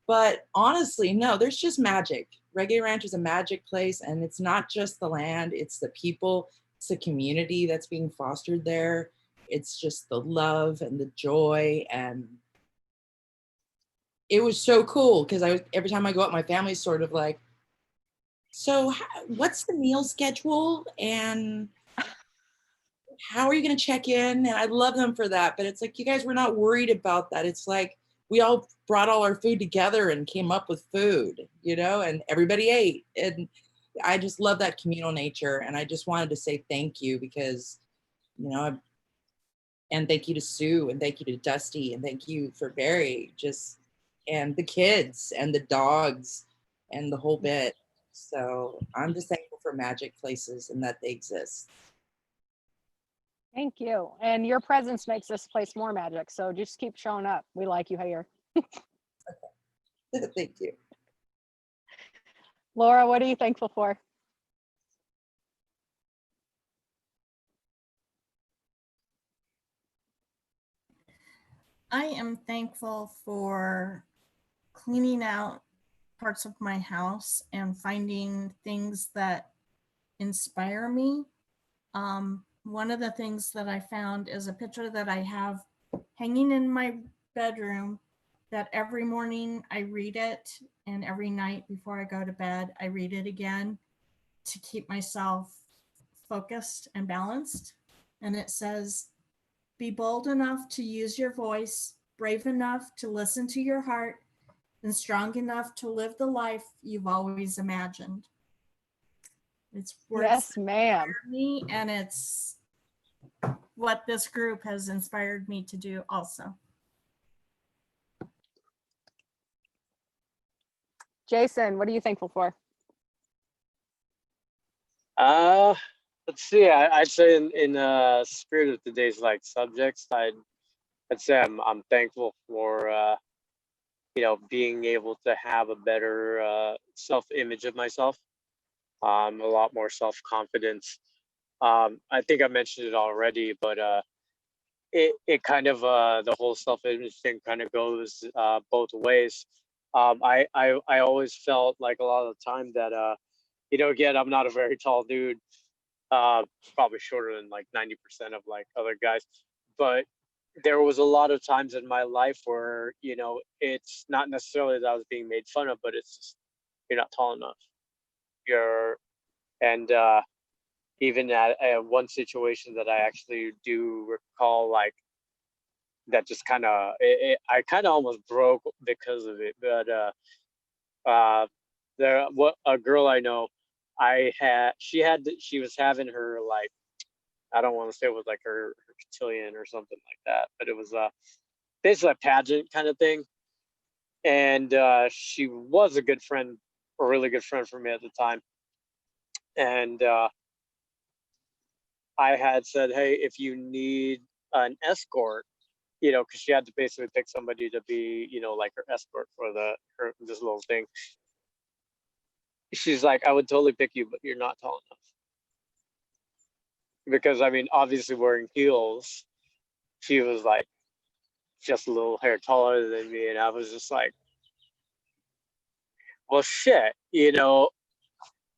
But honestly, no, there's just magic. Reggae Ranch is a magic place, and it's not just the land, it's the people, it's the community that's being fostered there. It's just the love and the joy, and it was so cool because every time I go out, my family's sort of like, so what's the meal schedule and how are you going to check in? And I love them for that, but it's like, you guys, we're not worried about that. It's like, we all brought all our food together and came up with food, you know, and everybody ate. And I just love that communal nature. And I just wanted to say thank you because, you know, and thank you to Sue and thank you to Dusty and thank you for Barry, and the kids and the dogs and the whole bit. So I'm just thankful for magic places and that they exist. Thank you. And your presence makes this place more magic. So just keep showing up. We like you here. Thank you. Laura, what are you thankful for? I am thankful for cleaning out parts of my house and finding things that inspire me. One of the things that I found is a picture that I have hanging in my bedroom that every morning I read it, and every night before I go to bed, I read it again to keep myself focused and balanced. And it says, be bold enough to use your voice, brave enough to listen to your heart, and strong enough to live the life you've always imagined. It's words yes, ma'am. me, and it's what this group has inspired me to do also. Jason, what are you thankful for? Let's see. I'd say in spirit of today's like subjects, I'd say I'm thankful for being able to have a better self-image of myself, a lot more self-confidence. I think I mentioned it already, but it kind of the whole self-image thing kind of goes both ways. I always felt like a lot of the time that again, I'm not a very tall dude, probably shorter than like 90% of like other guys, but there was a lot of times in my life where it's not necessarily that I was being made fun of, but it's just, you're not tall enough. And even at one situation that I actually do recall, like, that just kind of, I kind of almost broke because of it. But a girl I know, she was having her, like, I don't want to say it was like her cotillion or something like that, but it was basically a pageant kind of thing. And she was a good friend, a really good friend for me at the time. And I had said, hey, if you need an escort, because she had to basically pick somebody to be, like her escort for this little thing. She's like, I would totally pick you, but you're not tall enough. Because I mean, obviously wearing heels, she was like just a little hair taller than me, and I was just like, well, shit,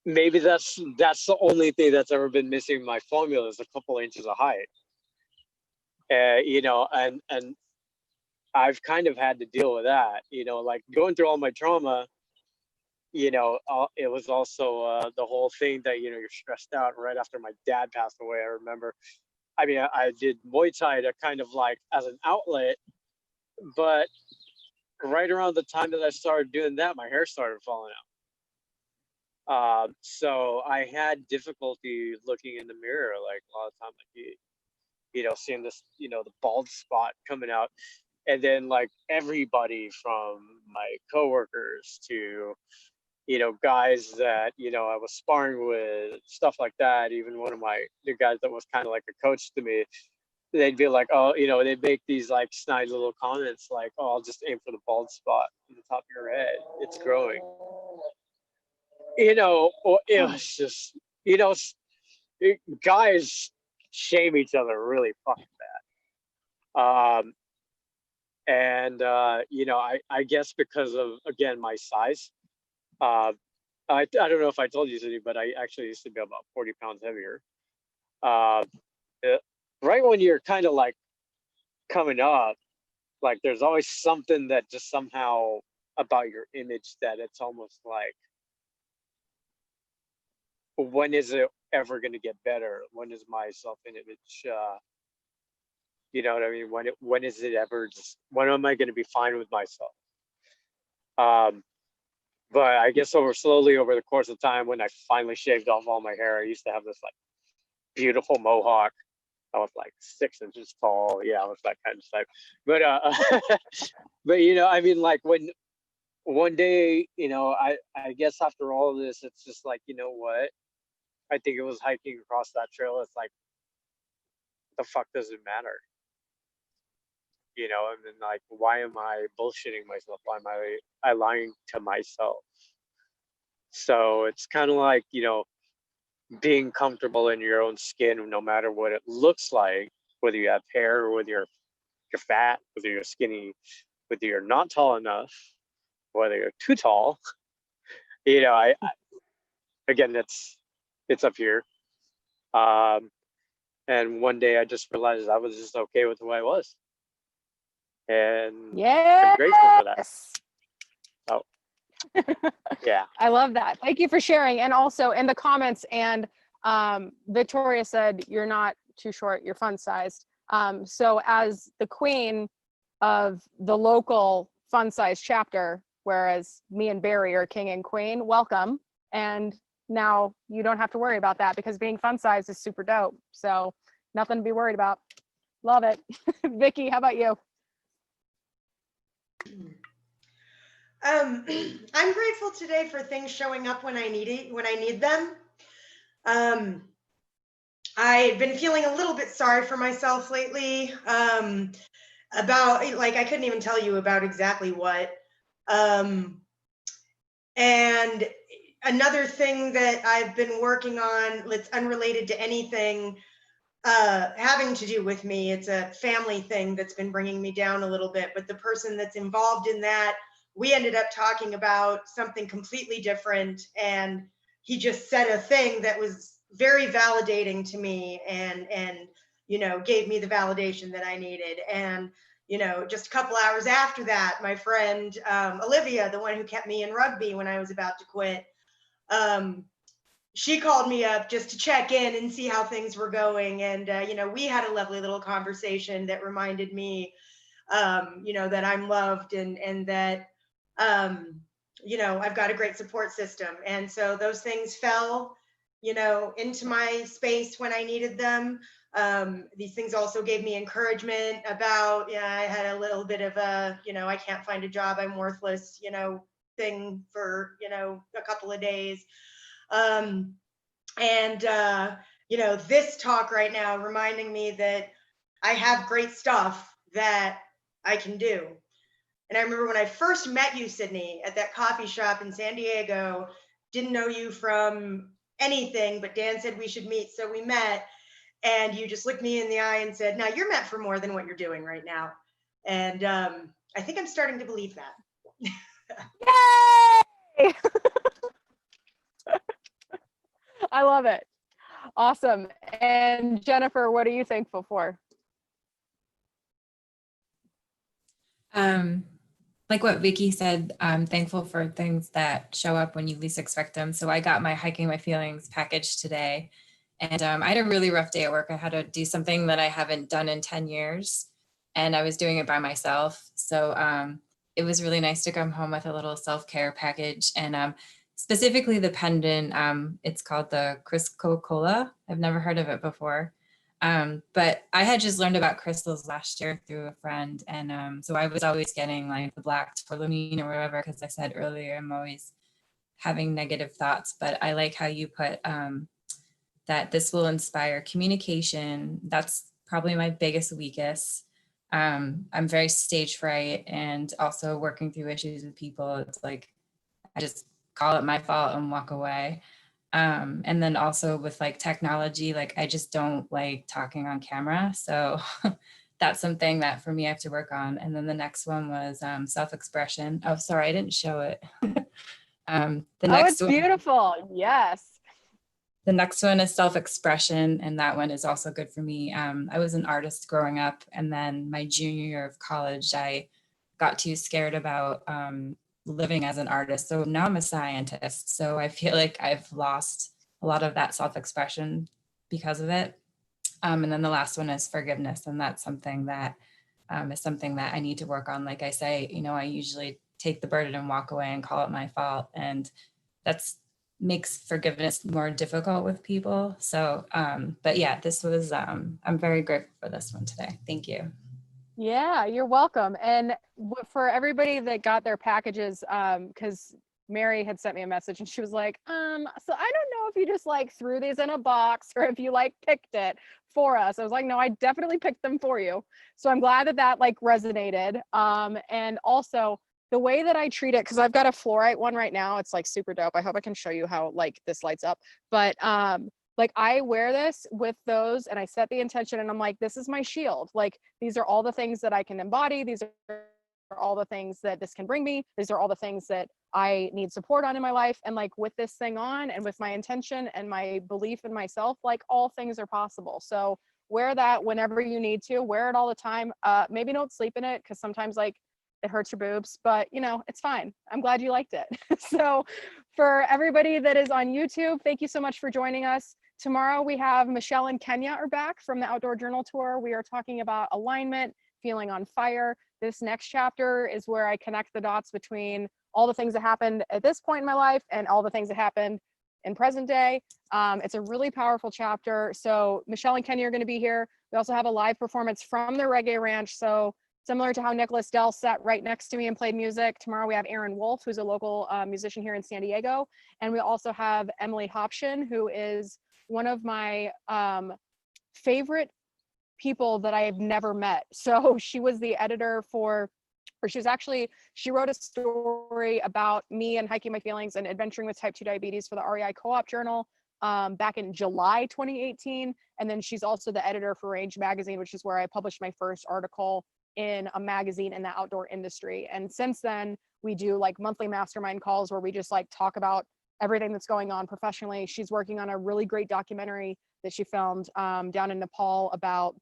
maybe that's the only thing that's ever been missing in my formula is a couple inches of height. And I've kind of had to deal with that, like going through all my trauma. It was also the whole thing that you're stressed out right after my dad passed away. I remember, I mean, I did Muay Thai to kind of like as an outlet, but right around the time that I started doing that, my hair started falling out. So I had difficulty looking in the mirror, like a lot of time, like seeing this, the bald spot coming out, and then like everybody from my coworkers to guys that I was sparring with, stuff like that. Even one of the guys that was kind of like a coach to me, they'd be like, oh, they'd make these like snide little comments like, oh, I'll just aim for the bald spot on the top of your head, it's growing. Or it was just, guys shame each other really fucking bad. And I guess because of, again, my size, I don't know if I told you, Cindy, but I actually used to be about 40 pounds heavier. Right when you're kind of like coming up, like there's always something that just somehow about your image that it's almost like, when is it ever going to get better? When is my self-image, you know what I mean? When is it ever just, when am I going to be fine with myself? But I guess slowly over the course of time, when I finally shaved off all my hair, I used to have this like beautiful mohawk. I was like 6 inches tall. Yeah, I was that kind of type. But but I mean, like when one day, I guess after all of this, it's just like, you know what? I think it was hiking across that trail. It's like, the fuck does it matter? And then like, why am I bullshitting myself? Why am I lying to myself? So it's kind of like, being comfortable in your own skin, no matter what it looks like, whether you have hair or whether you're fat, whether you're skinny, whether you're not tall enough, whether you're too tall. I again, it's up here. And one day I just realized I was just okay with who I was. And yes, I'm grateful for that. Oh, yeah. I love that. Thank you for sharing. And also in the comments, and Victoria said, you're not too short, you're fun sized. So as the queen of the local fun size chapter, whereas me and Barry are king and queen, welcome. And now you don't have to worry about that, because being fun sized is super dope. So nothing to be worried about. Love it. Vicky, how about you? I'm grateful today for things showing up when I need them. I've been feeling a little bit sorry for myself lately, about, like, I couldn't even tell you about exactly what, And another thing that I've been working on that's unrelated to anything having to do with me, it's a family thing that's been bringing me down a little bit, but the person that's involved in that, we ended up talking about something completely different, and he just said a thing that was very validating to me, and you know, gave me the validation that I needed. And you know, just a couple hours after that, my friend Olivia, the one who kept me in rugby when I was about to quit, she called me up just to check in and see how things were going. And, you know, we had a lovely little conversation that reminded me, you know, that I'm loved, and that, you know, I've got a great support system. And so those things fell, you know, into my space when I needed them. These things also gave me encouragement about, yeah, I had a little bit of a, you know, I can't find a job, I'm worthless, you know, thing for, you know, a couple of days. You know, this talk right now reminding me that I have great stuff that I can do. And I remember when I first met you, Sydney, at that coffee shop in San Diego, didn't know you from anything, but Dan said we should meet. So we met, and you just looked me in the eye and said, now you're meant for more than what you're doing right now. And I think I'm starting to believe that. Yay! I love it. Awesome. And Jennifer, what are you thankful for? Like what Vicky said, I'm thankful for things that show up when you least expect them. So I got my Hiking My Feelings package today, and I had a really rough day at work. I had to do something that I haven't done in 10 years, and I was doing it by myself. So it was really nice to come home with a little self-care package, and specifically the pendant. It's called the Coca-Cola. I've never heard of it before. But I had just learned about crystals last year through a friend. And so I was always getting like the black tourmaline or whatever, because I said earlier, I'm always having negative thoughts. But I like how you put that this will inspire communication. That's probably my biggest weakest. I'm very stage fright, and also working through issues with people. It's like, I just call it my fault and walk away. And then also with like technology, like I just don't like talking on camera. So that's something that for me I have to work on. And then the next one was self-expression. Oh, sorry, I didn't show it. It's beautiful. Yes. The next one is self-expression, and that one is also good for me. I was an artist growing up, and then my junior year of college, I got too scared about living as an artist. So now I'm a scientist. So I feel like I've lost a lot of that self-expression because of it. And then the last one is forgiveness. And that's something that is something that I need to work on. Like I say, you know, I usually take the burden and walk away and call it my fault. And that's makes forgiveness more difficult with people. So, but yeah, this was, I'm very grateful for this one today. Thank you. Yeah, you're welcome. And for everybody that got their packages, because Mary had sent me a message and she was like, so I don't know if you just like threw these in a box or if you like picked it for us. I was like, no, I definitely picked them for you. So I'm glad that that like resonated. And also the way that I treat it, because I've got a fluorite one right now. It's like super dope. I hope I can show you how like this lights up. But like I wear this with those and I set the intention and I'm like, this is my shield. Like these are all the things that I can embody. These are all the things that this can bring me. These are all the things that I need support on in my life. And like with this thing on and with my intention and my belief in myself, like all things are possible. So wear that whenever you need to, wear it all the time. Maybe don't sleep in it because sometimes like it hurts your boobs, but you know, it's fine. I'm glad you liked it. So for everybody that is on YouTube, thank you so much for joining us. Tomorrow we have Michelle and Kenya are back from the Outdoor Journal Tour. We are talking about alignment, feeling on fire. This next chapter is where I connect the dots between all the things that happened at this point in my life and all the things that happened in present day. It's a really powerful chapter. So Michelle and Kenya are going to be here. We also have a live performance from the Reggae Ranch. So similar to how Nicholas Dell sat right next to me and played music, tomorrow we have Aaron Wolf, who's a local musician here in San Diego. And we also have Emily Hopshin, who is one of my favorite people that I have never met. So she was the editor for, She wrote a story about me and hiking my feelings and adventuring with type 2 diabetes for the REI Co-op Journal back in July 2018. And then she's also the editor for Range Magazine, which is where I published my first article in a magazine in the outdoor industry. And since then, we do like monthly mastermind calls where we just like talk about everything that's going on professionally. She's working on a really great documentary that she filmed down in Nepal about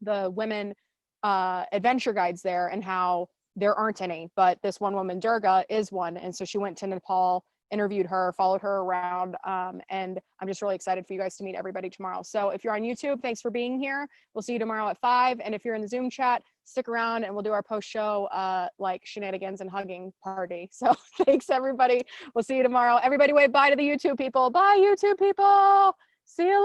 the women adventure guides there and how there aren't any, but this one woman, Durga, is one. And so she went to Nepal, interviewed her, followed her around, and I'm just really excited for you guys to meet everybody tomorrow. So if you're on YouTube, thanks for being here. We'll see you tomorrow at 5. And if you're in the Zoom chat, stick around and we'll do our post-show like shenanigans and hugging party. So thanks, everybody. We'll see you tomorrow. Everybody wave bye to the YouTube people. Bye, YouTube people. See you later.